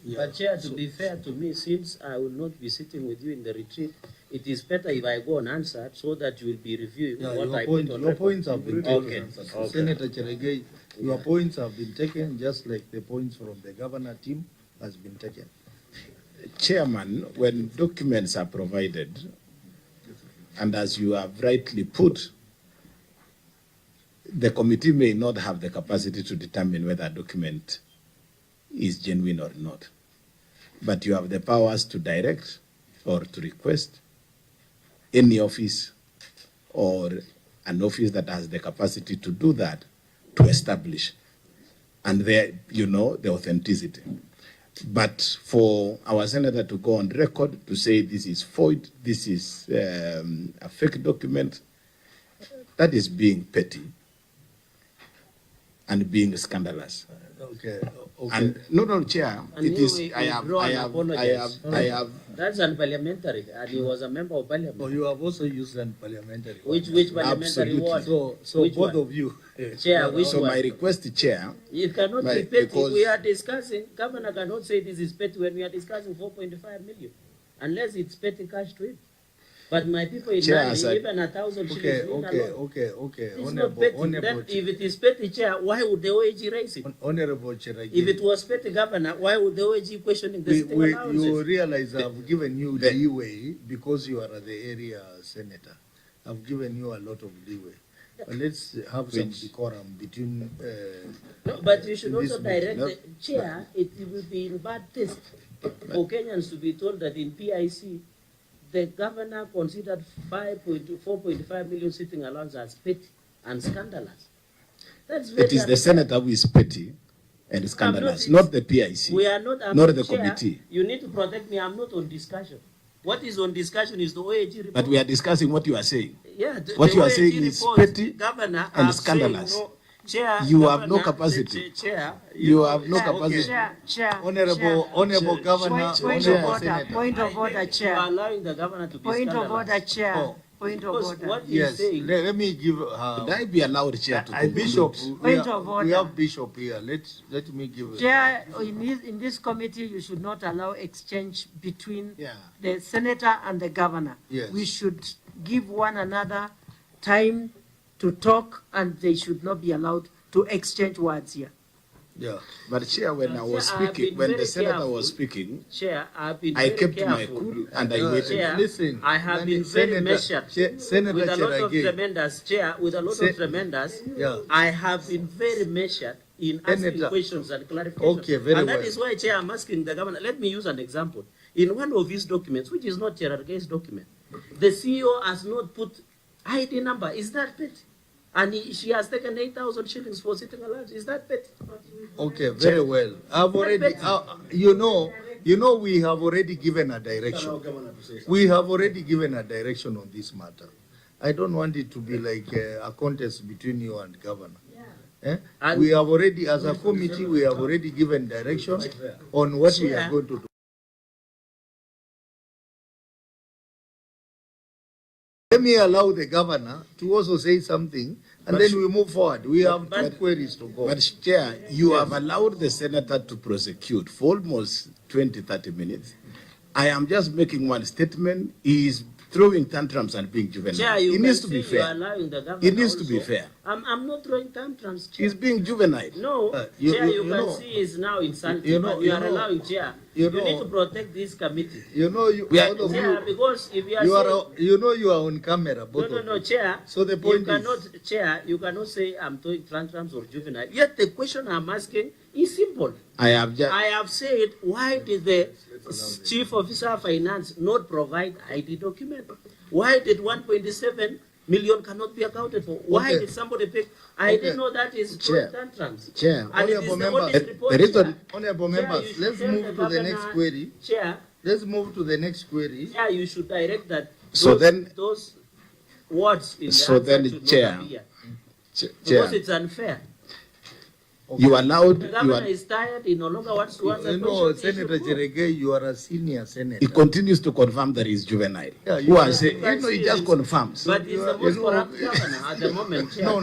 C: Yeah. But, Chair, to be fair to me, since I will not be sitting with you in the retreat, it is better if I go unanswered so that you will be reviewing what I put on record.
B: Your points have been taken.
C: Okay.
B: Senator Cheregei, your points have been taken, just like the points from the governor team has been taken.
H: Chairman, when documents are provided, and as you have rightly put, the committee may not have the capacity to determine whether a document is genuine or not. But you have the powers to direct or to request any office or an office that has the capacity to do that to establish. And there, you know, the authenticity. But for our senator to go on record to say this is void, this is a fake document, that is being petty and being scandalous.
B: Okay.
H: And no, Chair,
C: and
H: it is.
C: I
H: have.
C: That's unparliamentary, and he was a member of Parliament.
B: Oh, you have also used unparliamentary.
C: Which parliamentary one?
B: So
C: which
B: both
C: one?
B: Of you.
C: Chair, which
H: so
C: one?
H: my request, Chair.
C: It cannot be petty. We are discussing. Governor cannot say this is petty when we are discussing 4.5 million, unless it's petty cash to him. But my people in
I: Chair,
C: Nandi,
I: sir.
C: even 1,000 shillings.
B: Okay.
C: It's not petty. Then if it is petty, Chair, why would the OAG raise it?
B: Honorable Chair,
C: If it was petty, Governor, why would the OAG questioning the sitting allowances?
B: you realize I've given you leeway because you are the area senator. I've given you a lot of leeway. But let's have some decorum between.
C: No, but you should
B: in
C: also
B: this meeting.
C: direct the Chair. It will be in bad taste for Kenyans to be told that in PIC, the governor considered 4.5 million sitting allowance as petty and scandalous. That's very
I: It is the senator who is petty and scandalous, not the PIC,
C: We are not.
I: not the
C: Chair,
I: committee.
C: You need to protect me. I'm not on discussion. What is on discussion is the OAG report.
I: But we are discussing what you are saying.
C: Yeah,
I: What
C: the
I: you are
C: OAG
I: saying is
C: report,
I: petty
C: Governor,
I: and
C: I'm
I: scandalous.
C: saying, Chair,
I: You have no
C: Governor,
I: capacity.
C: Chair,
I: You have no capacity.
B: Honorable Governor,
D: Point of order, point of order,
C: You
D: Chair.
C: are allowing the governor to be
D: Point of
C: scandalous.
D: order, Chair.
B: Oh.
D: Point of
C: Because
D: order.
C: what he's
B: Yes,
C: saying,
B: let me give
I: Would I be allowed, Chair, to conclude?
B: Bishop.
D: Point of order.
B: We have Bishop here. Let me give.
D: Chair, in this committee, you should not allow exchange between
B: Yeah.
D: the senator and the governor.
B: Yes.
D: We should give one another time to talk, and they should not be allowed to exchange words here.
B: Yeah.
I: But Chair, when I was
C: Chair, I've
I: speaking,
C: been
I: when the
C: very
I: senator
C: careful.
I: was speaking,
C: Chair, I've been
I: I
C: very
I: kept my
C: careful.
I: cool and I waited.
C: Chair,
B: Listen,
C: I have
B: when
C: been
B: it's
C: very
B: Senator-
C: measured
B: Senator
C: with a lot of
B: Cherargei.
C: tremendous, Chair, with a lot of tremendous.
B: Yeah.
C: I have been very measured in asking
B: Senator.
C: questions and clarifications.
B: Okay, very
C: and that
B: well.
C: is why, Chair, I'm asking the governor. Let me use an example. In one of his documents, which is not Cherargei's document, the CEO has not put ID number. Is that petty? And she has taken 8,000 shillings for sitting allowance. Is that petty?
B: Okay, very well. I've already, you know, we have already given a direction. We have already given a direction on this matter. I don't want it to be like a contest between you and governor. Eh? We have already, as a committee, we have already given direction on what we are going to do. Let me allow the governor to also say something, and then we move forward. We have two queries to go.
I: But Chair, you have allowed the senator to prosecute for almost 20, 30 minutes. I am just making one statement. He is throwing tantrums and being juvenile.
C: Chair, you
I: it
C: can
I: needs to
C: see
I: be
C: you
I: fair.
C: are allowing the governor
I: It needs to be
C: also.
I: fair.
C: I'm not throwing tantrums, Chair.
I: He's being juvenile.
C: No, Chair, you can see is now insulting,
B: you know-
C: but you are
B: you know-
C: allowing, Chair.
B: you
C: You
B: know-
C: need to protect this committee.
B: You know, you,
I: We are-
B: all of
C: Chair,
B: you,
C: because if you are
B: you
C: saying,
B: are, you know, you are on camera, both of
C: no,
B: you.
C: Chair.
B: So the point
C: you cannot, Chair, you cannot say I'm throwing tantrums or juvenile. Yet the question I'm asking is simple.
I: I have just.
C: I have said, why did the Chief Officer of Finance not provide ID document? Why did 1.7 million cannot be accounted for? Why
B: Okay.
C: did somebody pick? I didn't know that is
I: Chair.
C: tantrums.
I: Chair.
C: And it is
B: Honorable
C: the
B: members,
C: audit report,
I: the reason-
C: Chair.
B: Honorable
C: Chair,
B: members,
C: you should
B: let's
C: tell
B: move
C: the
B: to the
C: governor-
B: next query.
C: Chair,
B: Let's move to the next query.
C: Chair, you should direct that
I: So
C: those,
I: then-
C: those words in the
I: So
C: answer
I: then,
C: should not
I: Chair.
C: appear.
I: Chair,
C: Because it's unfair.
I: you allowed.
C: The
I: You
C: governor
I: are,
C: is tired, he no longer wants to answer
B: You know,
C: questions. he
B: Senator
C: should go.
B: Cherargei, you are a senior senator.
I: he continues to confirm that he's juvenile.
B: Yeah,
I: Who
B: are-
I: are saying,
C: can
I: he
C: see
I: just
C: it's-
I: confirms.
C: But he's the
B: You
C: most
B: know-
C: corrupt governor at the moment, Chair.
B: No.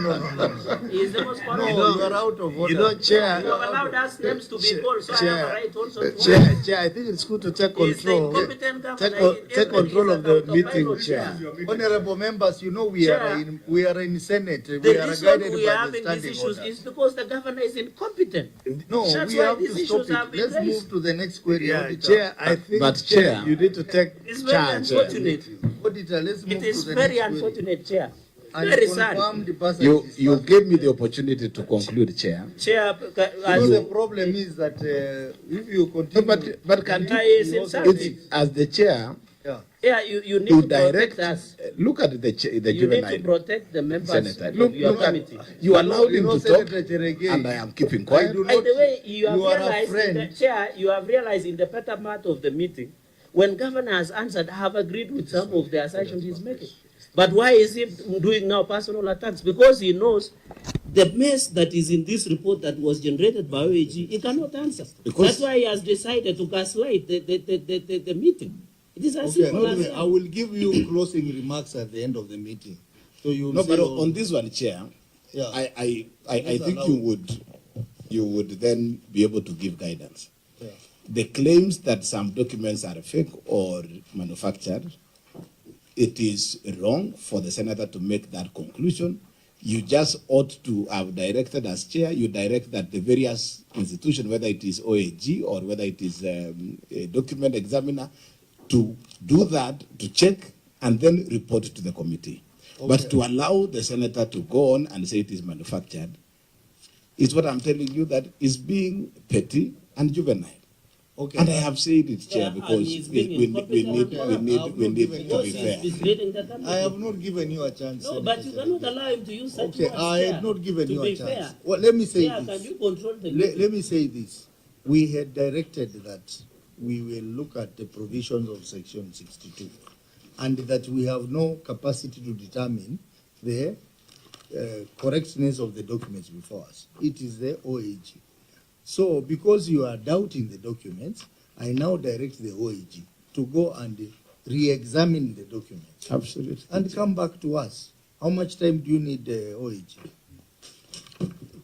C: He's the most corrupt.
B: No, you are out of order.
I: You know, Chair.
C: You have allowed us names to be called, so I have a right also to
I: Chair, I think it's good to take
C: He's the
I: control.
C: incompetent governor.
I: Take control of the meeting,
C: autopilot,
I: Chair.
B: Honorable members, you know we
C: Chair.
B: are in Senate.
C: The
B: We are
C: reason
B: guided
C: we
B: by
C: are
B: the
C: having these
B: standing
C: issues
B: order.
C: is because the governor is incompetent.
B: No,
C: That's
B: we
C: why
B: have
C: these
B: to stop
C: issues have
B: it.
C: been
B: Let's
C: raised.
B: move to the next query.
I: Yeah,
B: Auditor.
I: Chair, I think,
L: But Chair,
I: you need to take
C: It's very
I: charge.
C: unfortunate.
B: Auditor, let's move
C: It is
B: to the
C: very
B: next query.
C: unfortunate, Chair.
B: And
C: Very sad.
B: confirm the person
I: You
B: is
I: you
B: first.
I: gave me the opportunity to conclude, Chair.
C: Chair,
B: You know, the problem is that if you continue,
I: But can
C: Yeah,
I: you,
C: it's insulting.
I: as the Chair,
C: Yeah, you need
I: you
C: to protect
I: direct,
C: us.
I: look at the
C: You need to
I: juvenile
C: protect the members
I: senator.
C: of
I: Look,
C: your
I: look at,
C: committee.
I: you allowed
B: You
I: him
B: know,
I: to talk,
B: Senator Cherargei,
I: and I am keeping
B: I
I: quiet.
B: do
C: By
B: not.
C: the way, you have
B: you are a
C: realized, in the,
B: friend.
C: Chair, you have realized in the better part of the meeting, when governor has answered, I have agreed with some of the assertions he's making. But why is he doing now personal attacks? Because he knows the mess that is in this report that was generated by OAG, he cannot answer.
I: Because-
C: That's why he has decided to gaslight the meeting. It is as
B: Okay,
C: simple as
B: I will give you closing remarks at the end of the meeting. So you
I: No,
B: say
I: but
B: all-
I: on this one, Chair,
B: Yeah.
I: I
B: Please
I: think
B: allow.
I: you would then be able to give guidance.
B: Yeah.
I: The claims that some documents are fake or manufactured
H: it is wrong for the senator to make that conclusion. You just ought to have directed as chair, you direct that the various institutions, whether it is OAG or whether it is a document examiner, to do that, to check, and then report to the committee. Okay. But to allow the senator to go on and say it is manufactured is what I'm telling you, that is being petty and juvenile. Okay. And I have said it, Chair, because we need to be fair.
B: I have not given you a chance.
C: No, but you cannot allow him to use such words.
B: I have not given you a chance.
C: Fair.
B: Well, let me say
C: this. Can you control the
B: let me say this. We had directed that we will look at the provisions of Section 62, and that we have no capacity to determine the correctness of the documents before us. It is the OAG. So, because you are doubting the documents, I now direct the OAG to go and re-examine the documents.
H: Absolutely.
B: And come back to us. How much time do you need, the OAG?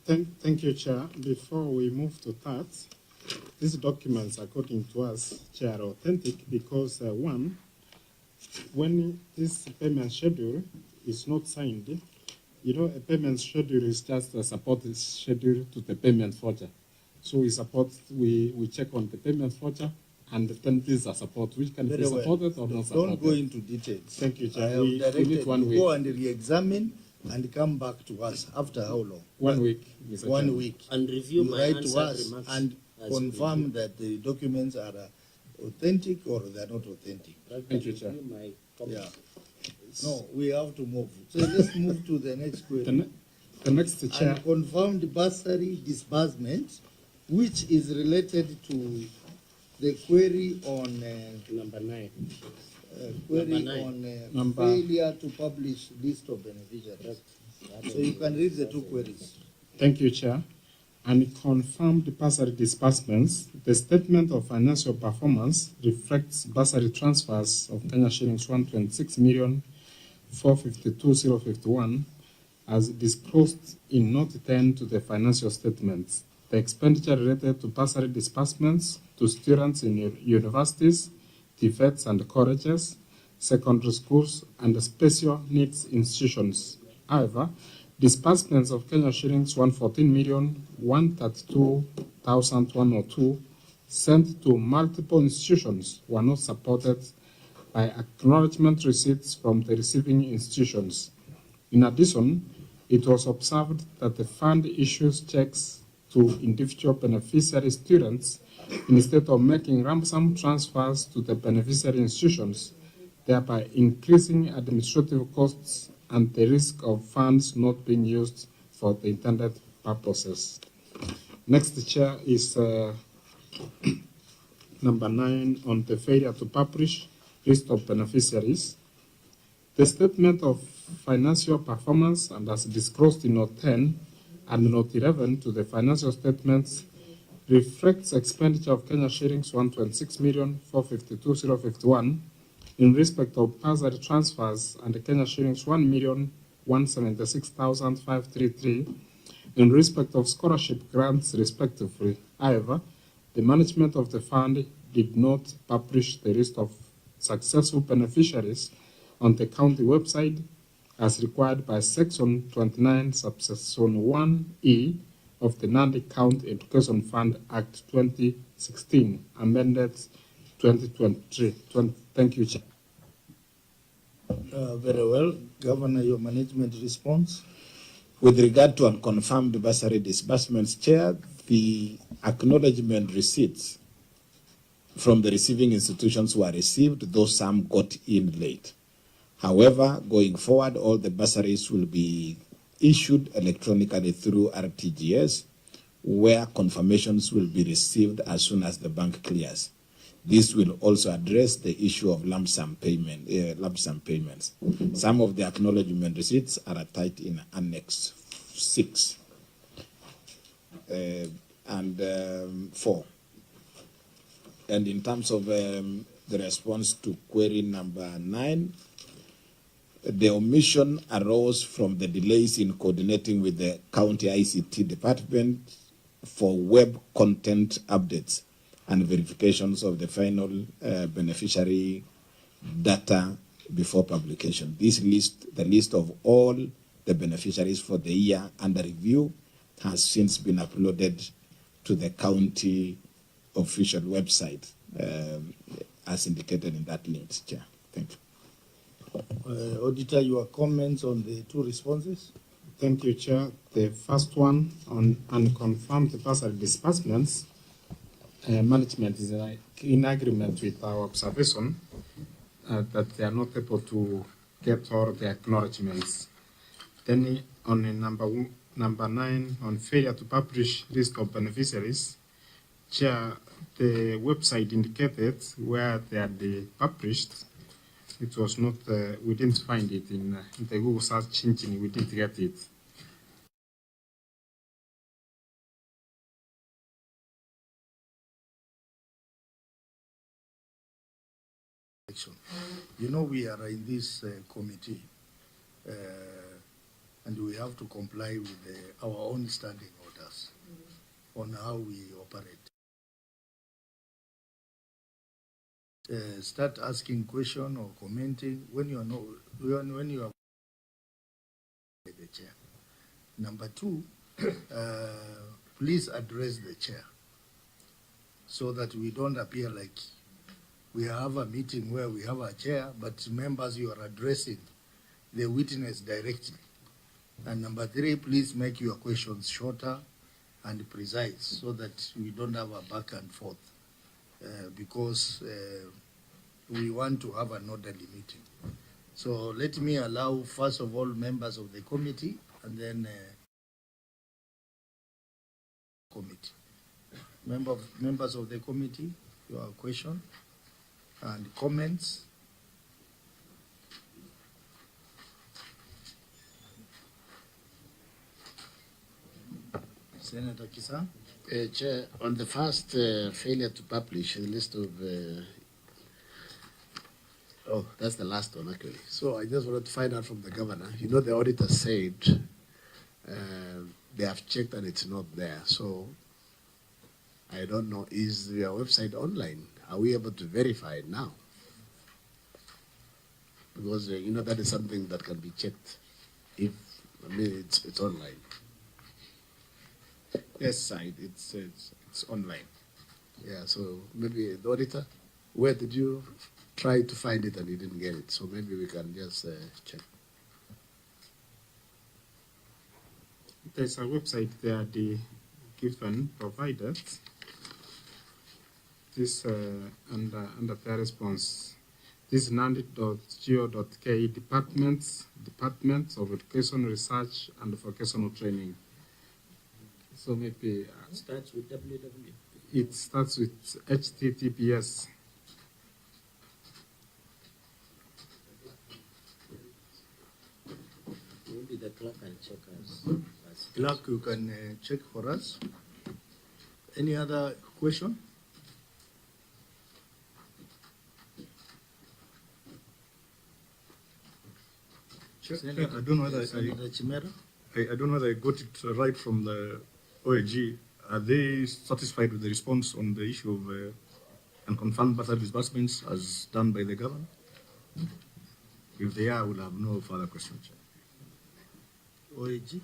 E: Thank you, Chair. Before we move to that, these documents, according to us, Chair, are authentic because, one, when this payment schedule is not signed, you know, a payment schedule is just a support schedule to the payment voucher. So we check on the payment voucher, and then these are support, which can be supported or not supported.
B: Don't go into details.
E: Thank you, Chair.
B: I have directed
E: need 1 week.
B: Go and re-examine and come back to us after how long?
E: 1 week. Mr.
B: 1
E: Chair.
B: week.
C: And review
B: you
C: my
B: write
C: answer
B: to us
C: remarks
B: and confirm that the documents are authentic or they are not authentic.
E: Thank you, Chair.
B: Yeah. No, we have to move. So let's move to the next query.
E: The next, Chair.
B: And confirmed bursary disbursement, which is related to the query on
E: number 9.
B: Query on failure to publish list of beneficiaries. So you can read the two queries.
E: Thank you, Chair. And confirmed bursary disbursements, the statement of financial performance reflects bursary transfers of Kenya shillings 126,452,051 as disclosed in Note 10 to the financial statements. The expenditure related to bursary disbursements to students in universities, TVETs and colleges, secondary schools, and special needs institutions. However, disbursements of Kenya shillings 114,132,102 sent to multiple institutions were not supported by acknowledgement receipts from the receiving institutions. In addition, it was observed that the fund issues checks to individual beneficiary students instead of making lump sum transfers to the beneficiary institutions, thereby increasing administrative costs and the risk of funds not being used for the intended purposes. Next, Chair, is number 9 on the failure to publish list of beneficiaries. The statement of financial performance, and as disclosed in Note 10 and Note 11 to the financial statements, reflects expenditure of Kenya shillings 126,452,051 in respect of bursary transfers and Kenya shillings 1,176,533 in respect of scholarship grants, respectively. However, the management of the fund did not publish the list of successful beneficiaries on the county website as required by Section 29, Subsection 1E of the Nandi County Education Fund Act 2016, amended 2023. Thank you, Chair.
B: Very well. Governor, your management response?
H: With regard to unconfirmed bursary disbursements, Chair, the acknowledgement receipts from the receiving institutions were received, though some got in late. However, going forward, all the bursaries will be issued electronically through RTGS, where confirmations will be received as soon as the bank clears. This will also address the issue of lump sum payments. Some of the acknowledgement receipts are attached in Annex 6 and 4. And in terms of the response to query number 9, the omission arose from the delays in coordinating with the county ICT department for web content updates and verifications of the final beneficiary data before publication. This list, the list of all the beneficiaries for the year under review, has since been uploaded to the county official website, as indicated in that link, Chair. Thank you.
B: Auditor, your comments on the two responses?
E: Thank you, Chair. The first one on unconfirmed bursary disbursements, management is in agreement with our observation that they are not able to get all the acknowledgements. Then on number 9, on failure to publish list of beneficiaries, Chair, the website indicated where they are published. It was not, we didn't find it in the Google search engine, we didn't get it.
B: You know, we are in this committee, and we have to comply with our own standing orders on how we operate. Start asking question or commenting when you are not, when you are the chair. Number 2, please address the chair so that we don't appear like we have a meeting where we have a chair, but members you are addressing the witness directly. And number 3, please make your questions shorter and precise so that we don't have a back and forth, because we want to have an orderly meeting. So let me allow, first of all, members of the committee, and then committee. Members of the committee, your question and comments. Senator Kisan.
I: Chair, on the first failure to publish a list of, oh, that's the last one actually. So I just wanted to find out from the governor. You know, the auditor said they have checked and it's not there. So I don't know, is your website online? Are we able to verify it now? Because, you know, that is something that can be checked if, I mean, it's online.
E: Yes, side, it's online.
I: Yeah, so maybe the auditor, where did you try to find it and you didn't get it? So maybe we can just check.
E: There's a website there, the given provided. This under their response, this nandi.go.ke Department of Education, Research and Vocational Training. So maybe
C: it starts with www.
E: It starts with HTTPS.
C: Maybe the clerk can check us.
B: Clerk, you can check for us. Any other question?
K: I don't know whether I don't know whether I got it right from the OAG. Are they satisfied with the response on the issue of unconfirmed bursary disbursements as done by the government? If they are, we'll have no further questions.
B: OAG?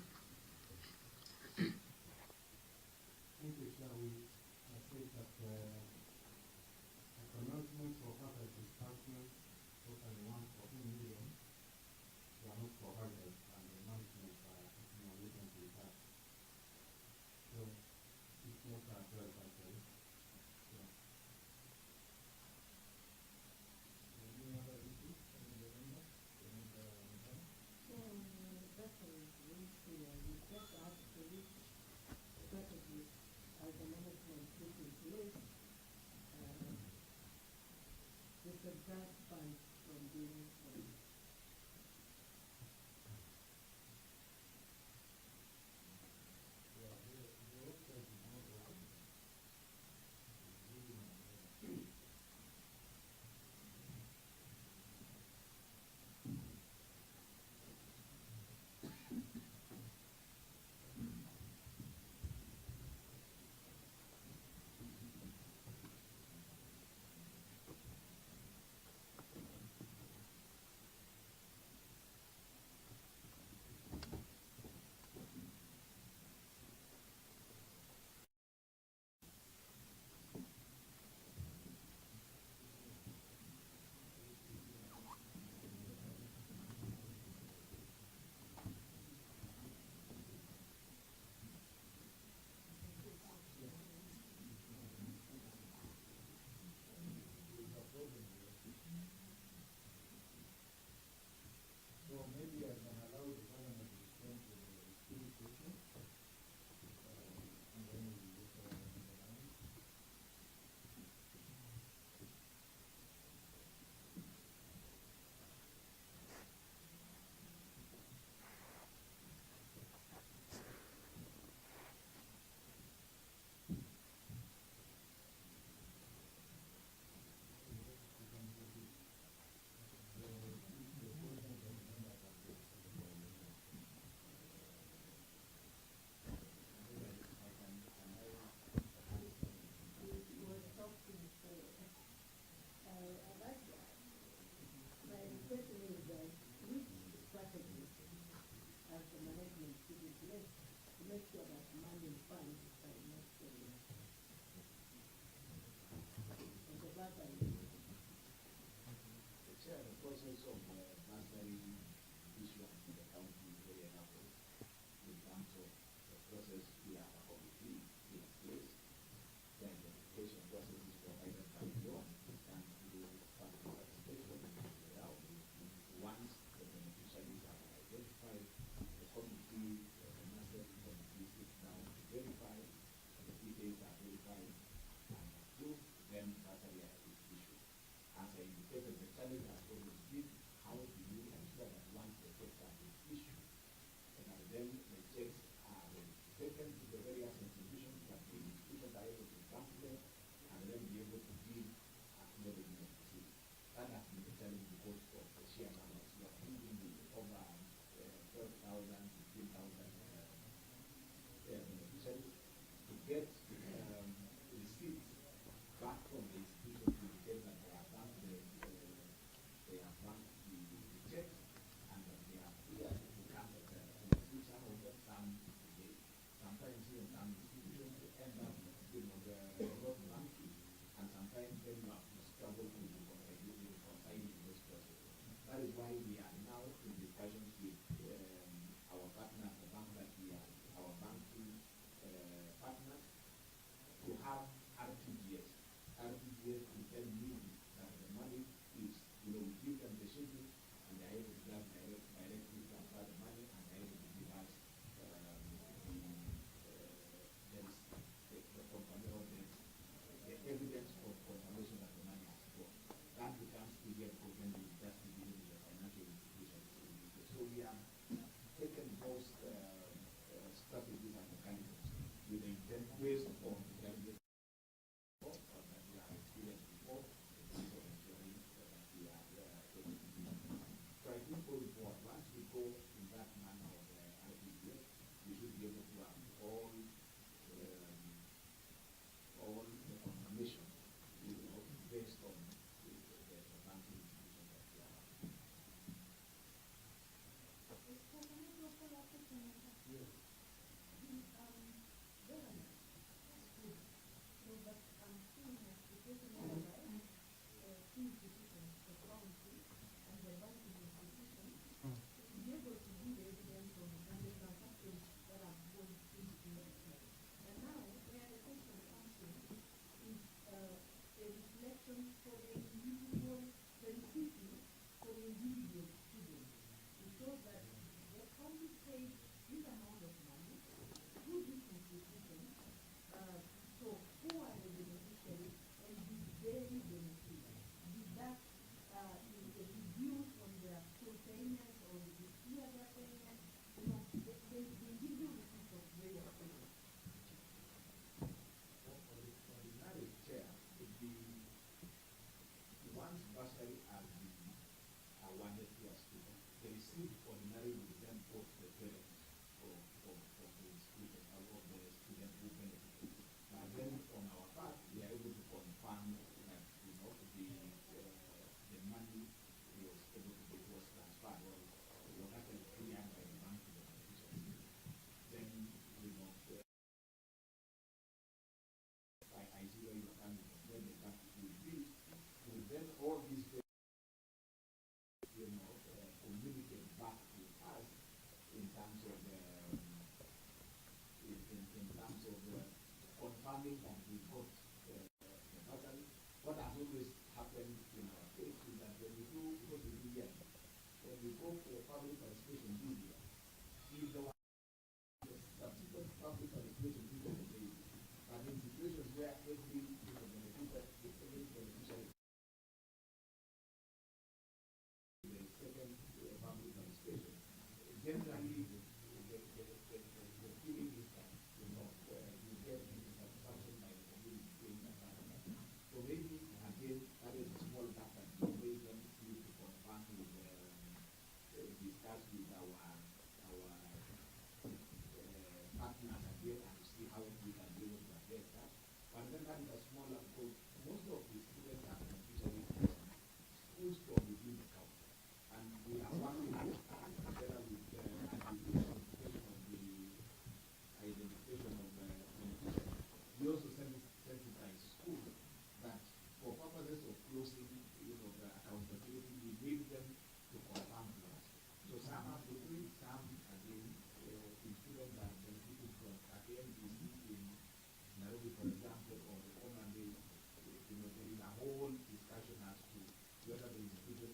N: Then the checks are taken to the various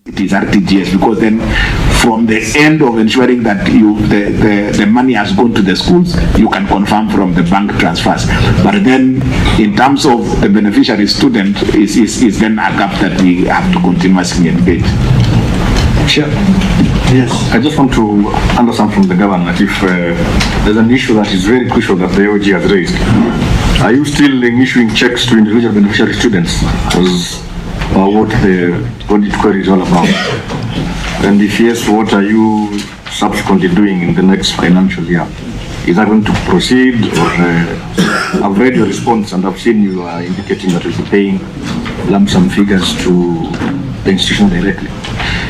N: it is RTGS, because then from the end of ensuring that the money has gone to the schools, you can confirm from the bank transfers. But then in terms of the beneficiary student, is then a gap that we have to continuously engage.
K: Sure. Yes. I just want to understand from the governor if there's an issue that is very crucial that the OG has raised. Are you still issuing checks to individual beneficiary students? Because what the audit query is all about. And if yes, what are you subsequently doing in the next financial year? Is that going to proceed? Or I've read your response and I've seen you are indicating that you'll be paying lump sum figures to the institution directly.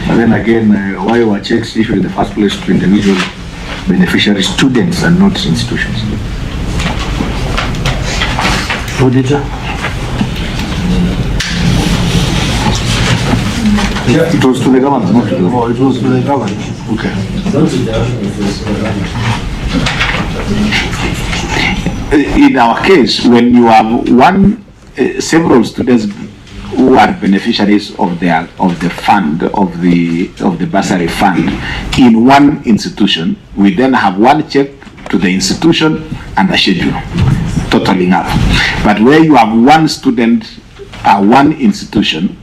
K: And then again, why were checks issued in the first place to individual beneficiary students and not institutions? Auditor? Yeah, it was to the government, not to the government. Oh, it was to the government. Okay.
N: In our case, when you have several students who are beneficiaries of the fund, of the bursary fund in one institution, we then have one check to the institution and a schedule totaling up. But where you have one student, one institution,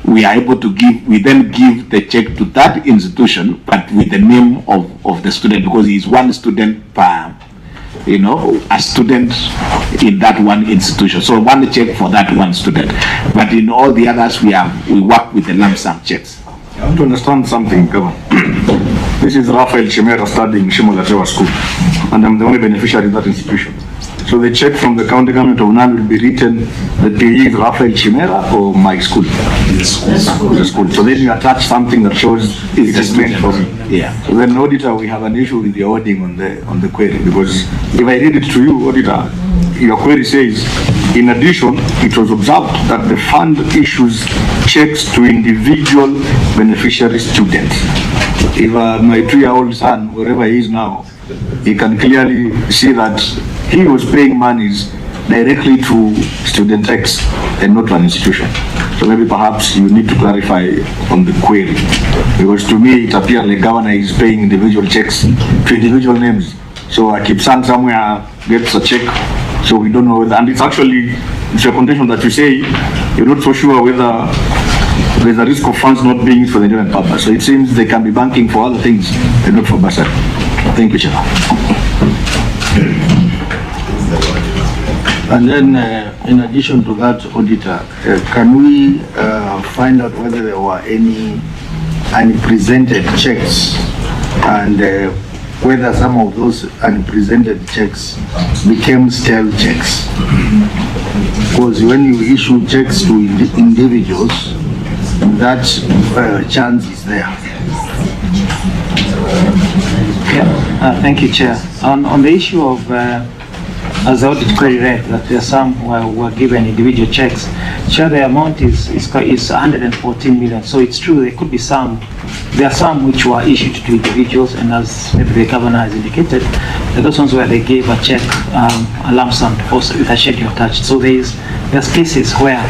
N: we are able to we then give the check to that institution, but with the name of the student, because he is one student per, a student in that one institution. So one check for that one student. But in all the others, we work with the lump sum checks.
K: I want to understand something, Governor. This is Raphael Chimera studying Shimolatewa School, and I'm the only beneficiary in that institution. So the check from the county government of Nandi will be written, the payee is Raphael Chimera or my school? The school. So then you attach something that shows it is meant for me.
N: Yeah.
K: So then, Auditor, we have an issue with the wording on the query, because if I read it to you, Auditor, your query says, in addition, it was observed that the fund issues checks to individual beneficiary students. If my 3-year-old son, wherever he is now, he can clearly see that he was paying monies directly to student X and not to an institution. So maybe perhaps you need to clarify on the query, because to me it appears like governor is paying individual checks to individual names. So a Kipsan somewhere gets a check, so we don't know whether, and it's a contention that you say you're not so sure whether there's a risk of funds not being used for the general purpose. So it seems they can be banking for other things and not for bursary. Thank you, Chair.
O: And then, in addition to that, Auditor, can we find out whether there were any unpresented checks, and whether some of those unpresented checks became stale checks? Because when you issue checks to individuals, that chance is there.
G: Yeah, thank you, Chair. On the issue of as the audit query read, that there are some who were given individual checks. Chair, the amount is 114 million. So it's true, there could be some. There are some which were issued to individuals, and as maybe the governor has indicated, those ones where they gave a check, a lump sum, also with a schedule attached. So there's cases where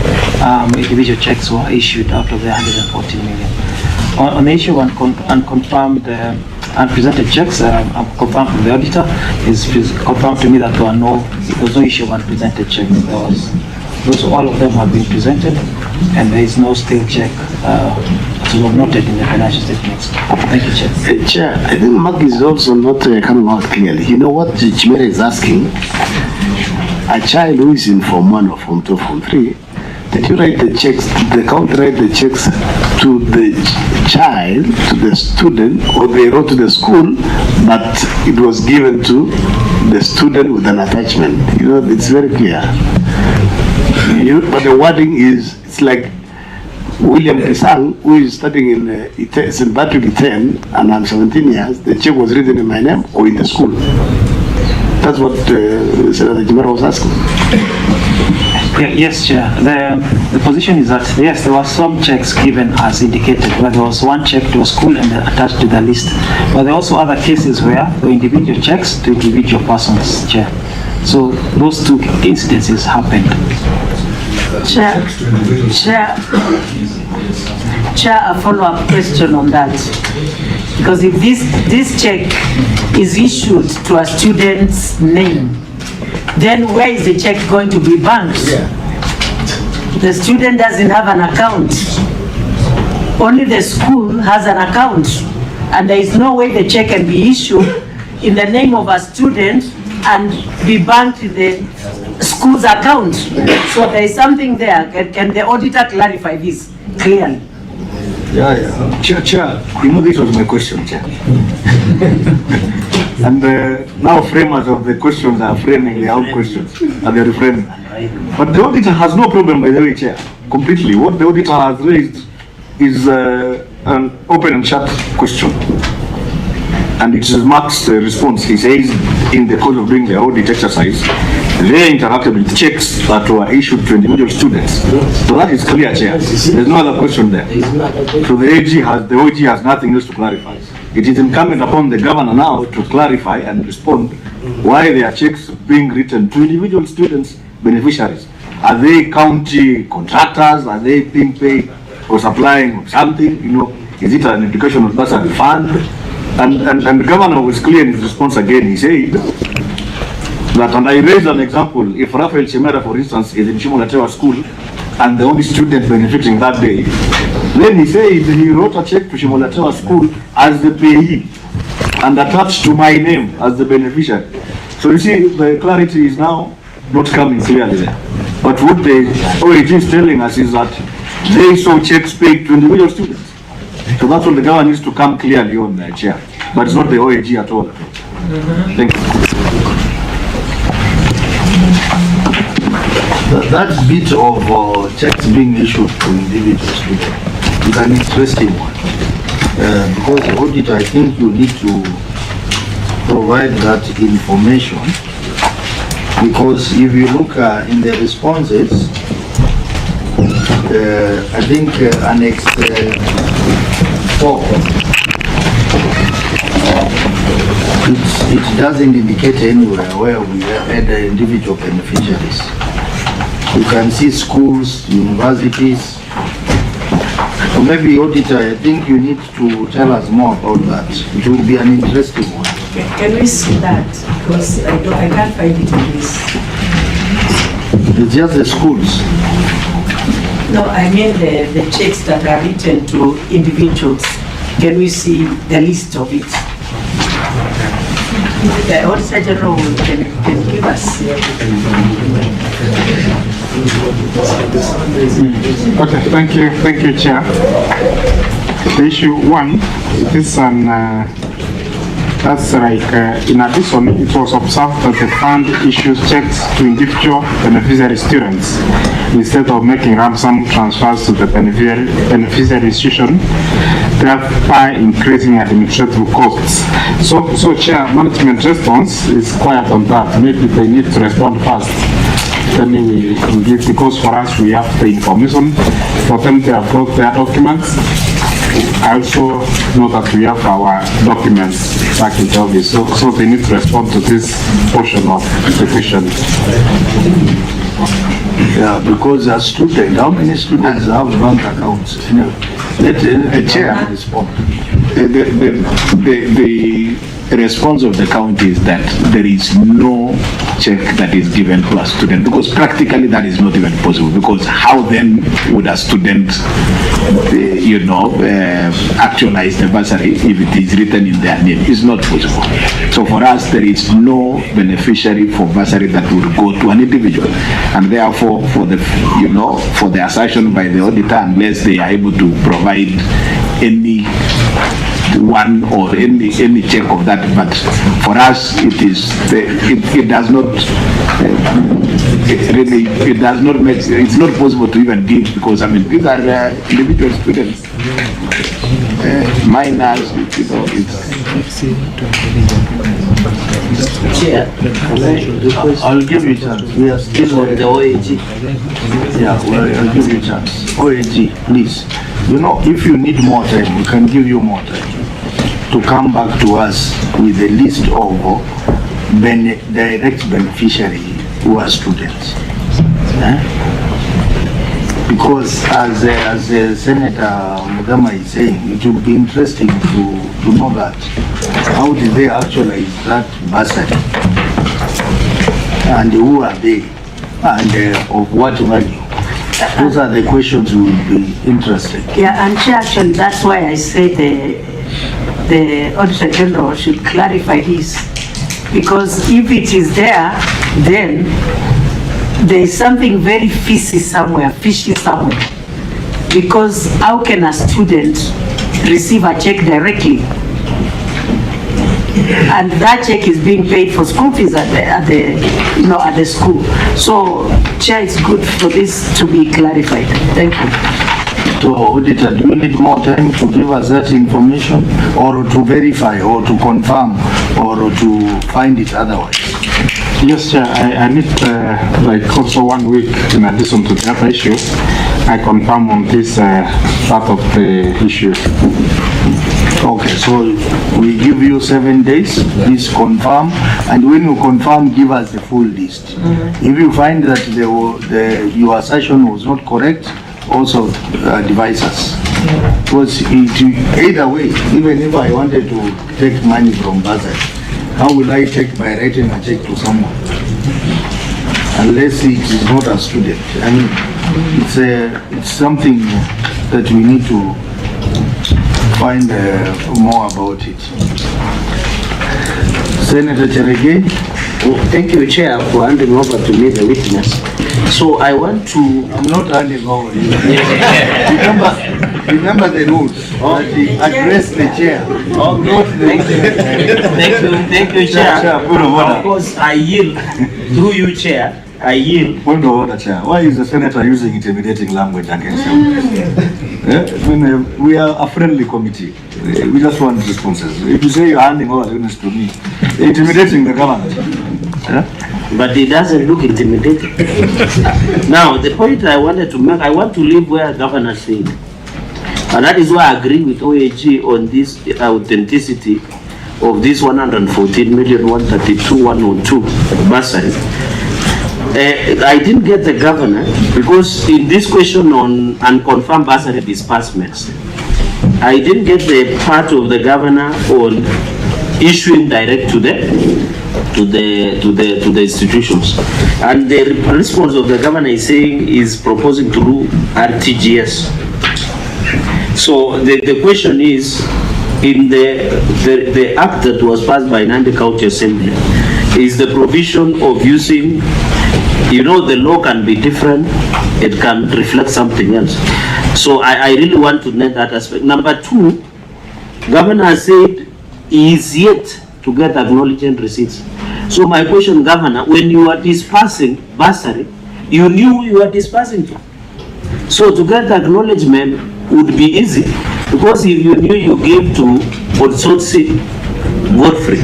G: individual checks were issued out of the 114 million. On the issue of unconfirmed unpresented checks, I'm confirmed from the auditor. It's confirmed to me that there was no issue of unpresented checks. All of them have been presented, and there is no stale check to be noted in the financial statements. Thank you, Chair.
I: Chair, I think Mark is also not coming out clearly. You know what Chimera is asking? A child who is in Form 1 or Form 2, Form 3, that you write the checks, the county write the checks to the child, to the student, or they wrote to the school, but it was given to the student with an attachment. You know, it's very clear. But the wording is, it's like William Kisang, who is studying in St. Patrick 10, and I'm 17 years, the check was written in my name or in the school. That's what Senator Chimera was asking.
G: Yes, Chair. The position is that, yes, there were some checks given as indicated, where there was one check to a school and attached to the list. But there are also other cases where there were individual checks to individual persons, Chair. So those two incidences happened.
P: Chair, a follow-up question on that. Because if this check is issued to a student's name, then where is the check going to be banked? The student doesn't have an account. Only the school has an account. And there is no way the check can be issued in the name of a student and be banked in the school's account. So there is something there. Can the auditor clarify this clearly?
O: Yeah. Chair, you know this was my question, Chair. And now framers of the questions are framing their own questions and they're reframing. But the auditor has no problem, by the way, Chair, completely. What the auditor has raised is an open and shut question. And it is Mark's response. He says, in the course of doing the audit exercise, they interacted with checks that were issued to individual students. So that is clear, Chair. There's no other question there. So the OG has nothing else to clarify. It is incumbent upon the governor now to clarify and respond why there are checks being written to individual students, beneficiaries. Are they county contractors? Are they being paid for supplying something? You know, is it an educational bursary fund? And the governor was clear in his response again. He said that, and I raised an example, if Rafael Chimera, for instance, is in Shimolatewa school and the only student benefiting that day, then he said he wrote a check to Shimolatewa school as the payee and attached to my name as the beneficiary. So you see, the clarity is now not coming clearly there. But what the OAG is telling us is that they saw checks paid to individual students. So that's what the government needs to come clearly on the Chair. But it's not the OAG at all. Thank you. That bit of checks being issued to individual students is an interesting one. Because the auditor, I think you need to provide that information. Because if you look in the responses, I think Annex 4, it doesn't indicate anywhere where we had individual beneficiaries. You can see schools, universities. So maybe auditor, I think you need to tell us more about that. It will be an interesting one.
P: Can we see that? Because I can't find it in this.
O: It's just the schools.
P: No, I mean the checks that are written to individuals. Can we see the list of it? The Auditor General can give us.
E: Okay, thank you, Chair. The issue one, this that's like, in addition, it was observed that the fund issues checks to individual beneficiary students instead of making ransom transfers to the beneficiary institution, thereby increasing administrative costs. So Chair, management response is quiet on that. Maybe they need to respond fast. Then we will give, because for us we have the information, for them they have got their documents. I also know that we have our documents back in the office, so they need to respond to this portion of the question.
O: Yeah, because as students, how many students have bank accounts? Let the Chair respond.
N: The response of the county is that there is no check that is given to a student, because practically that is not even possible, because how then would a student actualize the bursary if it is written in their name? It's not possible. So for us, there is no beneficiary for bursary that would go to an individual, and therefore for the assertion by the auditor, unless they are able to provide any one or any check of that, but for us it does not it does not make, it's not possible to even give, because I mean these are individual students, minors,
P: Chair,
O: I'll give you a chance. We are still on the OAG. Yeah, well, I'll give you a chance. OAG, please. If you need more time, we can give you more time to come back to us with a list of direct beneficiaries who are students. Because as Senator Mugama is saying, it would be interesting to know that. How did they actualize that bursary? And who are they? And of what value? Those are the questions we would be interested.
P: Yeah, and actually that's why I say the Auditor General should clarify this. Because if it is there, then there is something very fishy somewhere. Because how can a student receive a check directly? And that check is being paid for school fees at the school. So, Chair, it's good for this to be clarified. Thank you.
O: So, Auditor, do you need more time to give us that information, or to verify, or to confirm, or to find it otherwise?
E: Yes, Chair, I need like also 1 week in addition to the other issue. I confirm on this part of the issue.
O: Okay, so we give you 7 days, please confirm, and when you confirm, give us the full list. If you find that your assertion was not correct, also advise us. Because either way, even if I wanted to take money from bursary, how will I take by writing a check to someone? Unless it is not a student. I mean, it's something that we need to find more about it. Senator Cherege.
C: Thank you, Chair, for handing over to me the witness. So I want to...
O: I'm not handing over you. Remember the rules. Address the chair.
C: Thank you, Chair. Of course, I yield through you, Chair. I yield.
K: Point of order, Chair. Why is the Senator using intimidating language against him? We are a friendly committee. We just want responses. If you say you're handing over the witness to me, intimidating the government.
C: But it doesn't look intimidating. Now, the point I wanted to make, I want to leave where Governor said. And that is why I agree with OAG on this authenticity of this 114,132,102 bursary. I didn't get the governor because in this question on unconfirmed bursary disbursements, I didn't get the part of the governor on issuing direct to the institutions. And the response of the governor is saying is proposing to do RTGS. So the question is, in the act that was passed by Nandi County Assembly, is the provision of using, the law can be different, it can reflect something else. So I really want to net that aspect. Number two, Governor said he is yet to get acknowledgement receipts. So my question, Governor, when you are dispersing bursary, you knew you were dispersing to. So to get acknowledgement would be easy, because if you knew you gave to Consultancy Godfrey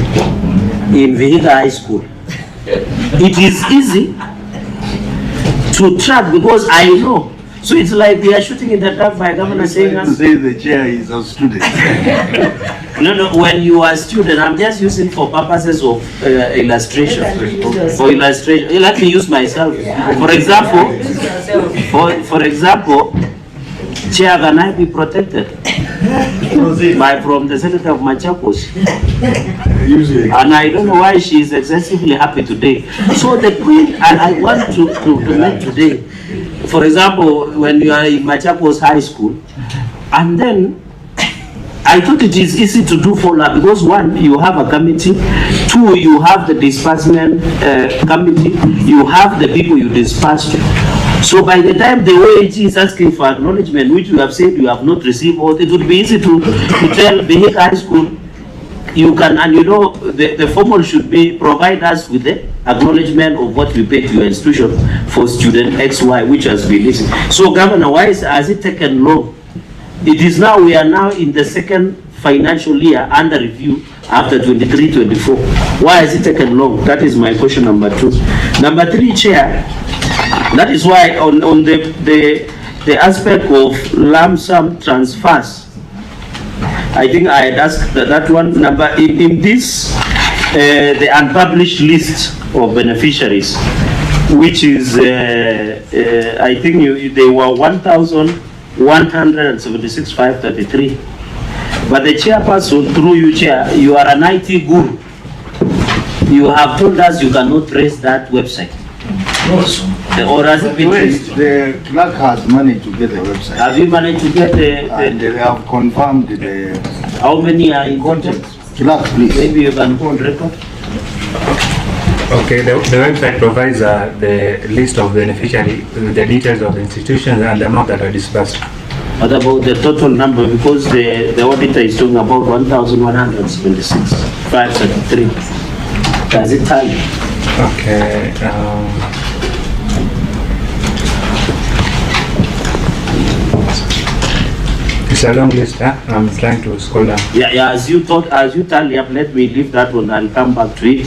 C: in Vihiga High School, it is easy to track, because I know. So it's like they are shooting in the dark by Governor saying us.
O: To say the chair is a student.
C: No, when you are a student, I'm just using for purposes of illustration. For illustration, let me use myself. For example, Chair, can I be protected from the Senator of Machakos? And I don't know why she is excessively happy today. So the point I want to make today, for example, when you are in Machakos High School, and then I thought it is easy to do follow-up, because one, you have a committee, two, you have the disbursement committee, you have the people you disperse to. So by the time the OAG is asking for acknowledgement, which you have said you have not received, it would be easy to tell Vihiga High School, you can, and the formal should be provide us with the acknowledgement of what we paid to your institution for student XY, which has been easy. So Governor, why has it taken long? It is now, we are now in the second financial year under review after 23-24. Why has it taken long? That is my question number two. Number three, Chair, that is why on the aspect of lump sum transfers, I think I had asked that one number in this the unpublished list of beneficiaries. which is, I think they were 1,176,533. But the chairperson, through you, Chair, you are an IT guru. You have told us you cannot trace that website. Or has it been traced?
O: The clerk has managed to get the website.
C: Have you managed to get the...
O: And they have confirmed the...
C: How many are in content?
O: Clerk, please.
C: Maybe you can go on record.
Q: Okay, the website provides the list of beneficiaries, the details of the institutions and the amount that are disbursed.
C: What about the total number? Because the auditor is talking about 1,176,533. Does it tally?
Q: Okay. It's a long list, huh? I'm trying to scroll down.
C: Yeah, as you tally up, let me leave that one, I'll come back to it.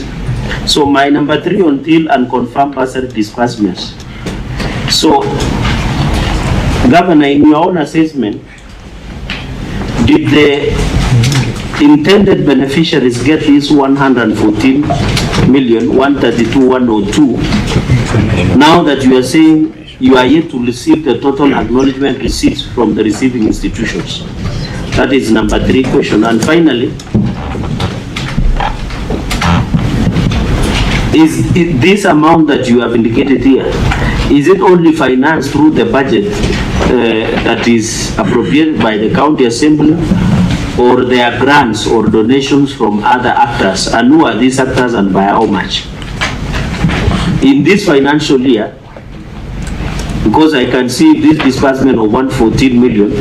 C: So my number 3, until unconfirmed bursary disbursements. So, Governor, in your own assessment, did the intended beneficiaries get this 114,132,102? Now that you are saying you are yet to receive the total acknowledgement receipts from the receiving institutions. That is number 3 question. And finally, is this amount that you have indicated here, is it only financed through the budget that is appropriated by the county assembly, or there are grants or donations from other actors? And who are these actors and by how much? In this financial year, because I can see this disbursement of 114 million,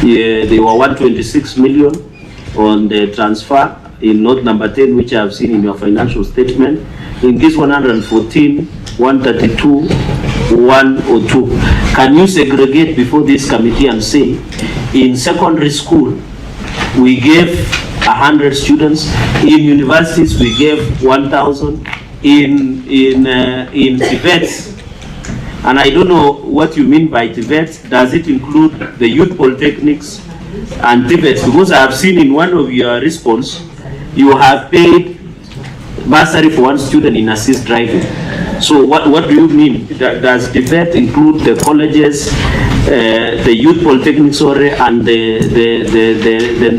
C: they were 126 million on the transfer in note number 10, which I have seen in your financial statement. In this 114, 132, 102. Can you segregate before this committee and say, in secondary school, we gave 100 students, in universities we gave 1,000, in Tibet, and I don't know what you mean by Tibet. Does it include the youth polytechnics and Tibet? Because I have seen in one of your response, you have paid bursary for 1 student in assist driving. So what do you mean? Does Tibet include the colleges, the youth polytechnics, and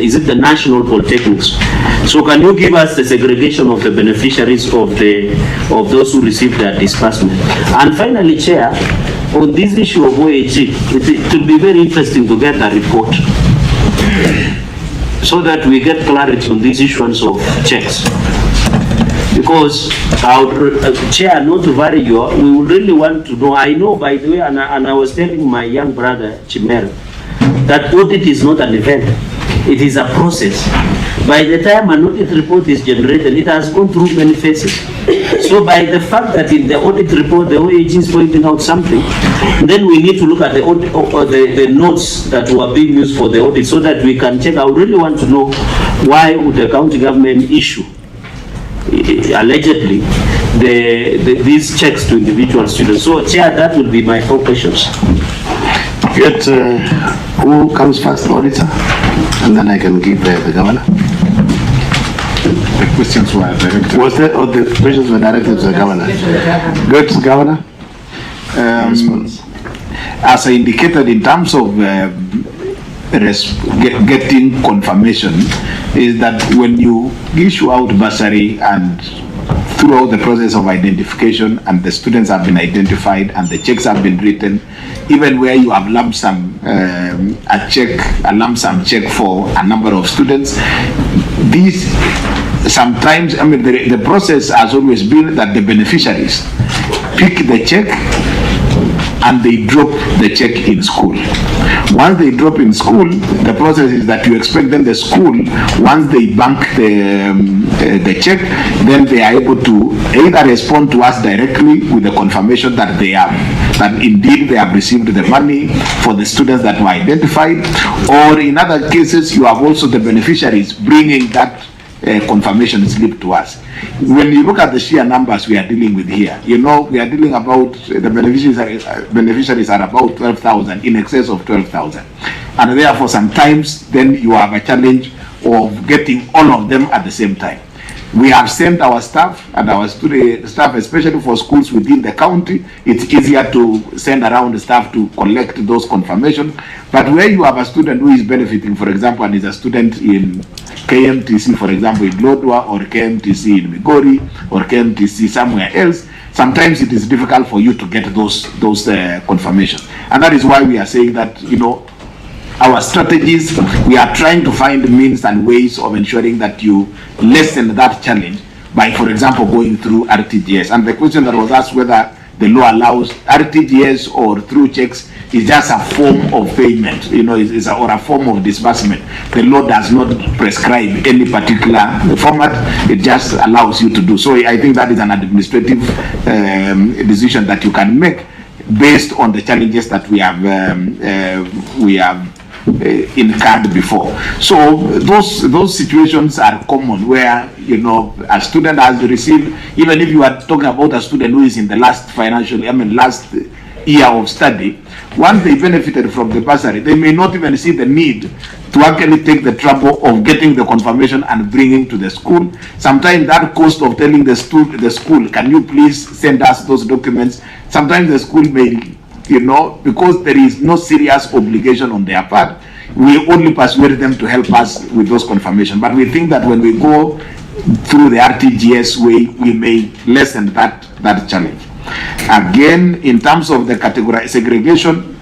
C: is it the national polytechnics? So can you give us the segregation of the beneficiaries of those who received their disbursement? And finally, Chair, on this issue of OAG, it will be very interesting to get a report so that we get clarity on this issuance of checks. Because Chair, not to vary you, we would really want to know. I know, by the way, and I was telling my young brother Chimera, that audit is not an event, it is a process. By the time an audit report is generated, it has gone through many phases. So by the fact that in the audit report the OAG is pointing out something, then we need to look at the audit, the notes that were being used for the audit, so that we can check. I really want to know why would the county government issue allegedly these checks to individual students. So Chair, that will be my 4 questions.
I: Good. Who comes first, Auditor? And then I can give the Governor.
O: The questions were directed.
I: The questions were directed to the Governor. Good, Governor. As I indicated, in terms of getting confirmation, is that when you issue out bursary and throughout the process of identification and the students have been identified and the checks have been written, even where you have lump sum a lump sum check for a number of students, these sometimes, I mean, the process has always been that the beneficiaries pick the check and they drop the check in school. Once they drop in school, the process is that you expect them, the school, once they bank the check, then they are able to either respond to us directly with the confirmation that that indeed they have received the money for the students that were identified, or in other cases, you have also the beneficiaries bringing that confirmation slip to us. When you look at the sheer numbers we are dealing with here, you know, we are dealing about, the beneficiaries are about 12,000, in excess of 12,000. And therefore, sometimes then you have a challenge of getting all of them at the same time.
N: We have sent our staff and our student staff, especially for schools within the county. It's easier to send around the staff to collect those confirmations. But where you have a student who is benefiting, for example, and is a student in KMTC, for example, in Lodwar, or KMTC in Migori, or KMTC somewhere else, sometimes it is difficult for you to get those confirmations. And that is why we are saying that, you know, our strategies, we are trying to find means and ways of ensuring that you lessen that challenge by, for example, going through RTGS. And the question that was asked whether the law allows RTGS or through checks is just a form of payment, you know, or a form of disbursement. The law does not prescribe any particular format. It just allows you to do. So I think that is an administrative decision that you can make based on the challenges that we have incurred before. So those situations are common where, you know, a student has received, even if you are talking about a student who is in the last last year of study, once they benefited from the bursary, they may not even see the need to actually take the trouble of getting the confirmation and bringing to the school. Sometimes that cost of telling the school, can you please send us those documents? Sometimes the school may, you know, because there is no serious obligation on their part, we only persuade them to help us with those confirmations. But we think that when we go through the RTGS way, we may lessen that challenge. Again, in terms of the category segregation,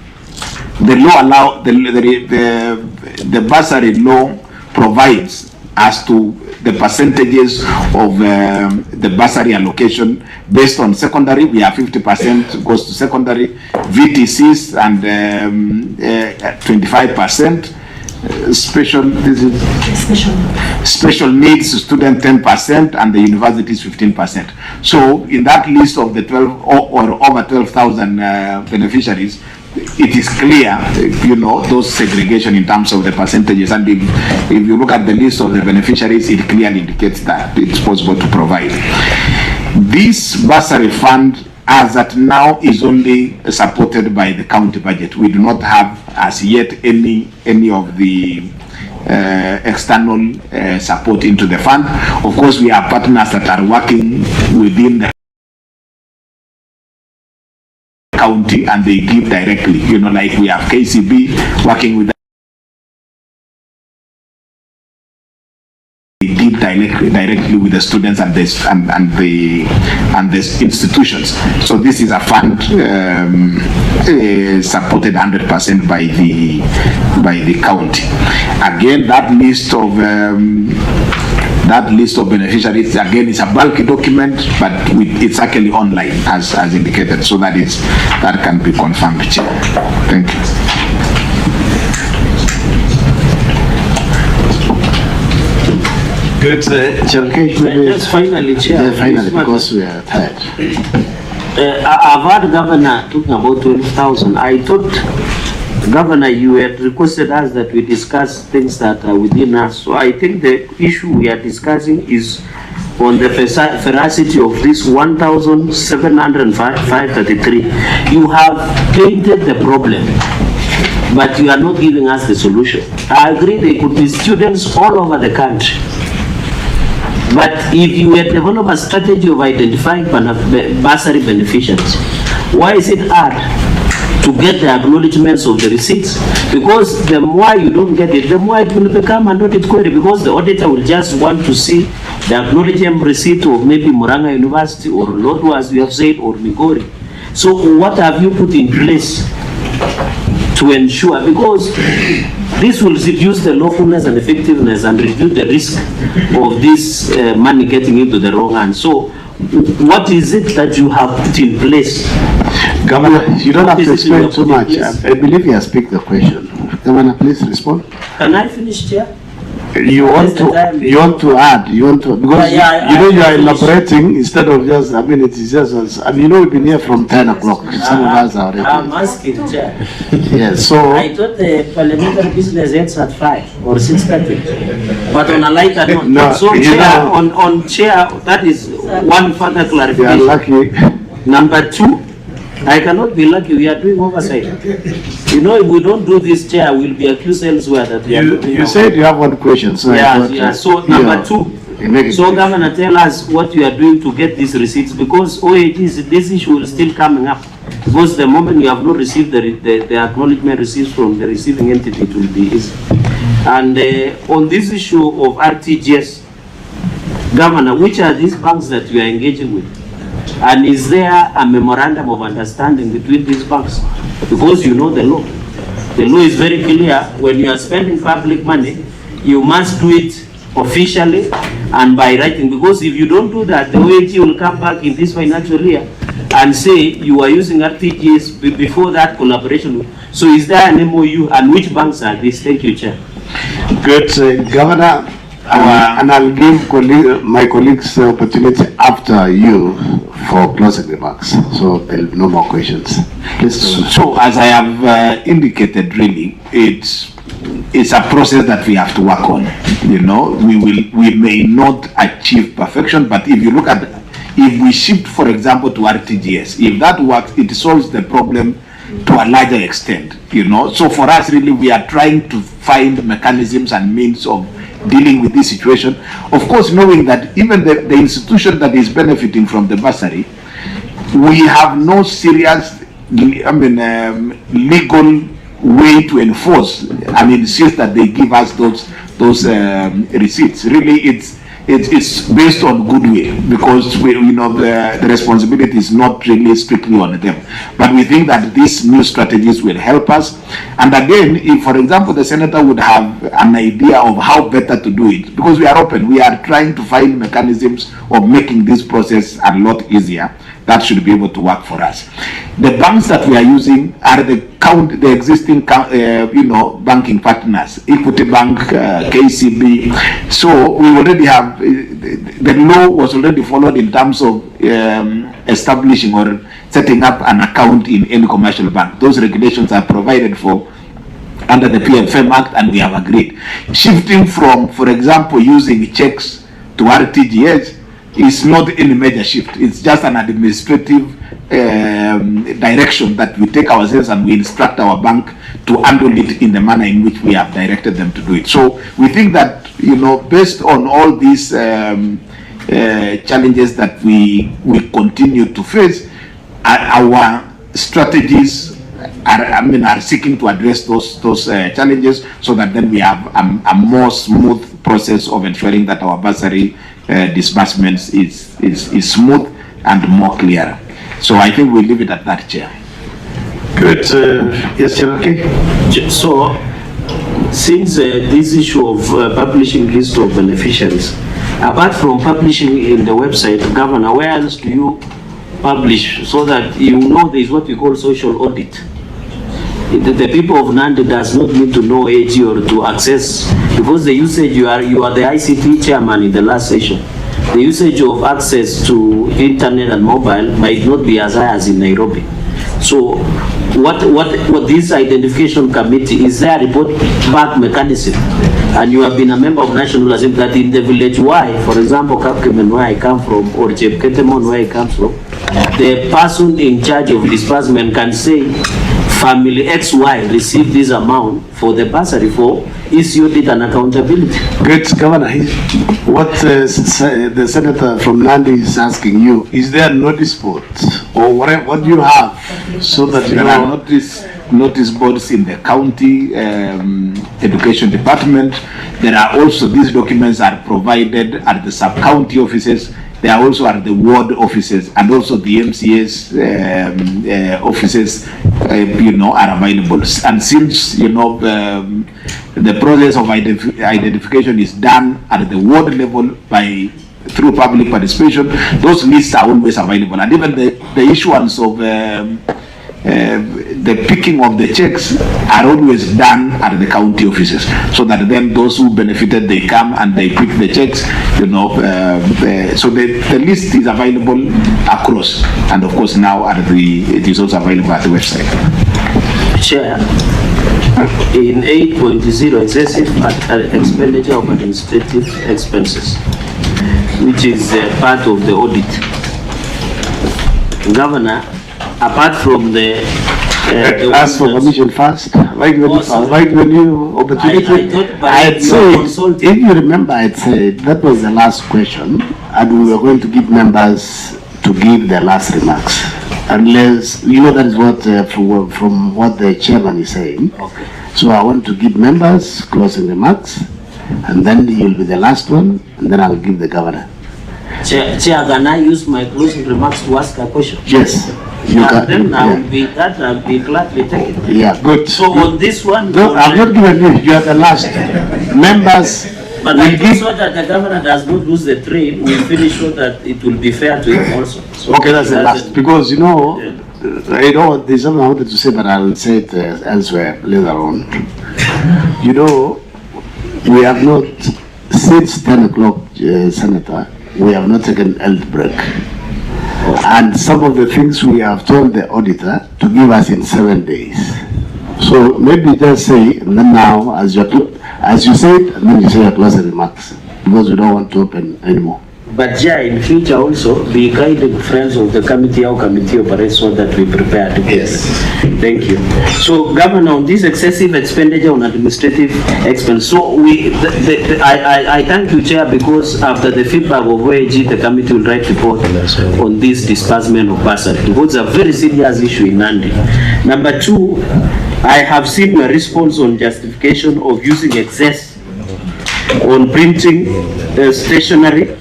N: the law the bursary law provides as to the percentages of the bursary allocation based on secondary. We have 50% goes to secondary, VTCs and 25%. Special needs student 10% and the universities 15%. So in that list of the 12 or over 12,000 beneficiaries, it is clear, you know, those segregation in terms of the percentages. And if you look at the list of the beneficiaries, it clearly indicates that it's possible to provide. This bursary fund, as at now, is only supported by the county budget. We do not have as yet any of the external support into the fund. Of course, we have partners that are working within the county and they give directly, you know, like we have KCB working with directly with the students and the institutions. So this is a fund supported 100% by the county. Again, that list of beneficiaries again is a bulky document, but it's actually online as indicated. So that can be confirmed, Chair. Thank you.
O: Good,
C: Just finally, Chair.
O: finally, because we are tired.
C: I've heard Governor talking about 12,000. I thought, Governor, you had requested us that we discuss things that are within us. So I think the issue we are discussing is on the veracity of this 1,705.33. You have painted the problem, but you are not giving us the solution. I agree there could be students all over the country. But if you had developed a strategy of identifying bursary beneficiaries, why is it hard to get the acknowledgements of the receipts? Because the more you don't get it, the more it will become an audit query, because the auditor will just want to see the acknowledgement receipt of maybe Muranga University or Lodwar, as you have said, or Migori. So what have you put in place to ensure, because this will reduce the lawfulness and effectiveness and reduce the risk of this money getting into the wrong hands. So what is it that you have put in place?
O: Governor, you don't have to explain too much. I believe you have picked the question. Governor, please respond.
C: Can I finish, Chair?
O: You want to add, because you are elaborating instead of just, I mean, it is just, and you know, we've been here from 10 o'clock. Some of us are already.
C: I'm asking, Chair.
O: Yes, so.
C: I thought the parliamentary business ends at 5 or 6:30. But on a lighter note.
O: No,
C: so, Chair, on Chair, that is one further clarification.
O: You are lucky.
C: Number 2, I cannot be lucky. We are doing oversight. You know, if we don't do this, Chair, we'll be accused elsewhere that we are doing.
O: You said you have one question, so
C: yeah. So number 2,
P: So, Governor, tell us what you are doing to get these receipts, because OAGs, this issue is still coming up. Because the moment you have not received the acknowledgement receipts from the receiving entity, it will be easy. And on this issue of RTGS, Governor, which are these banks that you are engaging with? And is there a memorandum of understanding between these banks? Because you know the law. The law is very clear. When you are spending public money, you must do it officially and by writing. Because if you don't do that, the OAG will come back in this financial year and say you are using RTGS before that collaboration. So is there an MOU, and which banks are these? Thank you, Chair.
O: Good, Governor. And I'll give my colleagues the opportunity after you for closing remarks. So there will be no more questions. Please.
H: So as I have indicated, really, it's a process that we have to work on. You know, we may not achieve perfection, but if you look at, if we shift, for example, to RTGS, if that works, it solves the problem to a larger extent. You know, so for us, really, we are trying to find mechanisms and means of dealing with this situation, of course knowing that even the institution that is benefiting from the bursary, we have no serious legal way to enforce, since that they give us those receipts. Really, it's based on goodwill, because the responsibility is not really strictly on them. But we think that these new strategies will help us. And again, if, for example, the senator would have an idea of how better to do it, because we are open, we are trying to find mechanisms of making this process a lot easier. That should be able to work for us. The banks that we are using are the existing banking partners, Equity Bank, KCB. So we already have, the law was already followed in terms of establishing or setting up an account in any commercial bank. Those regulations are provided for under the FIF Act, and we have agreed. Shifting from, for example, using checks to RTGS is not any major shift. It's just an administrative direction that we take ourselves, and we instruct our bank to handle it in the manner in which we have directed them to do it. So we think that, based on all these challenges that we continue to face, our strategies are seeking to address those challenges, so that then we have a more smooth process of ensuring that our bursary disbursements is smooth and more clear. So I think we'll leave it at that, Chair.
O: Good. Yes, Chair. Okay.
P: So, since this issue of publishing list of beneficiaries, apart from publishing in the website, Governor, where else do you publish, so that there is what we call social audit? The people of Nandi does not need to know AG or to access, because the usage, you are the ICT chairman in the last session. The usage of access to internet and mobile might not be as high as in Nairobi. So what this identification committee, is there a report back mechanism? And you have been a member of National Assembly, that in the village Y, for example, Kapkemen, where I come from, or Jebketemon, where I come from, the person in charge of disbursement can say, family XY received this amount for the bursary for issue audit and accountability.
O: Good, Governor. What the senator from Nandi is asking you, is there a notice board, or what do you have, so that
H: there are notice boards in the county education department. There are also, these documents are provided at the sub-county offices. They are also at the ward offices, and also the MCA's offices, are available. And since, the process of identification is done at the ward level through public participation, those lists are always available. And even the issuance of the picking of the checks are always done at the county offices, so that then those who benefited, they come and they pick the checks, so the list is available across, and of course now it is also available at the website.
P: Chair, in 8.0, excessive expenditure of administrative expenses, which is part of the audit. Governor, apart from the
O: Ask for permission first. Like when you opportunity. I'd say, if you remember, I'd say that was the last question, and we were going to give members to give their last remarks. Unless, you know, that is what, from what the chairman is saying.
C: Okay.
O: So I want to give members closing remarks, and then you'll be the last one, and then I'll give the governor.
C: Chair, can I use my closing remarks to ask a question?
O: Yes. You can.
C: Then I'll be gladly take it.
O: Yeah, good.
C: So on this one,
O: no, I've not given you. You are the last. Members.
C: But I think so that the governor does not lose the train. We finish so that it will be fair to him also. So
O: okay, that's the last. Because you know, there's something I wanted to say, but I'll say it elsewhere later on. You know, we have not since 10 o'clock, Senator. We have not taken health break. And some of the things we have told the auditor to give us in 7 days. So maybe just say, and then now, as you say it, and then you say your closing remarks, because we don't want to open anymore.
C: But yeah, in future also, be guiding friends of the committee, how committee operates, so that we prepare to.
O: Yes.
C: Thank you. So, Governor, on this excessive expenditure on administrative expense, so I thank you, Chair, because after the feedback of OAG, the committee will write report on this disbursement of bursary. Because it's a very serious issue in Nandi. Number two, I have seen your response on justification of using excess on printing stationery,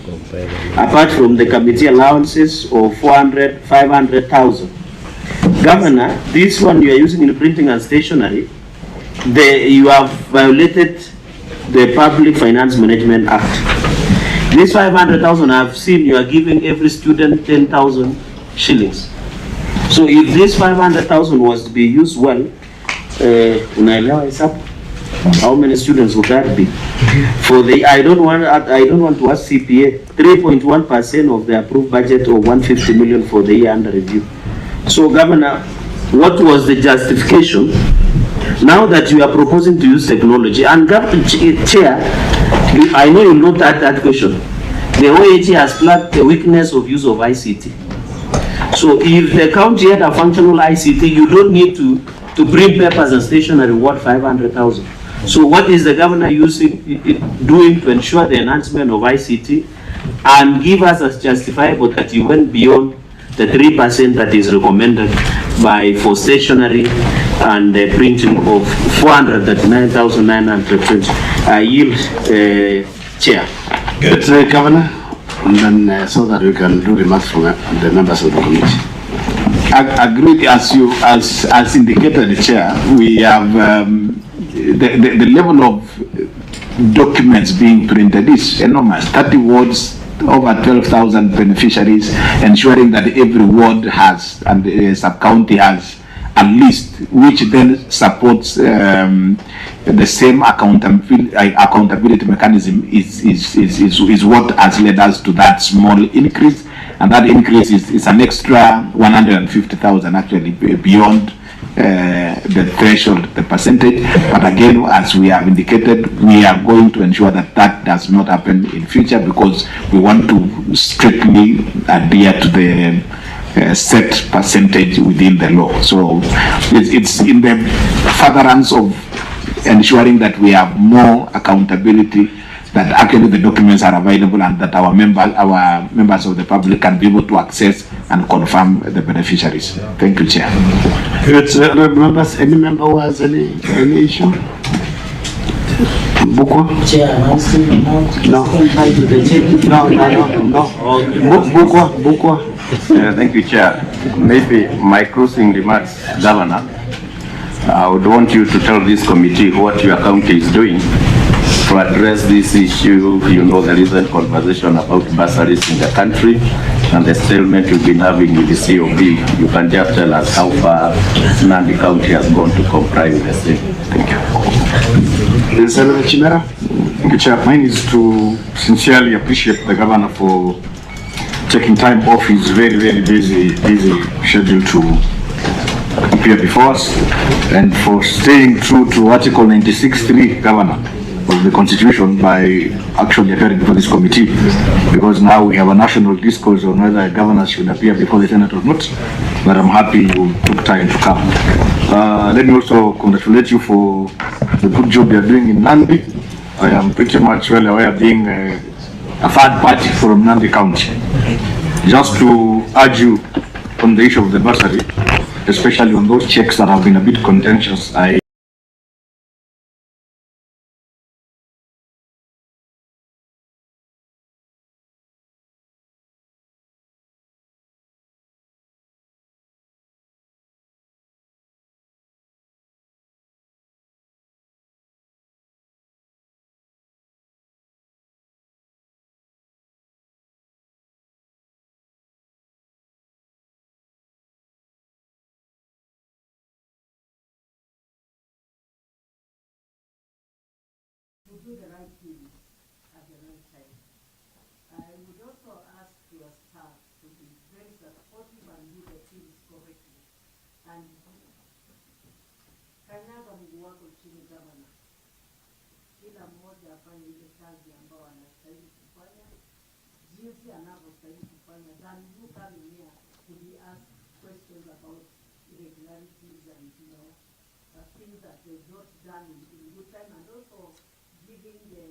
C: apart from the committee allowances of 500,000. Governor, this one you are using in printing and stationery, you have violated the Public Finance Management Act. This 500,000 I've seen you are giving every student 10,000 shillings. So if this 500,000 was to be used well, how many students would that be? For the I don't want to ask CPA 3.1% of the approved budget of 150 million for the year under review. So, Governor, what was the justification now that you are proposing to use technology? And Chair, I know you looked at that question. The OAG has flagged the weakness of use of ICT. So, if the county had a functional ICT, you don't need to print papers and stationery worth 500,000. So what is the governor doing to ensure the enhancement of ICT and give us as justifiable that you went beyond the 3% that is recommended for stationery and the printing of 439,920? I yield, Chair.
O: Good, Governor, and then so that we can do remarks from the members of the committee.
N: Agreed, as indicated, Chair. We have the level of documents being printed is enormous. 30 wards, over 12,000 beneficiaries, ensuring that every ward has and the sub-county has a list, which then supports the same accountability mechanism is what has led us to that small increase. And that increase is an extra 150,000 actually beyond the threshold, the percentage. But again, as we have indicated, we are going to ensure that that does not happen in future, because we want to strictly adhere to the set percentage within the law. So it's in the furtherance of ensuring that we have more accountability, that actually the documents are available and that our members of the public can be able to access and confirm the beneficiaries. Thank you, Chair.
O: Good, members. Any member who has any issue? Bukwa?
C: Chair, am I still
O: no.
C: No.
O: Bukwa.
L: Thank you, Chair. Maybe my closing remarks, Governor. I would want you to tell this committee what your county is doing to address this issue. You know, the recent conversation about bursaries in the country and the stalemate you've been having with the COB. You can just tell us how far Nandi County has gone to comply with the same. Thank you.
O: Senator Chimera.
R: Thank you, Chair. Mine is to sincerely appreciate the Governor for taking time off his very, very busy schedule to appear before us, and for staying true to Article 96.3, Governor, of of the Constitution by actually appearing before this committee, because now we have a national discourse on whether governors should appear before the Senate or not. But I'm happy you took time to come. Let me also congratulate you for the good job you're doing in Nandi. I am pretty much well aware, being a third party from Nandi County. Just to urge you on the issue of the bursary, especially on those checks that have been a bit contentious,
D: to do the right thing at the right time. I would also ask your staff to be very supportive and do the things correctly. And kanyaga mguu wako chini gavana, kila mmoja afanye ile kazi ambayo anastahili kufanya, jinsi anavyostahili kufanya, than you coming here to be asked questions about irregularities and things that they've not done in good time, and also giving the